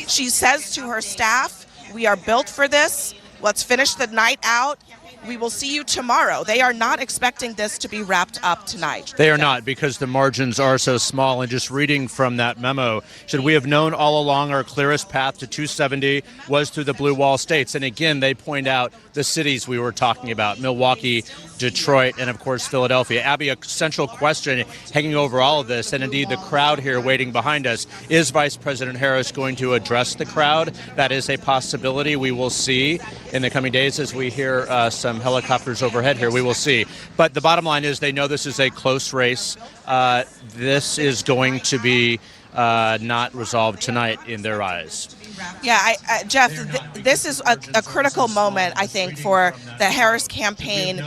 She says to her staff, we are built for this. Let's finish the night out. We will see you tomorrow. They are not expecting this to be wrapped up tonight. They are not, because the margins are so small. And just reading from that memo, should we have known all along our clearest path to 270 was through the blue wall states. And again, they point out the cities we were talking about, Milwaukee, Detroit, and of course Philadelphia. Abby, a central question hanging over all of this, and indeed the crowd here waiting behind us, is Vice President Harris going to address the crowd? That is a possibility. We will see in the coming days as we hear some helicopters overhead here. We will see. But the bottom line is they know this is a close race. This is going to be not resolved tonight in their eyes. Yeah, Jeff, this is a critical moment, I think, for the Harris campaign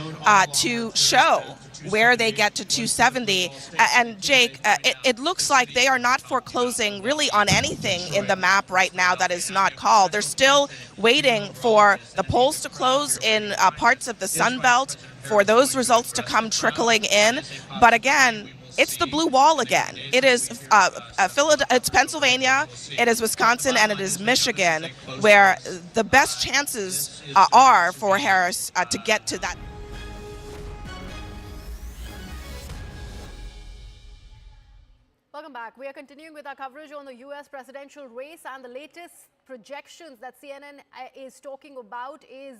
to show where they get to 270. And Jake, it looks like they are not foreclosing really on anything in the map right now that is not called. They're still waiting for the polls to close in parts of the Sun Belt, for those results to come trickling in. But again, it's the blue wall again. It is it's Pennsylvania, it is Wisconsin, and it is Michigan, where the best chances are for Harris to get to that. Welcome back. We are continuing with our coverage on the U.S. presidential race, and the latest projections that CNN is talking about is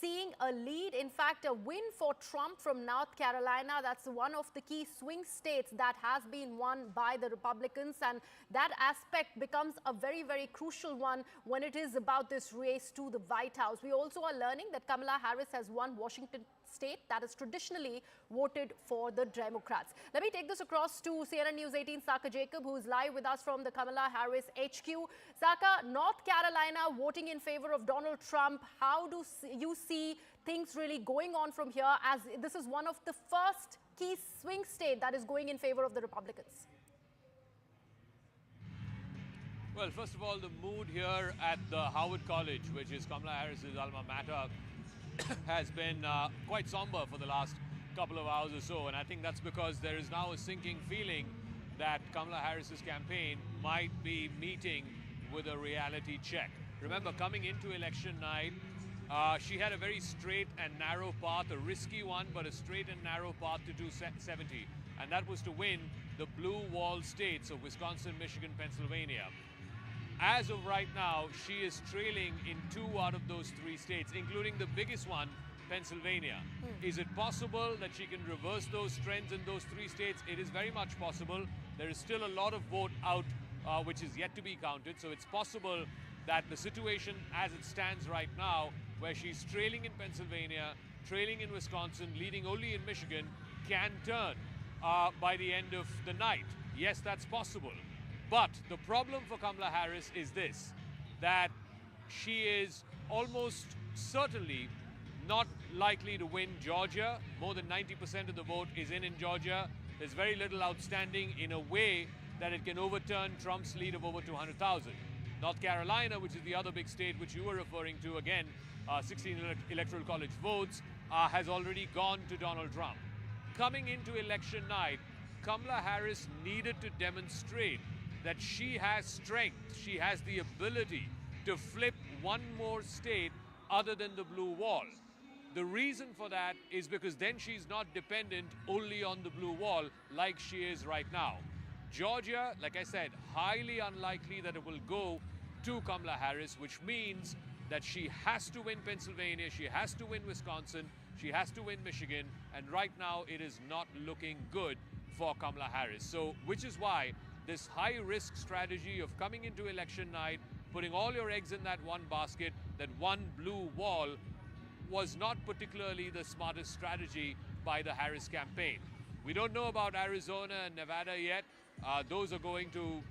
seeing a lead, in fact, a win for Trump from North Carolina. That's one of the key swing states that has been won by the Republicans, and that aspect becomes a very, very crucial one when it is about this race to the White House. We also are learning that Kamala Harris has won Washington state that has traditionally voted for the Democrats. Let me take this across to CNN News 18 Saka Jacob, who is live with us from the Kamala Harris HQ. Saka, North Carolina voting in favor of Donald Trump. How do you see things really going on from here, as this is one of the first key swing state that is going in favor of the Republicans? Well, first of all, the mood here at the Howard College, which is Kamala Harris's alma mater, has been quite somber for the last couple of hours or so. And I think that's because there is now a sinking feeling that Kamala Harris's campaign might be meeting with a reality check. Remember, coming into election night, she had a very straight and narrow path, a risky one, but a straight and narrow path to 270. And that was to win the blue wall states of Wisconsin, Michigan, Pennsylvania. As of right now, she is trailing in 2 out of those 3 states, including the biggest one, Pennsylvania. Is it possible that she can reverse those trends in those 3 states? It is very much possible. There is still a lot of vote out which is yet to be counted. So it's possible that the situation as it stands right now, where she's trailing in Pennsylvania, trailing in Wisconsin, leading only in Michigan, can turn by the end of the night. Yes, that's possible. But the problem for Kamala Harris is this, that she is almost certainly not likely to win Georgia. More than 90% of the vote is in Georgia. There's very little outstanding in a way that it can overturn Trump's lead of over 200,000. North Carolina, which is the other big state which you were referring to, again, 16 electoral college votes, has already gone to Donald Trump. Coming into election night, Kamala Harris needed to demonstrate that she has strength, she has the ability to flip one more state other than the blue wall. The reason for that is because then she's not dependent only on the blue wall like she is right now. Georgia, like I said, highly unlikely that it will go to Kamala Harris, which means that she has to win Pennsylvania, she has to win Wisconsin, she has to win Michigan, and right now it is not looking good for Kamala Harris. So, which is why this high-risk strategy of coming into election night, putting all your eggs in that one basket, that one blue wall, was not particularly the smartest strategy by the Harris campaign. We don't know about Arizona and Nevada yet. Those are going to,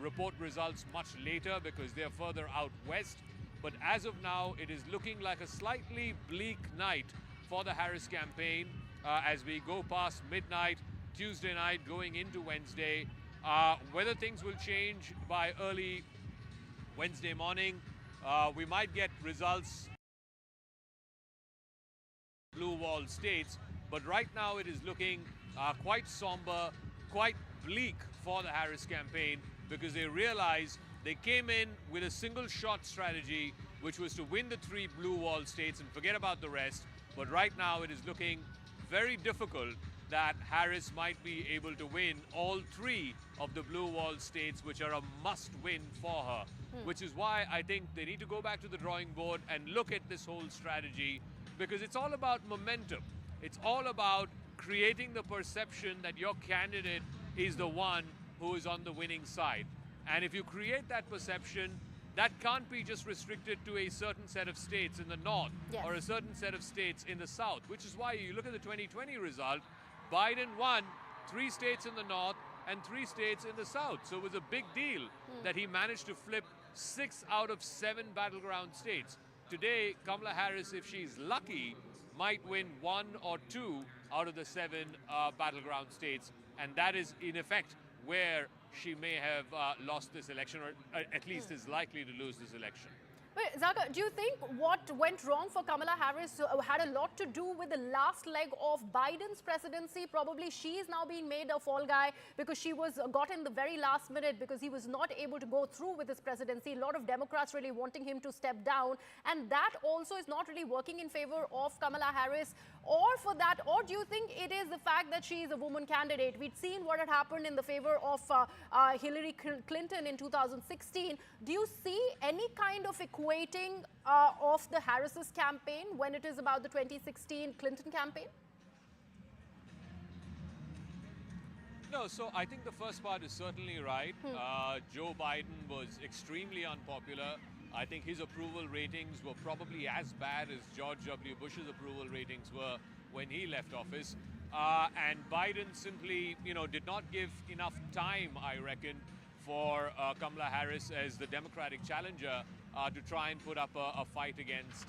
report results much later because they're further out west. But as of now, it is looking like a slightly bleak night for the Harris campaign as we go past midnight, Tuesday night, going into Wednesday. Whether things will change by early Wednesday morning, we might get results blue wall states, but right now it is looking quite somber, quite bleak for the Harris campaign, because they realize they came in with a single shot strategy, which was to win the 3 blue wall states and forget about the rest. But right now it is looking very difficult that Harris might be able to win all 3 of the blue wall states, which are a must win for her, which is why I think they need to go back to the drawing board and look at this whole strategy, because it's all about momentum. It's all about creating the perception that your candidate is the one who is on the winning side. And if you create that perception, that can't be just restricted to a certain set of states in the north or a certain set of states in the south, which is why you look at the 2020 result, Biden won 3 states in the north and 3 states in the south. So it was a big deal that he managed to flip 6 out of 7 battleground states. Today, Kamala Harris, if she's lucky, might win 1 or 2 out of the 7 battleground states. And that is, in effect, where she may have lost this election, or at least is likely to lose this election. Wait, Zaka, do you think what went wrong for Kamala Harris had a lot to do with the last leg of Biden's presidency? Probably she is now being made a fall guy because she was got in the very last minute because he was not able to go through with his presidency. A lot of Democrats really wanting him to step down, and that also is not really working in favor of Kamala Harris. Or for that, or do you think it is the fact that she is a woman candidate? We'd seen what had happened in the favor of Hillary Clinton in 2016. Do you see any kind of equating of the Harris's campaign when it is about the 2016 Clinton campaign? No, so I think the first part is certainly right. Joe Biden was extremely unpopular. I think his approval ratings were probably as bad as George W. Bush's approval ratings were when he left office. And Biden simply, did not give enough time, I reckon, for Kamala Harris as the Democratic challenger to try and put up a fight against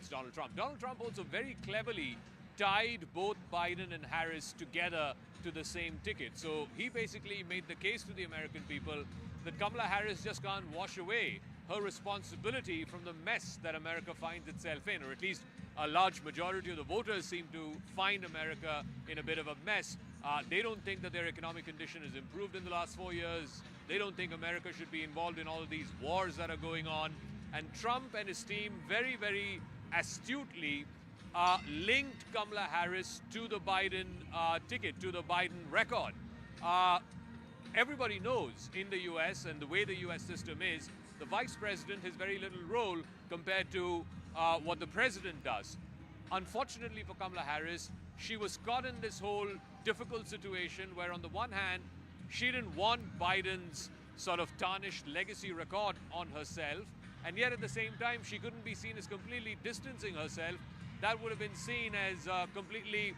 Donald Trump. Donald Trump also very cleverly tied both Biden and Harris together to the same ticket. So he basically made the case to the American people that Kamala Harris just can't wash away her responsibility from the mess that America finds itself in, or at least a large majority of the voters seem to find America in a bit of a mess. They don't think that their economic condition has improved in the last 4 years. They don't think America should be involved in all of these wars that are going on. And Trump and his team very, very astutely linked Kamala Harris to the Biden ticket, to the Biden record. Everybody knows in the US and the way the US system is, the vice president has very little role compared to what the president does. Unfortunately for Kamala Harris, she was caught in this whole difficult situation where on the one hand, she didn't want Biden's sort of tarnished legacy record on herself, and yet at the same time, she couldn't be seen as completely distancing herself. That would have been seen as completely,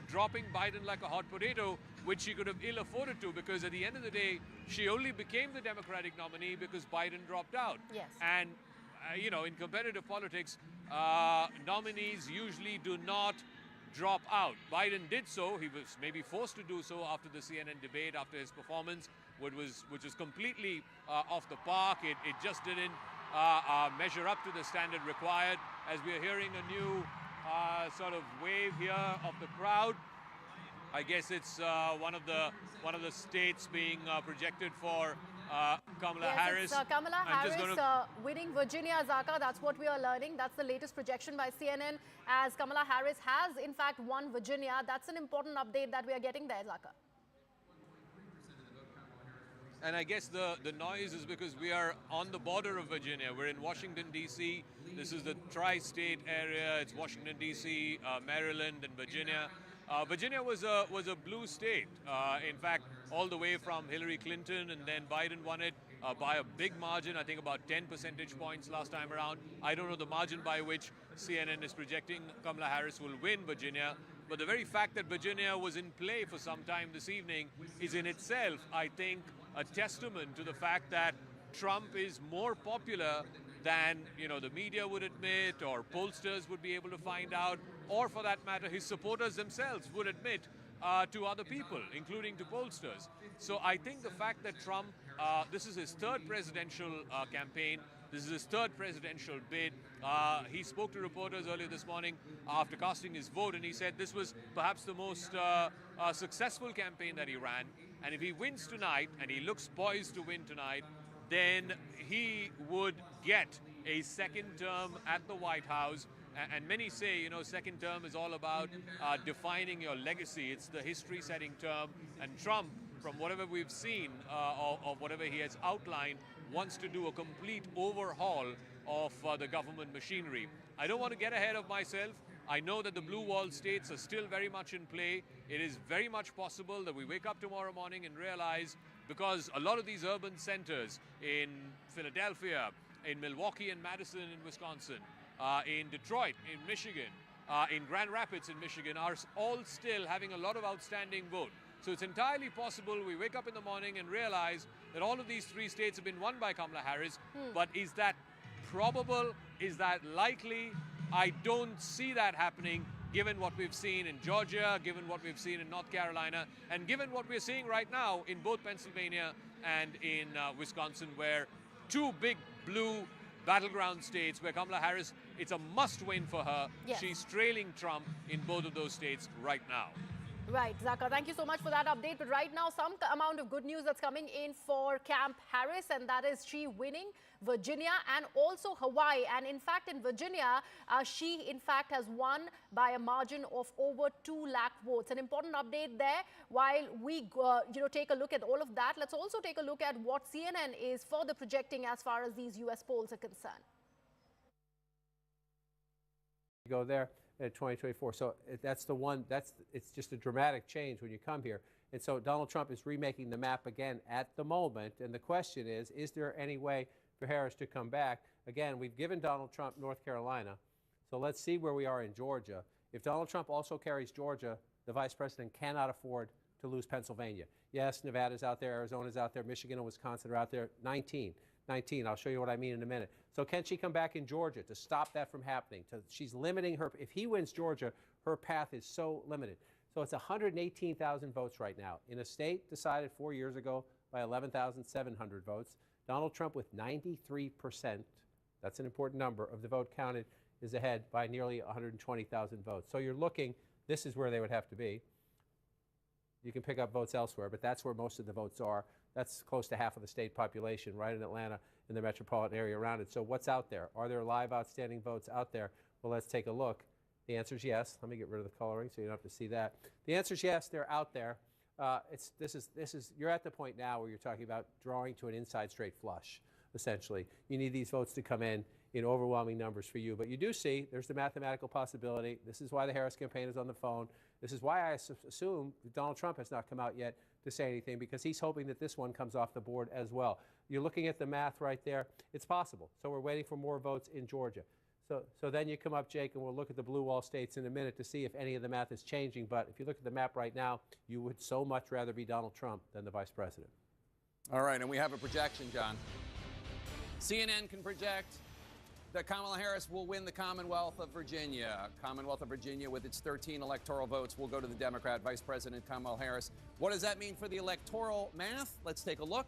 dropping Biden like a hot potato, which she could have ill afforded to, because at the end of the day, she only became the Democratic nominee because Biden dropped out. Yes. And, in competitive politics, nominees usually do not drop out. Biden did so. He was maybe forced to do so after the CNN debate, after his performance, which was completely off the park. It just didn't measure up to the standard required. As we are hearing a new sort of wave here of the crowd, I guess it's one of the states being projected for Kamala Harris. It's Kamala Harris winning Virginia, Zaka. That's what we are learning. That's the latest projection by CNN, as Kamala Harris has in fact won Virginia. That's an important update that we are getting there, Zaka. And I guess the noise is because we are on the border of Virginia. We're in Washington, D.C. This is the tri-state area. It's Washington, D.C., Maryland, and Virginia. Virginia was a blue state. In fact, all the way from Hillary Clinton, and then Biden won it by a big margin, I think about 10 percentage points last time around. I don't know the margin by which CNN is projecting Kamala Harris will win Virginia, but the very fact that Virginia was in play for some time this evening is in itself, I think, a testament to the fact that Trump is more popular than the media would admit, or pollsters would be able to find out, or for that matter, his supporters themselves would admit to other people, including to pollsters. So I think the fact that Trump, this is his third presidential campaign, this is his third presidential bid. He spoke to reporters earlier this morning after casting his vote, and he said this was perhaps the most successful campaign that he ran. And if he wins tonight, and he looks poised to win tonight, then he would get a second term at the White House. And many say, second term is all about defining your legacy. It's the history-setting term. And Trump, from whatever we've seen of whatever he has outlined, wants to do a complete overhaul of the government machinery. I don't want to get ahead of myself. I know that the blue wall states are still very much in play. It is very much possible that we wake up tomorrow morning and realize, because a lot of these urban centers in Philadelphia, in Milwaukee and Madison in Wisconsin, in Detroit, in Michigan, in Grand Rapids in Michigan, are all still having a lot of outstanding vote. So it's entirely possible we wake up in the morning and realize that all of these three states have been won by Kamala Harris. But is that probable? Is that likely? I don't see that happening, given what we've seen in Georgia, given what we've seen in North Carolina, and given what we're seeing right now in both Pennsylvania and in Wisconsin, where two big blue battleground states where Kamala Harris, it's a must-win for her. Yes. She's trailing Trump in both of those states right now. Right, Zaka, thank you so much for that update. But right now, some amount of good news that's coming in for Camp Harris, and that is she winning Virginia and also Hawaii. And in fact, in Virginia, she in fact has won by a margin of over 2 lakh votes. An important update there. While we take a look at all of that, let's also take a look at what CNN is further projecting as far as these U.S. polls are concerned. Go there. 2024. So that's the one, it's just a dramatic change when you come here. And so Donald Trump is remaking the map again at the moment. And the question is there any way for Harris to come back? Again, we've given Donald Trump North Carolina. So let's see where we are in Georgia. If Donald Trump also carries Georgia, the vice president cannot afford to lose Pennsylvania. Yes, Nevada's out there, Arizona's out there, Michigan and Wisconsin are out there. 19. I'll show you what I mean in a minute. So can she come back in Georgia to stop that from happening? She's limiting her. If he wins Georgia, her path is so limited. So it's 118,000 votes right now. In a state decided 4 years ago by 11,700 votes, Donald Trump with 93%, that's an important number, of the vote counted is ahead by nearly 120,000 votes. So you're looking, this is where they would have to be. You can pick up votes elsewhere, but that's where most of the votes are. That's close to half of the state population, right in Atlanta and the metropolitan area around it. So what's out there? Are there live outstanding votes out there? Well, let's take a look. The answer is yes. Let me get rid of the coloring so you don't have to see that. The answer is yes, they're out there. You're at the point now where you're talking about drawing to an inside straight flush, essentially. You need these votes to come in overwhelming numbers for you. But you do see there's the mathematical possibility. This is why the Harris campaign is on the phone. This is why I assume Donald Trump has not come out yet to say anything, because he's hoping that this one comes off the board as well. You're looking at the math right there. It's possible. So we're waiting for more votes in Georgia. So then you come up, Jake, and we'll look at the blue wall states in a minute to see if any of the math is changing. But if you look at the map right now, you would so much rather be Donald Trump than the vice president. All right, and we have a projection, John. CNN can project that Kamala Harris will win the Commonwealth of Virginia. Commonwealth of Virginia, with its 13 electoral votes, will go to the Democrat Vice President Kamala Harris. What does that mean for the electoral math? Let's take a look.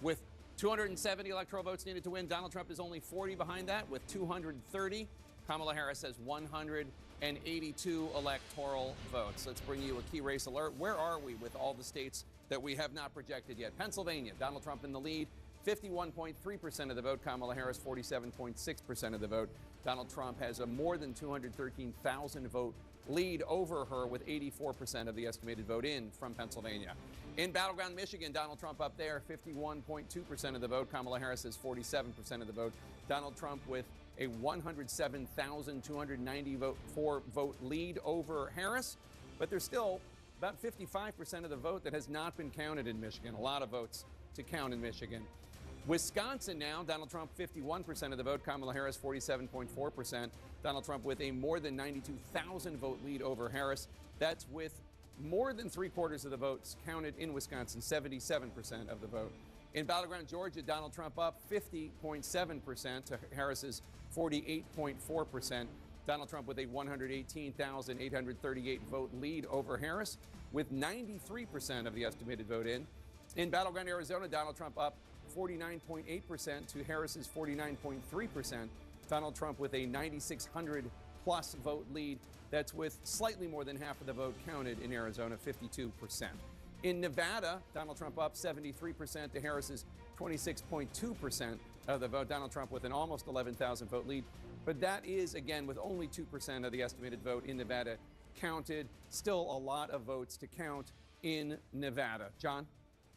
With 270 electoral votes needed to win, Donald Trump is only 40 behind that with 230. Kamala Harris has 182 electoral votes. Let's bring you a key race alert. Where are we with all the states that we have not projected yet? Pennsylvania, Donald Trump in the lead. 51.3% of the vote. Kamala Harris, 47.6% of the vote. Donald Trump has a more than 213,000 vote lead over her with 84% of the estimated vote in from Pennsylvania. In battleground Michigan, Donald Trump up there, 51.2% of the vote. Kamala Harris has 47% of the vote. Donald Trump with a 107,294 vote lead over Harris. But there's still about 55% of the vote that has not been counted in Michigan. A lot of votes to count in Michigan. Wisconsin now, Donald Trump 51% of the vote, Kamala Harris 47.4%. Donald Trump with a more than 92,000 vote lead over Harris. That's with more than 3/4 of the votes counted in Wisconsin, 77% of the vote. In battleground Georgia, Donald Trump up 50.7% to Harris's 48.4%. Donald Trump with a 118,838 vote lead over Harris with 93% of the estimated vote in. In battleground Arizona, Donald Trump up 49.8% to Harris's 49.3%. Donald Trump with a 9,600 plus vote lead. That's with slightly more than half of the vote counted in Arizona, 52%. In Nevada, Donald Trump up 73% to Harris's 26.2% of the vote. Donald Trump with an almost 11,000 vote lead. But that is, again, with only 2% of the estimated vote in Nevada counted. Still a lot of votes to count in Nevada. John?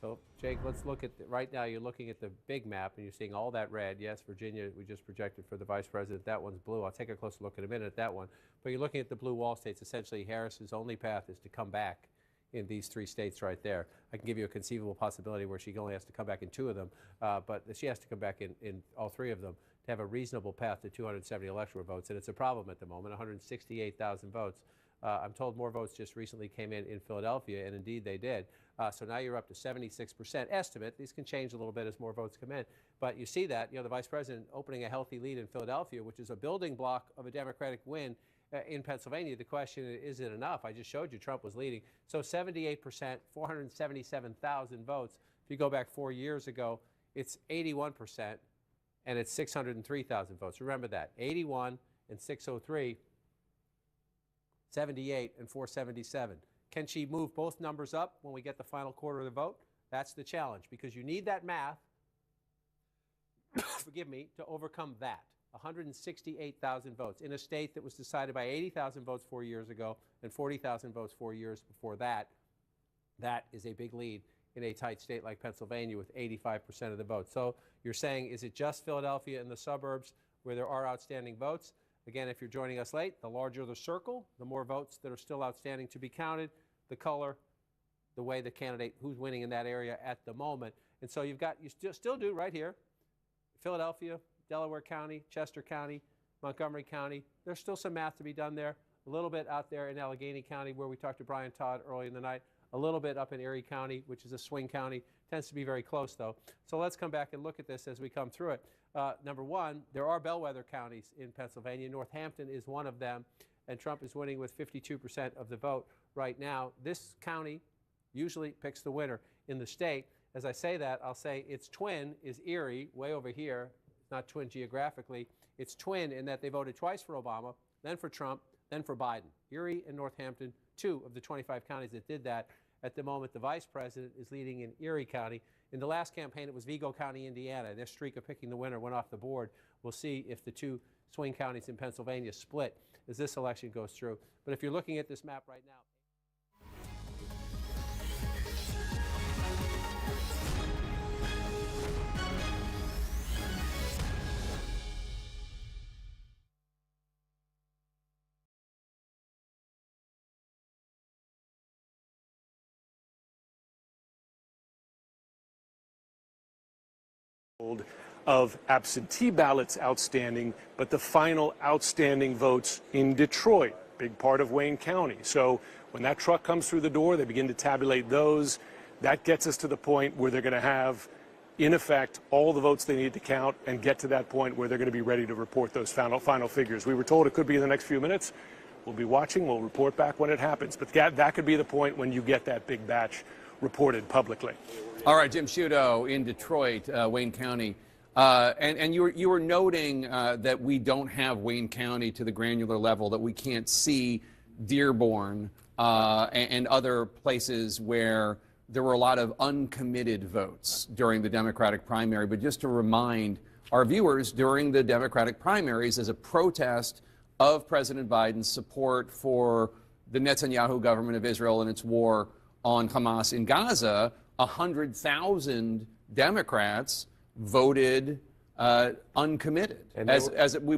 So, Jake, let's look at, right now you're looking at the big map and you're seeing all that red. Yes, Virginia, we just projected for the vice president. That one's blue. I'll take a closer look in a minute at that one. But you're looking at the blue wall states. Essentially, Harris's only path is to come back in these 3 states right there. I can give you a conceivable possibility where she only has to come back in 2 of them, but she has to come back in all 3 of them to have a reasonable path to 270 electoral votes. And it's a problem at the moment, 168,000 votes. I'm told more votes just recently came in Philadelphia, and indeed they did. So now you're up to 76% estimate. These can change a little bit as more votes come in. But you see that, the vice president opening a healthy lead in Philadelphia, which is a building block of a Democratic win in Pennsylvania. The question is it enough? I just showed you Trump was leading. So 78%, 477,000 votes. If you go back 4 years ago, it's 81%. and it's 603,000 votes. Remember that. 81 and 603, 78 and 477. Can she move both numbers up when we get the final quarter of the vote? That's the challenge, because you need that math, forgive me, to overcome that. 168,000 votes in a state that was decided by 80,000 votes 4 years ago and 40,000 votes 4 years before that. That is a big lead in a tight state like Pennsylvania with 85% of the votes. So you're saying, is it just Philadelphia and the suburbs where there are outstanding votes? Again, if you're joining us late, the larger the circle, the more votes that are still outstanding to be counted, the color, the way the candidate, who's winning in that area at the moment. And so you've got, you still do right here, Philadelphia, Delaware County, Chester County, Montgomery County. There's still some math to be done there. A little bit out there in Allegheny County, where we talked to Brian Todd early in the night. A little bit up in Erie County, which is a swing county. Tends to be very close, though. So let's come back and look at this as we come through it. Number one, there are bellwether counties in Pennsylvania. Northampton is one of them, and Trump is winning with 52% of the vote right now. This county usually picks the winner in the state. As I say that, I'll say its twin is Erie, way over here. Not twin geographically. It's twin in that they voted twice for Obama, then for Trump, then for Biden. Erie and Northampton, 2 of the 25 counties that did that. At the moment, the vice president is leading in Erie County. In the last campaign, it was Vigo County, Indiana. Their streak of picking the winner went off the board. We'll see if the 2 swing counties in Pennsylvania split as this election goes through. But if you're looking at this map right now, of absentee ballots outstanding, but the final outstanding votes in Detroit, big part of Wayne County. So when that truck comes through the door, they begin to tabulate those. That gets us to the point where they're going to have, in effect, all the votes they need to count and get to that point where they're going to be ready to report those final figures. We were told it could be in the next few minutes. We'll be watching. We'll report back when it happens. But that could be the point when you get that big batch reported publicly. All right, Jim Sciutto in Detroit, Wayne County. And you were noting that we don't have Wayne County to the granular level, that we can't see Dearborn and other places where there were a lot of uncommitted votes during the Democratic primary. But just to remind our viewers, during the Democratic primaries, as a protest of President Biden's support for the Netanyahu government of Israel and its war on Hamas in Gaza, 100,000 Democrats voted uncommitted,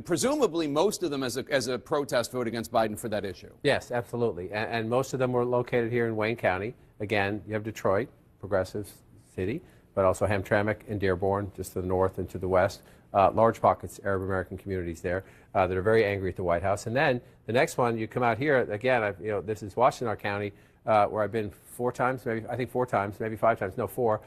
presumably most of them as a protest vote against Biden for that issue. Yes, absolutely. And most of them were located here in Wayne County. Again, you have Detroit, progressive city, but also Hamtramck and Dearborn, just to the north and to the west. Large pockets, Arab American communities there that are very angry at the White House. And then the next one, you come out here, again, this is Washtenaw County, where I've been 4 times, maybe 5 times, no 4,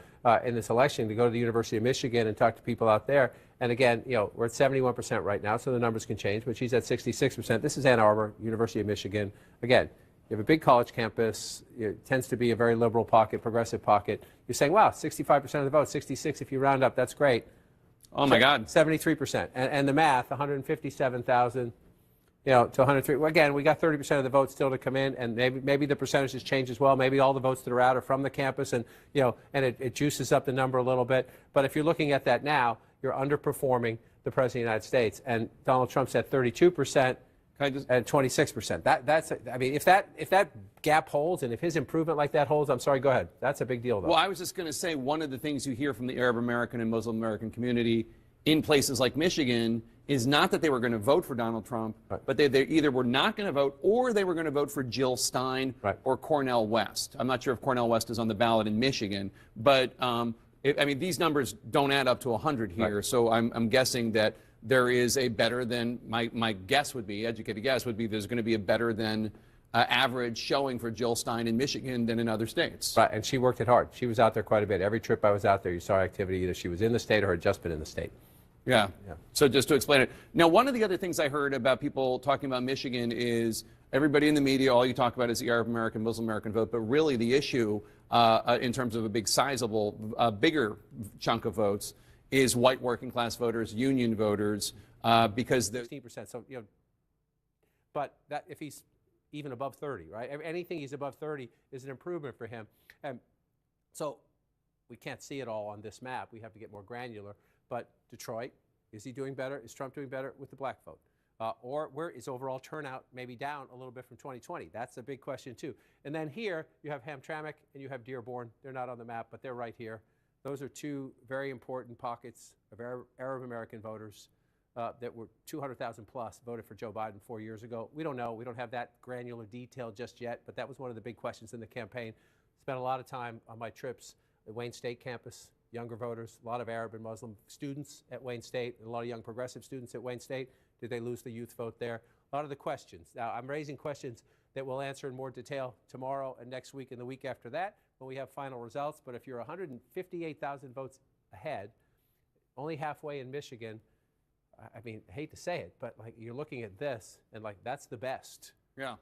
in this election, to go to the University of Michigan and talk to people out there. And again, we're at 71% right now, so the numbers can change, but she's at 66%. This is Ann Arbor, University of Michigan. Again, you have a big college campus. It tends to be a very liberal pocket, progressive pocket. You're saying, wow, 65% of the vote, 66 if you round up, that's great. Oh, my God. 73%. And the math, 157,000. To 103. Well, again, we got 30% of the votes still to come in, and maybe the percentages change as well. Maybe all the votes that are out are from the campus, and and it juices up the number a little bit. But if you're looking at that now, you're underperforming the President of the United States, and Donald Trump's at 32% and 26%. That's I mean, if that gap holds, and if his improvement like that holds, I'm sorry, go ahead. That's a big deal, though. Well, I was just going to say, one of the things you hear from the Arab American and Muslim American community in places like Michigan is not that they were going to vote for Donald Trump, but they either were not going to vote or they were going to vote for Jill Stein or Cornel West. I'm not sure if Cornel West is on the ballot in Michigan, but these numbers don't add up to 100 here. So I'm guessing that there is a better than, my guess would be, educated guess would be, there's going to be a better than average showing for Jill Stein in Michigan than in other states. Right, and she worked it hard. She was out there quite a bit. Every trip I was out there, you saw activity. Either she was in the state or had just been in the state. Yeah. So just to explain it. Now, one of the other things I heard about people talking about Michigan is everybody in the media, all you talk about is the Arab American, Muslim American vote, but really the issue in terms of a big sizable, bigger chunk of votes is white working class voters, union voters, because the 16%. So, but that if he's even above 30, right? Anything he's above 30 is an improvement for him. And so we can't see it all on this map. We have to get more granular. But Detroit, is he doing better? Is Trump doing better with the black vote? Or where is overall turnout maybe down a little bit from 2020? That's a big question, too. And then here, you have Hamtramck and you have Dearborn. They're not on the map, but they're right here. Those are two very important pockets of Arab American voters that were 200,000 plus voted for Joe Biden 4 years ago. We don't know. We don't have that granular detail just yet, but that was one of the big questions in the campaign. Spent a lot of time on my trips at Wayne State campus, younger voters, a lot of Arab and Muslim students at Wayne State, and a lot of young progressive students at Wayne State. Did they lose the youth vote there? A lot of the questions. Now, I'm raising questions that we'll answer in more detail tomorrow and next week and the week after that when we have final results. But if you're 158,000 votes ahead, only halfway in Michigan, I mean, I hate to say it, but like you're looking at this and like that's the best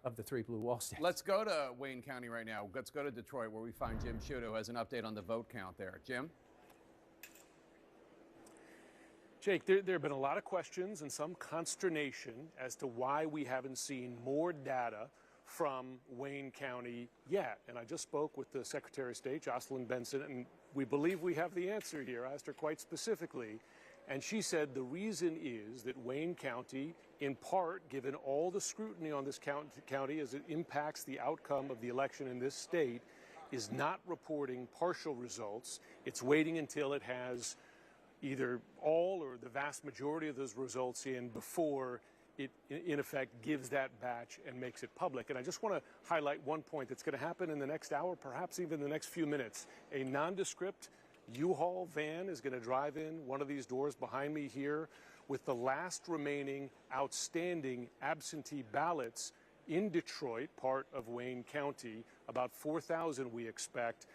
of the three blue wall states. Let's go to Wayne County right now. Let's go to Detroit where we find Jim Sciutto, who has an update on the vote count there. Jim? Jake, there have been a lot of questions and some consternation as to why we haven't seen more data from Wayne County yet. And I just spoke with the Secretary of State, Jocelyn Benson, and we believe we have the answer here. I asked her quite specifically, and she said the reason is that Wayne County, in part, given all the scrutiny on this county as it impacts the outcome of the election in this state, is not reporting partial results. It's waiting until it has either all or the vast majority of those results in before it, in effect, gives that batch and makes it public. And I just want to highlight one point that's going to happen in the next hour, perhaps even the next few minutes. A nondescript U-Haul van is going to drive in one of these doors behind me here with the last remaining outstanding absentee ballots in Detroit, part of Wayne County, about 4,000 we expect.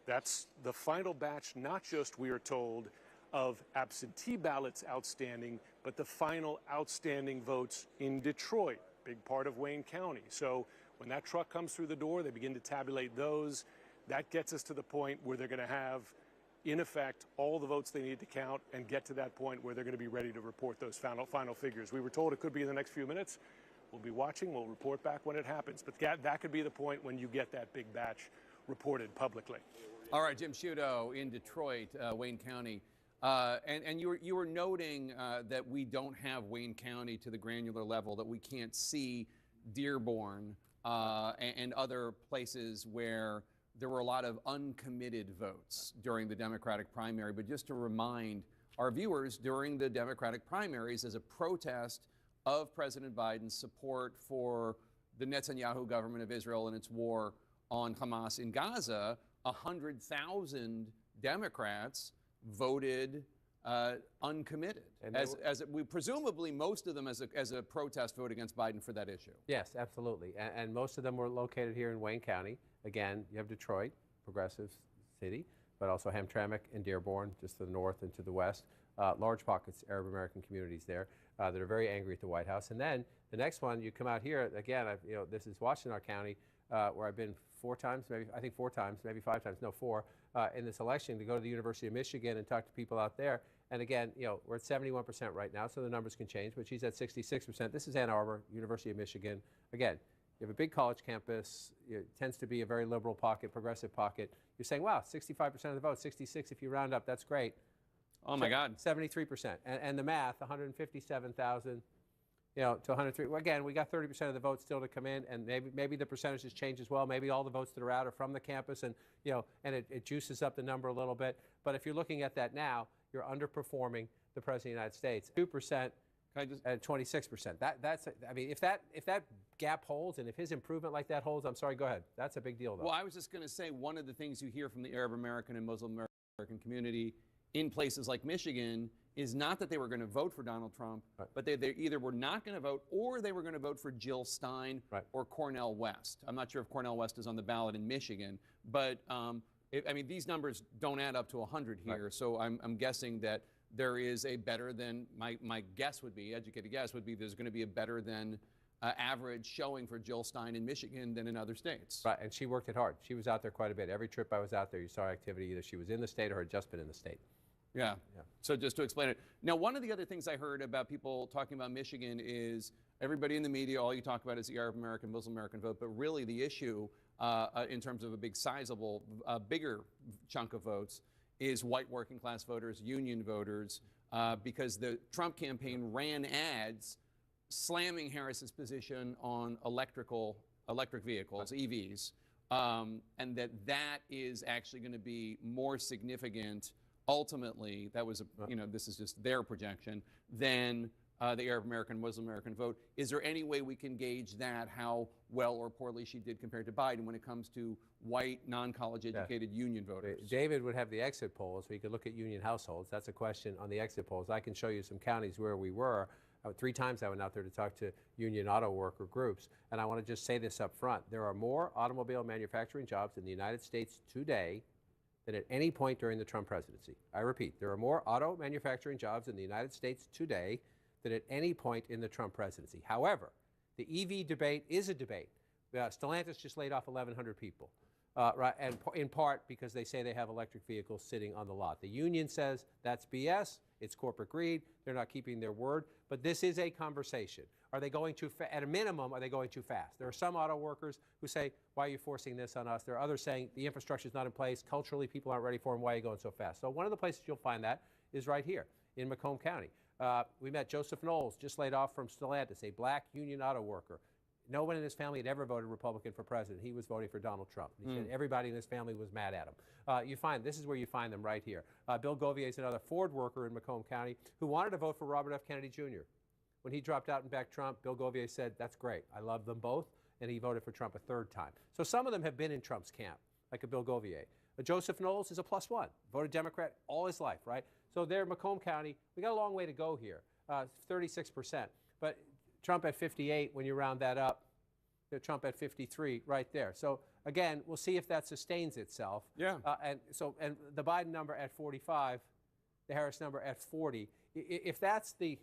That's the final batch, not just, we are told, of absentee ballots outstanding, but the final outstanding votes in Detroit, big part of Wayne County. So when that truck comes through the door, they begin to tabulate those. That gets us to the point where they're going to have, in effect, all the votes they need to count and get to that point where they're going to be ready to report those final figures. We were told it could be in the next few minutes. We'll be watching. We'll report back when it happens. But that could be the point when you get that big batch reported publicly. All right, Jim Sciutto in Detroit, Wayne County. And you were noting that we don't have Wayne County to the granular level, that we can't see Dearborn and other places where there were a lot of uncommitted votes during the Democratic primary. But just to remind our viewers, during the Democratic primaries, as a protest of President Biden's support for the Netanyahu government of Israel and its war on Hamas in Gaza, 100,000 Democrats voted uncommitted, and we presumably most of them as a protest vote against Biden for that issue. Yes, absolutely, and most of them were located here in Wayne County. Again, you have Detroit, progressive city, but also Hamtramck and Dearborn, just to the north and to the west. Large pockets, Arab American communities there that are very angry at the White House. And then the next one, you come out here again. This is Washtenaw County, where I've been 4 times, maybe 5 times, no 4, in this election to go to the University of Michigan and talk to people out there. And again, we're at 71% right now, so the numbers can change, but she's at 66%. This is Ann Arbor, University of Michigan. Again, you have a big college campus. It tends to be a very liberal pocket, progressive pocket. You're saying, wow, 65% of the vote, 66 if you round up, that's great. Oh my God. 73%. And the math, 157,000. To 103. Well, again, we got 30% of the votes still to come in, and maybe the percentages change as well. Maybe all the votes that are out are from the campus, and and it juices up the number a little bit. But if you're looking at that now, you're underperforming the President of the United States. 2% and 26%. I mean, if that gap holds, and if his improvement like that holds, I'm sorry, go ahead. That's a big deal, though. Well, I was just going to say, one of the things you hear from the Arab American and Muslim American community in places like Michigan is not that they were going to vote for Donald Trump, but they either were not going to vote or they were going to vote for Jill Stein or Cornel West. I'm not sure if Cornel West is on the ballot in Michigan, but I mean, these numbers don't add up to 100 here, so I'm guessing that there is a better than, my guess would be, educated guess would be, there's going to be a better than average showing for Jill Stein in Michigan than in other states. Right, and she worked it hard. She was out there quite a bit. Every trip I was out there, you saw activity, either she was in the state or had just been in the state. Yeah. So just to explain it. Now, one of the other things I heard about people talking about Michigan is everybody in the media, all you talk about is the Arab American, Muslim American vote, but really the issue in terms of a big sizable, bigger chunk of votes is white working class voters, union voters, because the Trump campaign ran ads slamming Harris's position on electric vehicles, EVs, and that is actually going to be more significant ultimately. That was, this is just their projection, than the Arab American, Muslim American vote. Is there any way we can gauge that, how well or poorly she did compared to Biden when it comes to white, non-college educated union voters? David would have the exit polls, so you could look at union households. That's a question on the exit polls. I can show you some counties where we were. 3 times I went out there to talk to union auto worker groups, and I want to just say this up front. There are more automobile manufacturing jobs in the United States today than at any point during the Trump presidency. I repeat, there are more auto manufacturing jobs in the United States today than at any point in the Trump presidency. However, the EV debate is a debate. Stellantis just laid off 1,100 people, right? And in part because they say they have electric vehicles sitting on the lot. The union says that's BS. It's corporate greed. They're not keeping their word. But this is a conversation. Are they going too fast? At a minimum, are they going too fast? There are some auto workers who say, why are you forcing this on us? There are others saying the infrastructure is not in place. Culturally, people aren't ready for them. Why are you going so fast? So one of the places you'll find that is right here in Macomb County. We met Joseph Knowles, just laid off from Stellantis, a black union auto worker. No one in his family had ever voted Republican for president. He was voting for Donald Trump. He said everybody in his family was mad at him. This is where you find them right here. Bill Govier is another Ford worker in Macomb County who wanted to vote for Robert F. Kennedy Jr. When he dropped out and backed Trump, Bill Govier said, that's great. I love them both. And he voted for Trump a 3rd time. So some of them have been in Trump's camp, like a Bill Govier. Joseph Knowles is a +1, voted Democrat all his life, right? So there, Macomb County, we got a long way to go here, 36%. But Trump at 58, when you round that up, Trump at 53 right there. So again, we'll see if that sustains itself. Yeah. And the Biden number at 45, the Harris number at 40. If that's the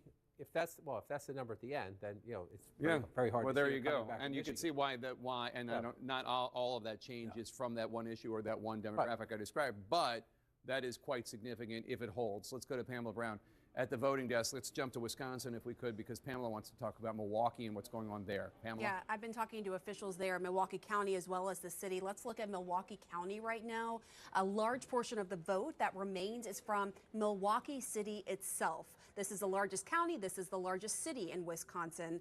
number at the end, then it's very hard. Well, to there see you go, back and you can see why not all of that change is from that one issue or that one demographic I described, but that is quite significant if it holds. Let's go to Pamela Brown at the voting desk. Let's jump to Wisconsin if we could, because Pamela wants to talk about Milwaukee and what's going on there. Pamela? Yeah, I've been talking to officials there, Milwaukee County as well as the city. Let's look at Milwaukee County right now. A large portion of the vote that remains is from Milwaukee City itself. This is the largest county. This is the largest city in Wisconsin.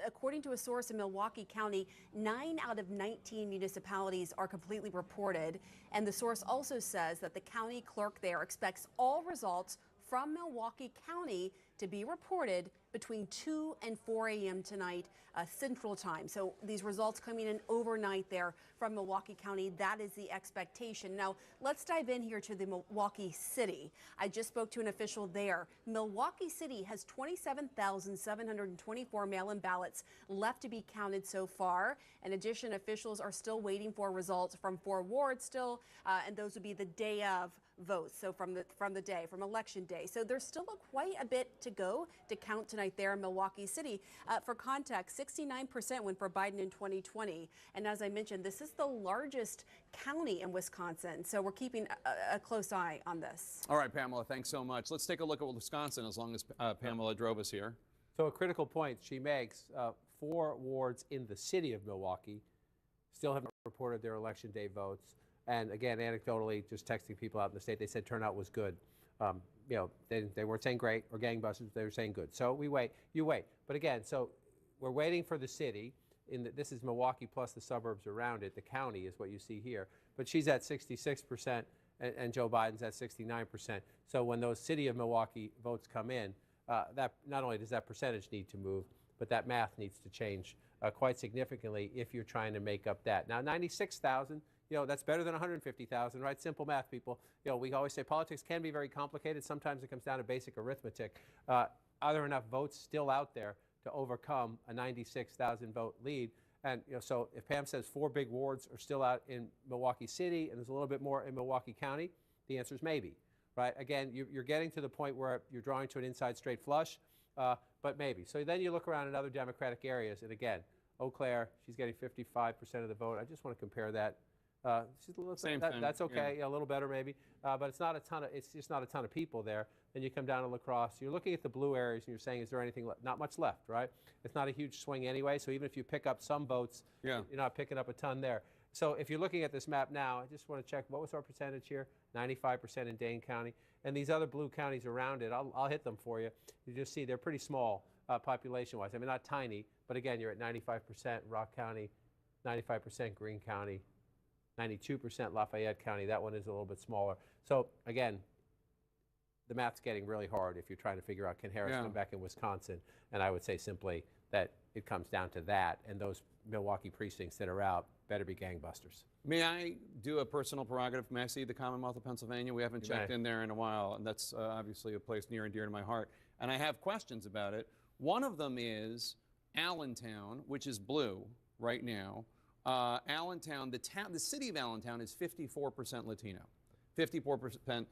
According to a source in Milwaukee County, 9 out of 19 municipalities are completely reported. And the source also says that the county clerk there expects all results from Milwaukee County to be reported between 2 and 4 a.m. tonight, Central Time. So these results coming in overnight there from Milwaukee County. That is the expectation. Now, let's dive in here to the Milwaukee City. I just spoke to an official there. Milwaukee City has 27,724 mail-in ballots left to be counted so far. In addition, officials are still waiting for results from 4 wards still, and those would be the day of votes. So from election day. So there's still quite a bit to go to count tonight there in Milwaukee City. For context, 69% went for Biden in 2020. And as I mentioned, this is the largest county in Wisconsin. So we're keeping a close eye on this. All right, Pamela, thanks so much. Let's take a look at Wisconsin as long as Pamela drove us here. So a critical point she makes, 4 wards in the city of Milwaukee still haven't reported their election day votes. And again, anecdotally, just texting people out in the state, they said turnout was good. They weren't saying great or gangbusters, they were saying good. So you wait. But again, so we're waiting for the city. This is Milwaukee plus the suburbs around it. The county is what you see here. But she's at 66% and Joe Biden's at 69%. So when those city of Milwaukee votes come in, that not only does that percentage need to move, but that math needs to change quite significantly if you're trying to make up that. Now, 96,000. That's better than 150,000, right? Simple math, people. We always say politics can be very complicated. Sometimes it comes down to basic arithmetic. Are there enough votes still out there to overcome a 96,000 vote lead? And so if Pam says 4 big wards are still out in Milwaukee City and there's a little bit more in Milwaukee County, the answer is maybe, right? Again, you're getting to the point where you're drawing to an inside straight flush, but maybe. So then you look around in other Democratic areas, and again, Eau Claire, she's getting 55% of the vote. I just want to compare that She's a little, Same thing, that's okay, yeah. a little better maybe, but it's not a ton of. It's just not a ton of people there. Then you come down to La Crosse. You're looking at the blue areas, and you're saying, is there anything? Not much left, right? It's not a huge swing anyway. So even if you pick up some votes, Yeah. you're not picking up a ton there. So if you're looking at this map now, I just want to check what was our percentage here? 95% in Dane County, and these other blue counties around it. I'll hit them for you. You just see they're pretty small population-wise. I mean, not tiny, but again, you're at 95% Rock County, 95% Greene County, 92% Lafayette County. That one is a little bit smaller. So again, the math's getting really hard if you're trying to figure out, can Harris Yeah. come back in Wisconsin? And I would say simply that it comes down to that, and those Milwaukee precincts that are out better be gangbusters. May I do a personal prerogative? May I see the Commonwealth of Pennsylvania? We haven't You checked may. in there in a while, and that's obviously a place near and dear to my heart. And I have questions about it. One of them is Allentown, which is blue right now. Allentown, the city of Allentown is 54% Latino, 54%,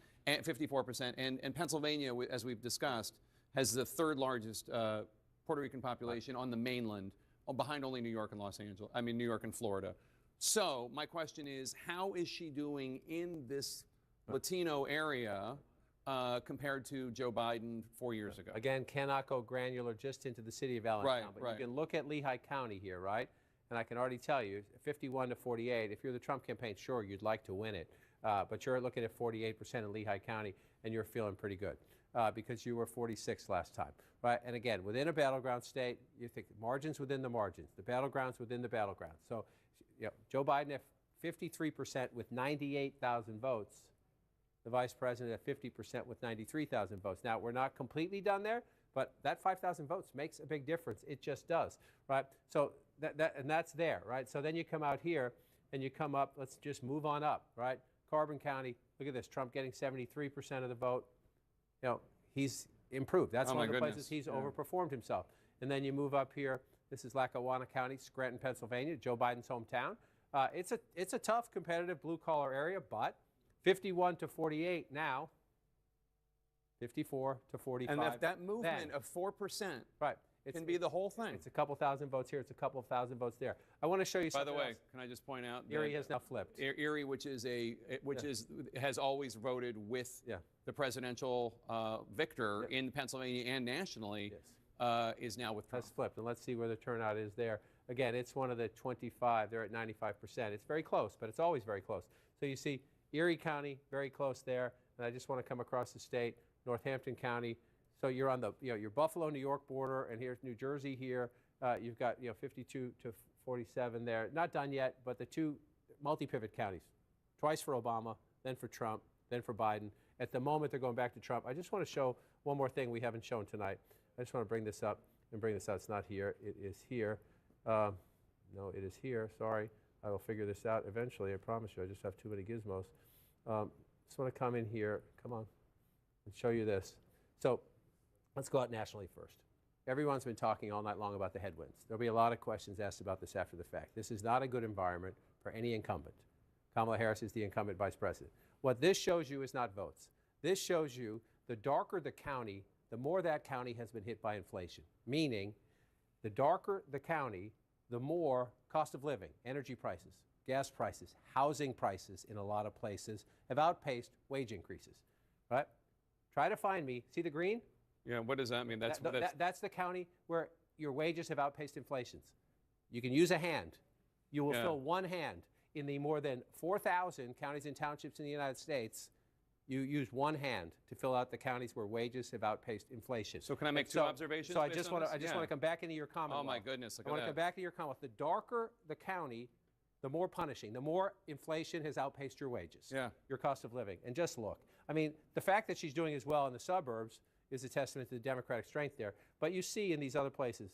and Pennsylvania, as we've discussed, has the third largest Puerto Rican population on the mainland, behind only New York and New York and Florida. So my question is, how is she doing in this Latino area compared to Joe Biden 4 years ago? Again, cannot go granular just into the city of Allentown, but right. you can look at Lehigh County here, right? And I can already tell you, 51 to 48, if you're the Trump campaign, sure, you'd like to win it. But you're looking at 48% in Lehigh County, and you're feeling pretty good because you were 46 last time, right? And again, within a battleground state, you think margins within the margins, the battlegrounds within the battlegrounds. So Joe Biden at 53% with 98,000 votes, the vice president at 50% with 93,000 votes. Now, we're not completely done there, but that 5,000 votes makes a big difference. It just does, right? So and that's there, right? So then you come out here and you come up, let's just move on up, right? Carbon County, look at this, Trump getting 73% of the vote. He's improved. That's one of the places he's overperformed himself. And then you move up here, this is Lackawanna County, Scranton, Pennsylvania, Joe Biden's hometown. It's a tough, competitive blue-collar area, but 51 to 48 now, 54 to 45. And if that movement then, of 4% right, can be the whole thing. It's a couple thousand votes here. It's a couple of thousand votes there. I want to show you By something the way, else. can I just point out that Erie has now flipped. Erie, which has always voted with the presidential victor in Pennsylvania and nationally, is now with Trump. Has flipped, and let's see where the turnout is there. Again, it's one of the 25. They're at 95%. It's very close, but it's always very close. So you see Erie County, very close there. And I just want to come across the state, Northampton County. So you're on the, your Buffalo, New York border, and here's New Jersey here. You've got, 52 to 47 there. Not done yet, but the two multi-pivot counties, twice for Obama, then for Trump, then for Biden. At the moment, they're going back to Trump. I just want to show one more thing we haven't shown tonight. I just want to bring this up and bring this out. It's not here. It is here. No, it is here. Sorry. I will figure this out eventually. I promise you. I just have too many gizmos. Just want to come in here. Come on. And show you this. So let's go out nationally first. Everyone's been talking all night long about the headwinds. There'll be a lot of questions asked about this after the fact. This is not a good environment for any incumbent. Kamala Harris is the incumbent vice president. What this shows you is not votes. This shows you the darker the county, the more that county has been hit by inflation. Meaning, the darker the county, the more cost of living, energy prices, gas prices, housing prices in a lot of places have outpaced wage increases, right? Try to find me, see the green? Yeah, what does that mean? That's the county where your wages have outpaced inflations. You can use a hand. You will fill one hand. In the more than 4,000 counties and townships in the United States, you use one hand to fill out the counties where wages have outpaced inflation. So can I make two observations? So I just want to come back into your comment. Oh my goodness, look I at want that. to come back to your comment. The darker the county, the more punishing, the more inflation has outpaced your wages, your cost of living. And just look. I mean, the fact that she's doing as well in the suburbs is a testament to the Democratic strength there. But you see in these other places,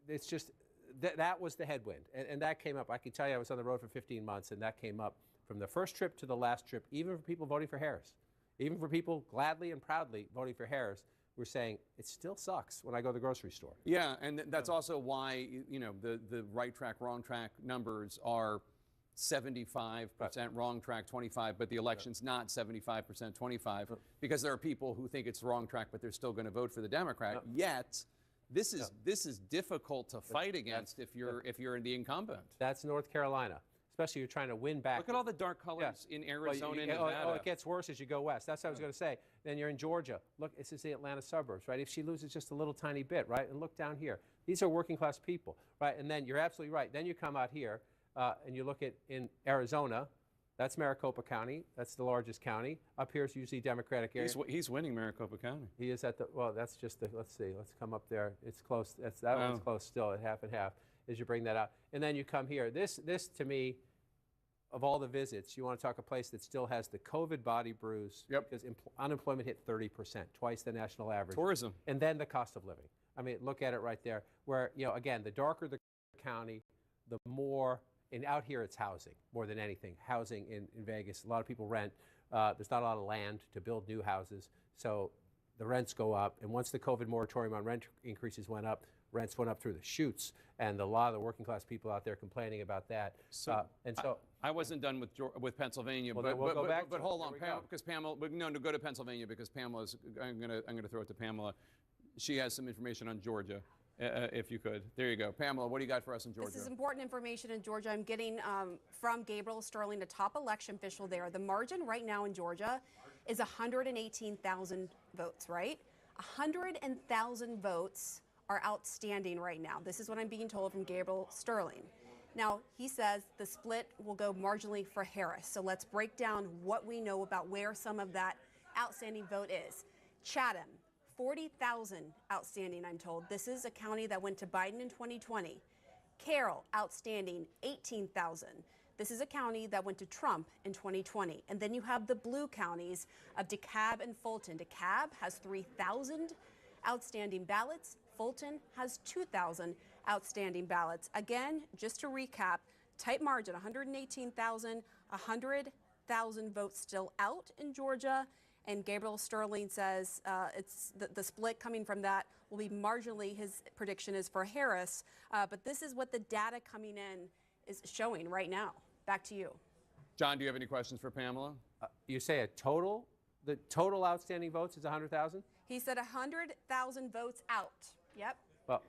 it's just, that was the headwind. And that came up. I can tell you I was on the road for 15 months, and that came up from the first trip to the last trip, even for people voting for Harris. Even for people gladly and proudly voting for Harris, we're saying it still sucks when I go to the grocery store. Yeah, and that's also why, the right track, wrong track numbers are 75% wrong track, 25, but the election's not 75%, 25, because there are people who think it's wrong track, but they're still going to vote for the Democrat. Yet, this is difficult to fight against if you're the incumbent. That's North Carolina. especially you're trying to win back. Look at all the dark colors in Arizona and Nevada. Oh, it gets worse as you go west. That's what I was going to say. Then you're in Georgia. Look, this is the Atlanta suburbs, right? If she loses just a little tiny bit, right? And look down here. These are working class people, right? And then you're absolutely right. Then you come out here and you look at in Arizona. That's Maricopa County. That's the largest county. Up here is usually Democratic area. He's winning Maricopa County. He is at the, well, that's just the, let's see. Let's come up there. It's close. That one's close still at half and half as you bring that out. And then you come here. This to me, of all the visits, you want to talk a place that still has the COVID body bruise because unemployment hit 30%, twice the national average. Tourism. And then the cost of living. I mean, look at it right there where, again, the darker the county, the more, and out here it's housing more than anything. Housing in Vegas, a lot of people rent. There's not a lot of land to build new houses, so the rents go up. And once the COVID moratorium on rent increases went up, rents went up through the chutes, and a lot of the working class people out there complaining about that. So I wasn't done with Pennsylvania, well, we'll go back but hold on, Pamela, because Pamela. No, go to Pennsylvania because Pamela's. I'm gonna throw it to Pamela. She has some information on Georgia, if you could. There you go, Pamela. What do you got for us in Georgia? This is important information in Georgia. I'm getting from Gabriel Sterling, the top election official there. The margin right now in Georgia is 118,000 votes. Right, 100,000 votes are outstanding right now. This is what I'm being told from Gabriel Sterling. Now, he says the split will go marginally for Harris. So let's break down what we know about where some of that outstanding vote is. Chatham, 40,000 outstanding, I'm told. This is a county that went to Biden in 2020. Carroll, outstanding, 18,000. This is a county that went to Trump in 2020. And then you have the blue counties of DeKalb and Fulton. DeKalb has 3,000 outstanding ballots. Fulton has 2,000 outstanding ballots. Again, just to recap, tight margin, 118,000, 100,000 votes still out in Georgia. And Gabriel Sterling says it's the split coming from that will be marginally, his prediction is for Harris. But this is what the data coming in is showing right now. Back to you. John, do you have any questions for Pamela? You say the total outstanding votes is 100,000? He said 100,000 votes out. Yep. Well,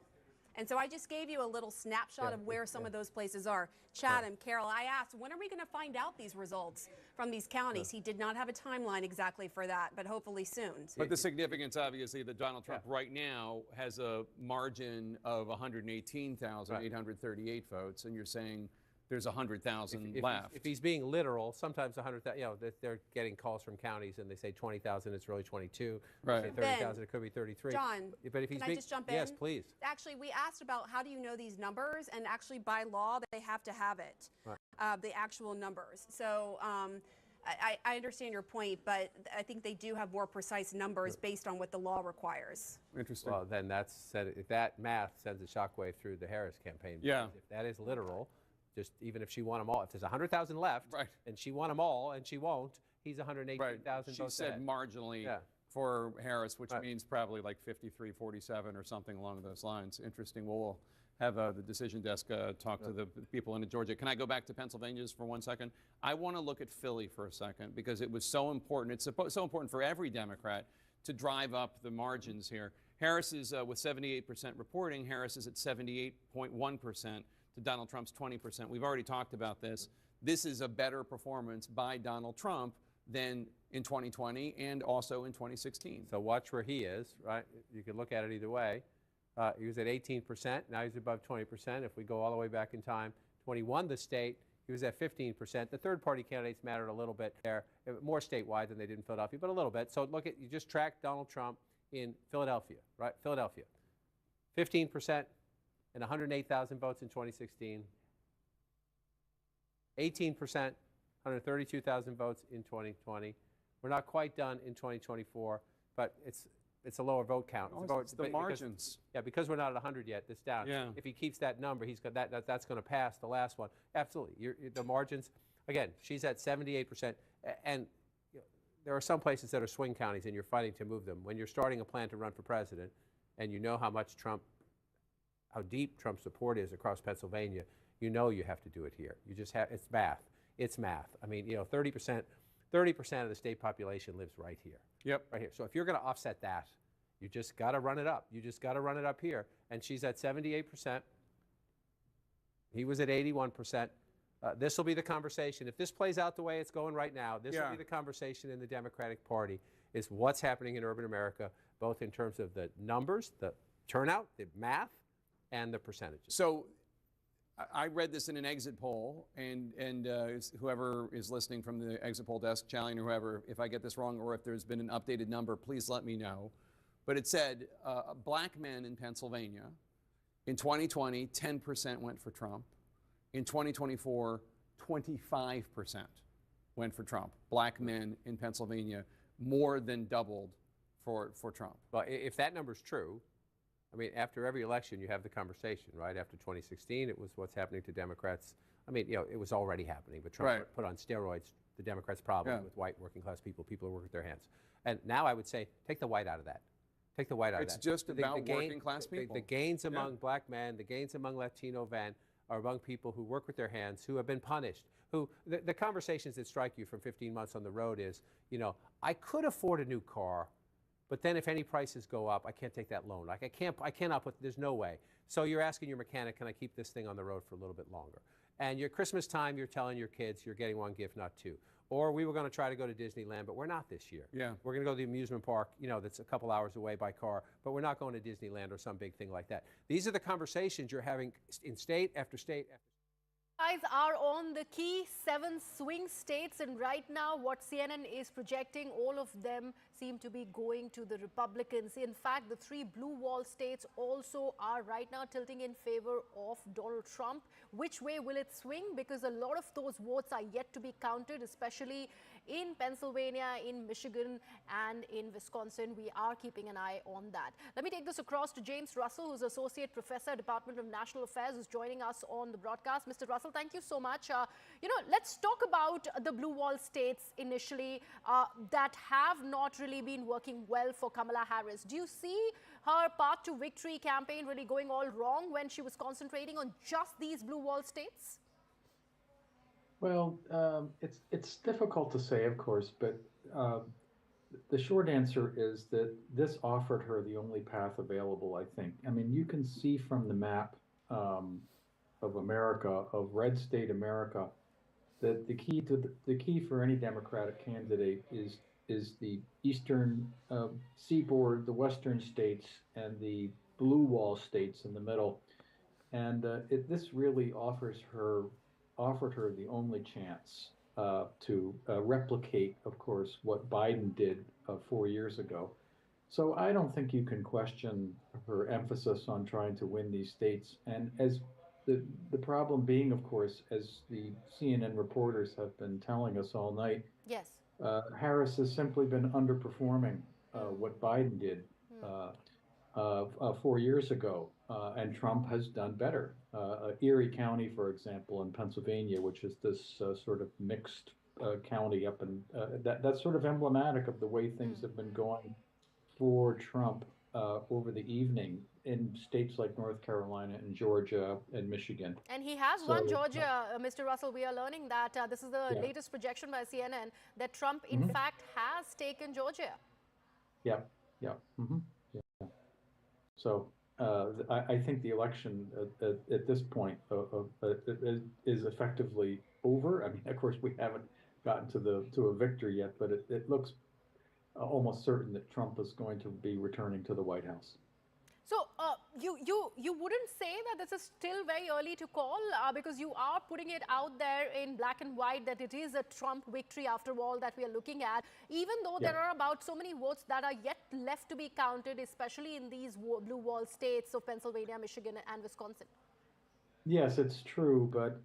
and so I just gave you a little snapshot of where some of those places are. Chatham, Carroll, I asked, when are we going to find out these results from these counties? He did not have a timeline exactly for that, but hopefully soon. But the significance, obviously, that Donald Trump right now has a margin of 118,838 votes, and you're saying there's 100,000 left. If he's being literal, sometimes 100,000, they're getting calls from counties and they say 20,000, it's really 22. Right. They say 30,000, it could be 33. John, but if he's can I just jump in? Yes, please. Actually, we asked about how do you know these numbers, and actually by law, they have to have it, the actual numbers. So I understand your point, but I think they do have more precise numbers based on what the law requires. Interesting. Well, then if that math sends a shockwave through the Harris campaign. Yeah. If that is literal, just even if she won them all, if there's 100,000 left, and she won them all, and she won't, he's 118,000 She votes said ahead. marginally for Harris, which means probably like 53, 47 or something along those lines. Interesting. Well, we'll have the decision desk talk to the people in Georgia. Can I go back to Pennsylvania just for 1 second? I want to look at Philly for a second because it was so important. It's so important for every Democrat to drive up the margins here. Harris is with 78% reporting. Harris is at 78.1%. to Donald Trump's 20%. We've already talked about this. This is a better performance by Donald Trump than in 2020 and also in 2016. So watch where he is, right? You can look at it either way. He was at 18%. Now he's above 20%. If we go all the way back in time, 21 the state, he was at 15%. The third-party candidates mattered a little bit there, more statewide than they did in Philadelphia, but a little bit. So look at, you just track Donald Trump in Philadelphia, right? Philadelphia, 15%. And 108,000 votes in 2016, 18%, 132,000 votes in 2020. We're not quite done in 2024, but it's a lower vote count. It's the margins. Because we're not at 100 yet, it's down. Yeah. If he keeps that number, he's got that's going to pass the last one. Absolutely. The margins, again, she's at 78%, and there are some places that are swing counties, and you're fighting to move them. When you're starting a plan to run for president, and you know how deep Trump's support is across Pennsylvania, you know you have to do it here. You just have, it's math. It's math. I mean, 30% of the state population lives right here. Yep. Right here. So if you're going to offset that, you just got to run it up. You just got to run it up here. And she's at 78%. He was at 81%. This will be the conversation. If this plays out the way it's going right now, this will Yeah. be the conversation in the Democratic Party, is what's happening in urban America, both in terms of the numbers, the turnout, the math, and the percentages. So I read this in an exit poll, and whoever is listening from the exit poll desk, Challian or whoever, if I get this wrong or if there's been an updated number, please let me know. But it said black men in Pennsylvania in 2020, 10% went for Trump. In 2024, 25% went for Trump. Black men in Pennsylvania more than doubled for Trump. Well, if that number's true, I mean, after every election, you have the conversation, right? After 2016, it was what's happening to Democrats. I mean, it was already happening, but Trump Right. put on steroids the Democrats' problem Yeah. with white working class people who work with their hands. And now I would say, take the white out of that. Take the white out of that. It's just about working class people. The gains Yeah. among black men, the gains among Latino men are among people who work with their hands, who have been punished, the conversations that strike you from 15 months on the road is, I could afford a new car, but then if any prices go up, I can't take that loan. Like I cannot put, there's no way. So you're asking your mechanic, can I keep this thing on the road for a little bit longer? And your Christmas time, you're telling your kids you're getting one gift, not two. Or we were going to try to go to Disneyland, but we're not this year. Yeah. We're going to go to the amusement park, that's a couple hours away by car, but we're not going to Disneyland or some big thing like that. These are the conversations you're having in state after state after Guys are on the key 7 swing states, and right now what CNN is projecting, all of them seem to be going to the Republicans. In fact, the 3 blue wall states also are right now tilting in favor of Donald Trump. Which way will it swing? Because a lot of those votes are yet to be counted, especially in Pennsylvania, in Michigan, and in Wisconsin. We are keeping an eye on that. Let me take this across to James Russell, who's Associate Professor, Department of National Affairs, who's joining us on the broadcast. Mr. Russell, thank you so much. Let's talk about the blue wall states initially that have not really been working well for Kamala Harris. Do you see her path to victory campaign really going all wrong when she was concentrating on just these blue wall states? Well, it's difficult to say, of course, but the short answer is that this offered her the only path available, I think. I mean, you can see from the map of America, of red state America, that the key for any Democratic candidate is the eastern seaboard, the western states, and the blue wall states in the middle. And this really offered her the only chance to replicate, of course, what Biden did 4 years ago. So I don't think you can question her emphasis on trying to win these states. And as the problem being, of course, as the CNN reporters have been telling us all night, yes, Harris has simply been underperforming what Biden did 4 years ago, and Trump has done better. Erie County, for example, in Pennsylvania, which is this sort of mixed county up in that's sort of emblematic of the way things have been going for Trump over the evening in states like North Carolina and Georgia and Michigan. And he has won Georgia, Mr. Russell. We are learning that this is the latest projection by CNN that Trump, in fact, has taken Georgia. Yeah. So I think the election at this point is effectively over. I mean, of course, we haven't gotten to a victory yet, but it looks almost certain that Trump is going to be returning to the White House. So you wouldn't say that this is still very early to call because you are putting it out there in black and white that it is a Trump victory after all that we are looking at, even though there are about so many votes that are yet left to be counted, especially in these blue wall states of Pennsylvania, Michigan, and Wisconsin. Yes, it's true, but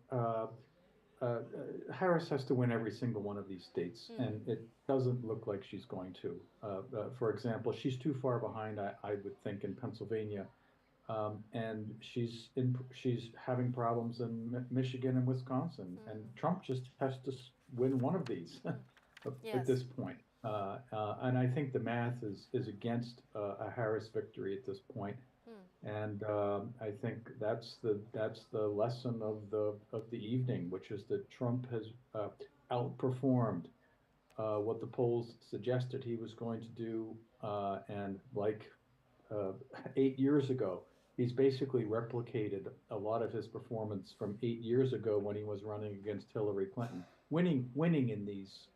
Harris has to win every single one of these states, and it doesn't look like she's going to. For example, she's too far behind, I would think, in Pennsylvania, and she's having problems in Michigan and Wisconsin, and Trump just has to win one of these at this point. And I think the math is against a Harris victory at this point. And I think that's the lesson of the evening, which is that Trump has outperformed what the polls suggested he was going to do, and like 8 years ago, he's basically replicated a lot of his performance from 8 years ago when he was running against Hillary Clinton, winning in these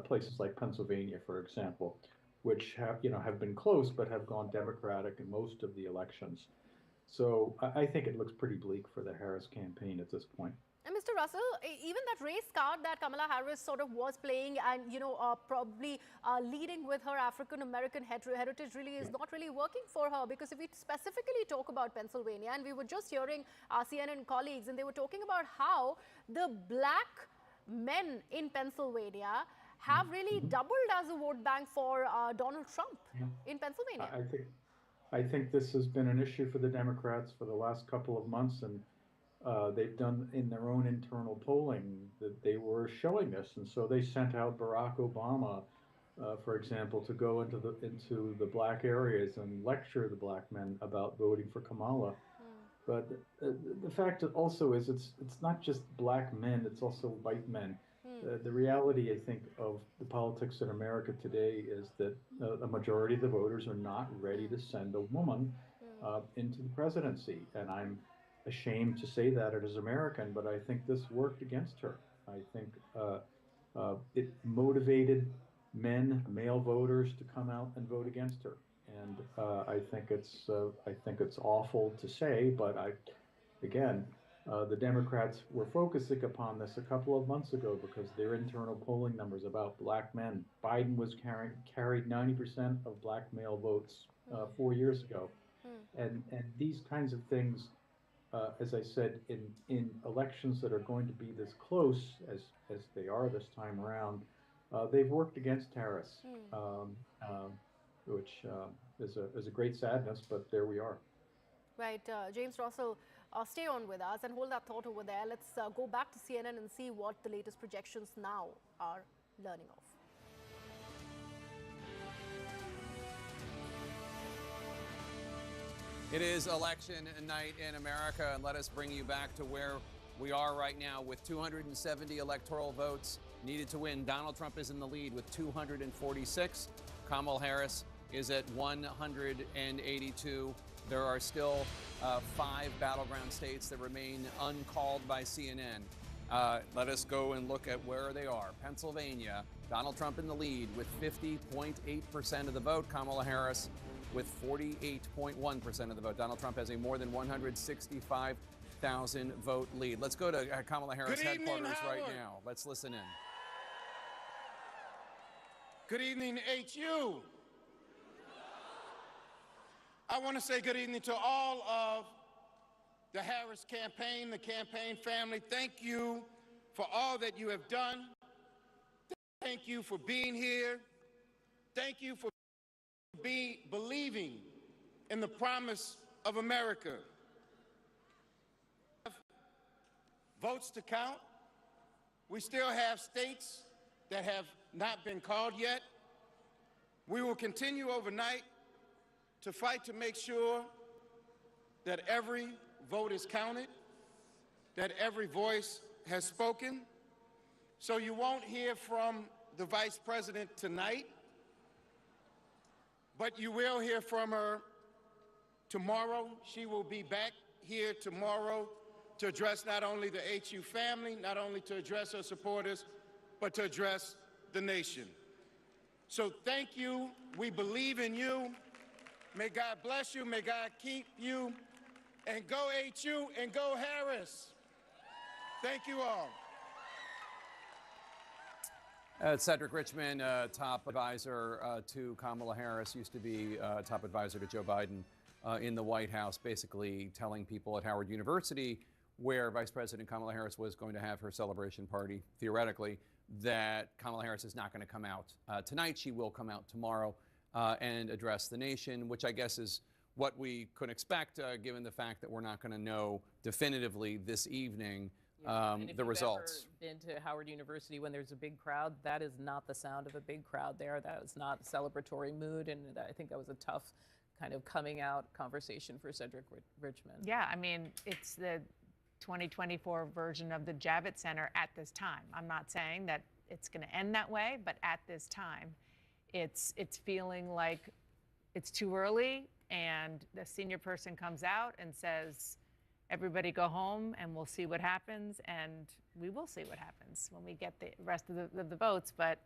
places like Pennsylvania, for example, which have been close but have gone Democratic in most of the elections. So I think it looks pretty bleak for the Harris campaign at this point. And Mr. Russell, even that race card that Kamala Harris sort of was playing and, probably leading with her African-American heritage really is not really working for her, because if we specifically talk about Pennsylvania, and we were just hearing our CNN colleagues, and they were talking about how the black men in Pennsylvania have really doubled as a vote bank for Donald Trump in Pennsylvania. I think this has been an issue for the Democrats for the last couple of months, and they've done in their own internal polling that they were showing this, and so they sent out Barack Obama, for example, to go into the black areas and lecture the black men about voting for Kamala. But the fact also is it's not just black men; it's also white men. The reality, I think, of the politics in America today is that a majority of the voters are not ready to send a woman into the presidency, and I'm ashamed to say that as an American, but I think this worked against her. I think it motivated male voters to come out and vote against her, and I think it's awful to say, but the Democrats were focusing upon this a couple of months ago because their internal polling numbers about black men. Biden was carried 90% of black male votes 4 years ago, and these kinds of things. As I said, in elections that are going to be this close as they are this time around, they've worked against Harris, which is a great sadness, but there we are. Right, James Russell, stay on with us and hold that thought over there. Let's go back to CNN and see what the latest projections now are learning of. It is election night in America, and let us bring you back to where we are right now with 270 electoral votes needed to win. Donald Trump is in the lead with 246. Kamala Harris is at 182. There are still 5 battleground states that remain uncalled by CNN. Let us go and look at where they are. Pennsylvania, Donald Trump in the lead with 50.8% of the vote. Kamala Harris with 48.1% of the vote. Donald Trump has a more than 165,000 vote lead. Let's go to Kamala Harris headquarters right now. Let's listen in. Good evening, HU. I want to say good evening to all of the Harris campaign, the campaign family. Thank you for all that you have done. Thank you for being here. Thank you for believing in the promise of America. Votes to count. We still have states that have not been called yet. We will continue overnight to fight to make sure that every vote is counted, that every voice has spoken. So you won't hear from the Vice President tonight, but you will hear from her tomorrow. She will be back here tomorrow to address not only the HU family, not only to address her supporters, but to address the nation. So thank you. We believe in you. May God bless you. May God keep you. And go HU and go Harris. Thank you all. Cedric Richmond, top advisor to Kamala Harris, used to be top advisor to Joe Biden in the White House, basically telling people at Howard University, where Vice President Kamala Harris was going to have her celebration party, theoretically, that Kamala Harris is not going to come out tonight. She will come out tomorrow and address the nation, which I guess is what we could expect, given the fact that we're not going to know definitively this evening the results. If you've ever been to Howard University when there's a big crowd, that is not the sound of a big crowd there. That is not celebratory mood, and I think that was a tough kind of coming out conversation for Cedric Richmond. Yeah, I mean, it's the 2024 version of the Javits Center at this time. I'm not saying that it's going to end that way, but at this time, it's feeling like it's too early and the senior person comes out and says, everybody go home and we'll see what happens, and we will see what happens when we get the rest of the votes. But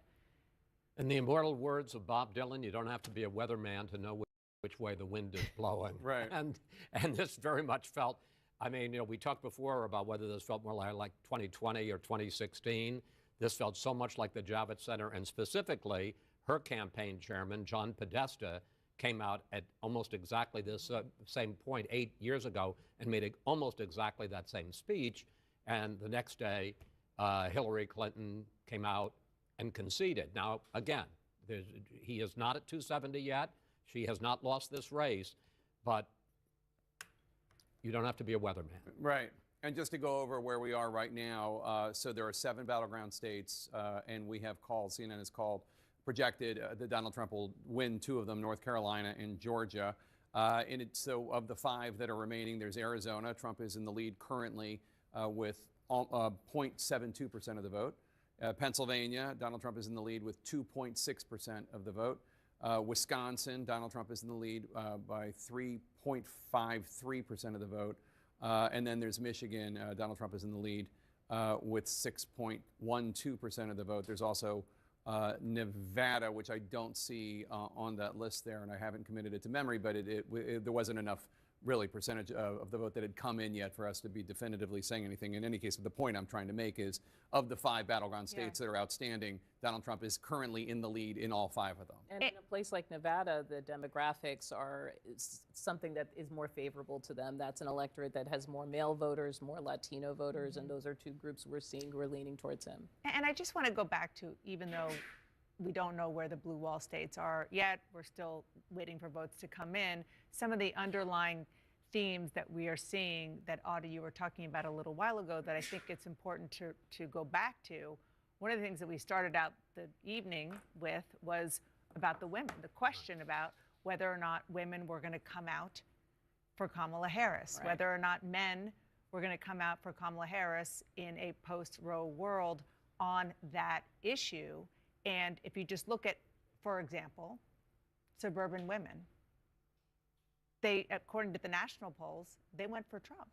in the immortal words of Bob Dylan, you don't have to be a weatherman to know which way the wind is blowing. Right. And this very much felt, I mean, we talked before about whether this felt more like 2020 or 2016. This felt so much like the Javits Center, and specifically her campaign chairman, John Podesta, came out at almost exactly this same point 8 years ago and made almost exactly that same speech. And the next day, Hillary Clinton came out and conceded. Now, again, he is not at 270 yet. She has not lost this race, but you don't have to be a weatherman. Right. And just to go over where we are right now, so there are 7 battleground states, and we have called, CNN has called, projected that Donald Trump will win 2 of them, North Carolina and Georgia. So of the 5 that are remaining, there's Arizona. Trump is in the lead currently with 0.72% of the vote. Pennsylvania, Donald Trump is in the lead with 2.6% of the vote. Wisconsin, Donald Trump is in the lead by 3.53% of the vote. And then there's Michigan. Donald Trump is in the lead with 6.12% of the vote. There's also Nevada, which I don't see on that list there, and I haven't committed it to memory, but there wasn't enough really percentage of the vote that had come in yet for us to be definitively saying anything. In any case, the point I'm trying to make is, of the 5 battleground states that are outstanding, Donald Trump is currently in the lead in all 5 of them. And in a place like Nevada, the demographics are something that is more favorable to them. That's an electorate that has more male voters, more Latino voters, and those are 2 groups we're seeing who are leaning towards him. And I just want to go back to, even though we don't know where the blue wall states are yet, we're still waiting for votes to come in, some of the underlying themes that we are seeing that, Audrey, you were talking about a little while ago, that I think it's important to go back to. One of the things that we started out the evening with was about the women, the question about whether or not women were going to come out for Kamala Harris, Right. whether or not men were going to come out for Kamala Harris in a post-Roe world on that issue. And if you just look at, for example, suburban women, they, according to the national polls, they went for Trump.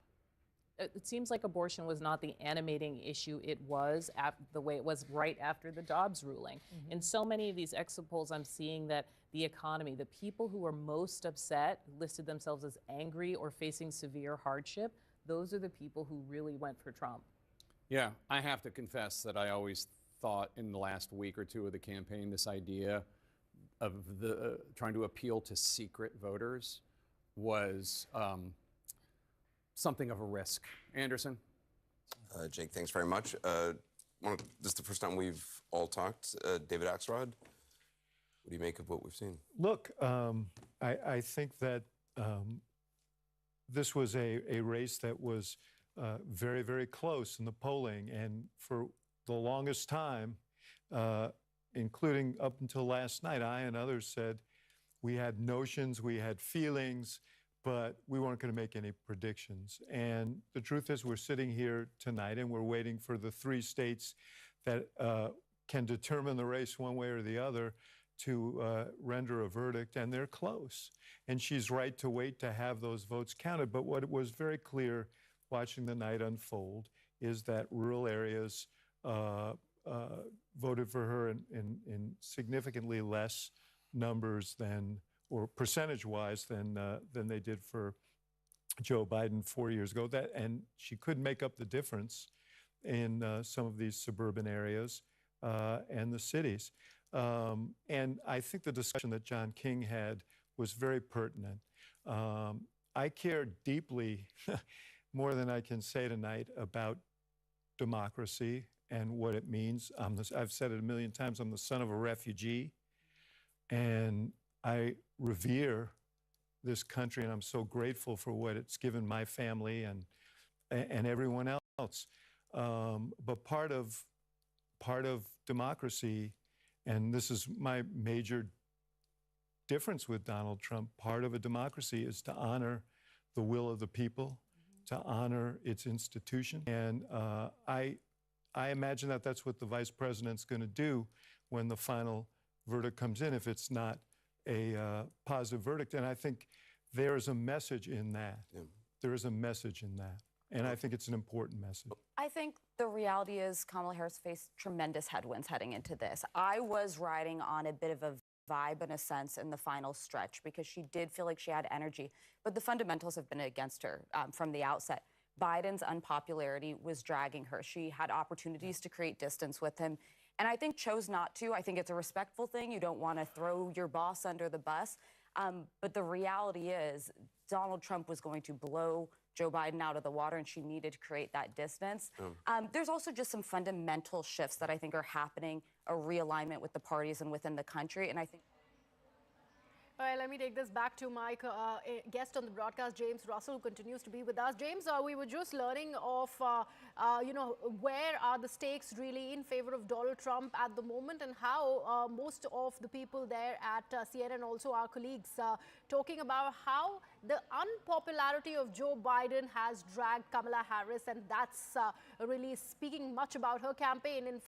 It seems like abortion was not the animating issue it was the way it was right after the Dobbs ruling. In so many of these exit polls, I'm seeing that the economy, the people who are most upset, listed themselves as angry or facing severe hardship, those are the people who really went for Trump. Yeah, I have to confess that I always thought in the last week or 2 of the campaign, this idea of trying to appeal to secret voters was something of a risk. Anderson? Jake, thanks very much. This is the first time we've all talked. David Axelrod, what do you make of what we've seen? Look, I think that this was a race that was very, very close in the polling. And for the longest time, including up until last night, I and others said we had notions, we had feelings, but we weren't going to make any predictions. And the truth is, we're sitting here tonight and we're waiting for the 3 states that can determine the race one way or the other to render a verdict, and they're close. And she's right to wait to have those votes counted. But what was very clear watching the night unfold is that rural areas voted for her in significantly less numbers than, or percentage-wise, than they did for Joe Biden 4 years ago. And she could make up the difference in some of these suburban areas and the cities. And I think the discussion that John King had was very pertinent. I care deeply, more than I can say tonight, about democracy and what it means. I've said it a million times, I'm the son of a refugee, and I revere this country, and I'm so grateful for what it's given my family and everyone else. But part of democracy, and this is my major difference with Donald Trump, part of a democracy is to honor the will of the people, to honor its institution. And I imagine that that's what the vice president's going to do when the final verdict comes in, if it's not a positive verdict. And I think there is a message in that. There is a message in that. And I think it's an important message. I think the reality is Kamala Harris faced tremendous headwinds heading into this. I was riding on a bit of a vibe in a sense in the final stretch because she did feel like she had energy, but the fundamentals have been against her from the outset. Biden's unpopularity was dragging her. She had opportunities to create distance with him, and I think chose not to. I think it's a respectful thing. You don't want to throw your boss under the bus. But the reality is Donald Trump was going to blow Joe Biden out of the water, and she needed to create that distance. There's also just some fundamental shifts that I think are happening, a realignment with the parties and within the country, and I think. All right, let me take this back to my guest on the broadcast, James Russell, who continues to be with us. James, we were just learning of, where are the stakes really in favor of Donald Trump at the moment, and how most of the people there at CNN, also our colleagues, talking about how the unpopularity of Joe Biden has dragged Kamala Harris, and that's really speaking much about her campaign. In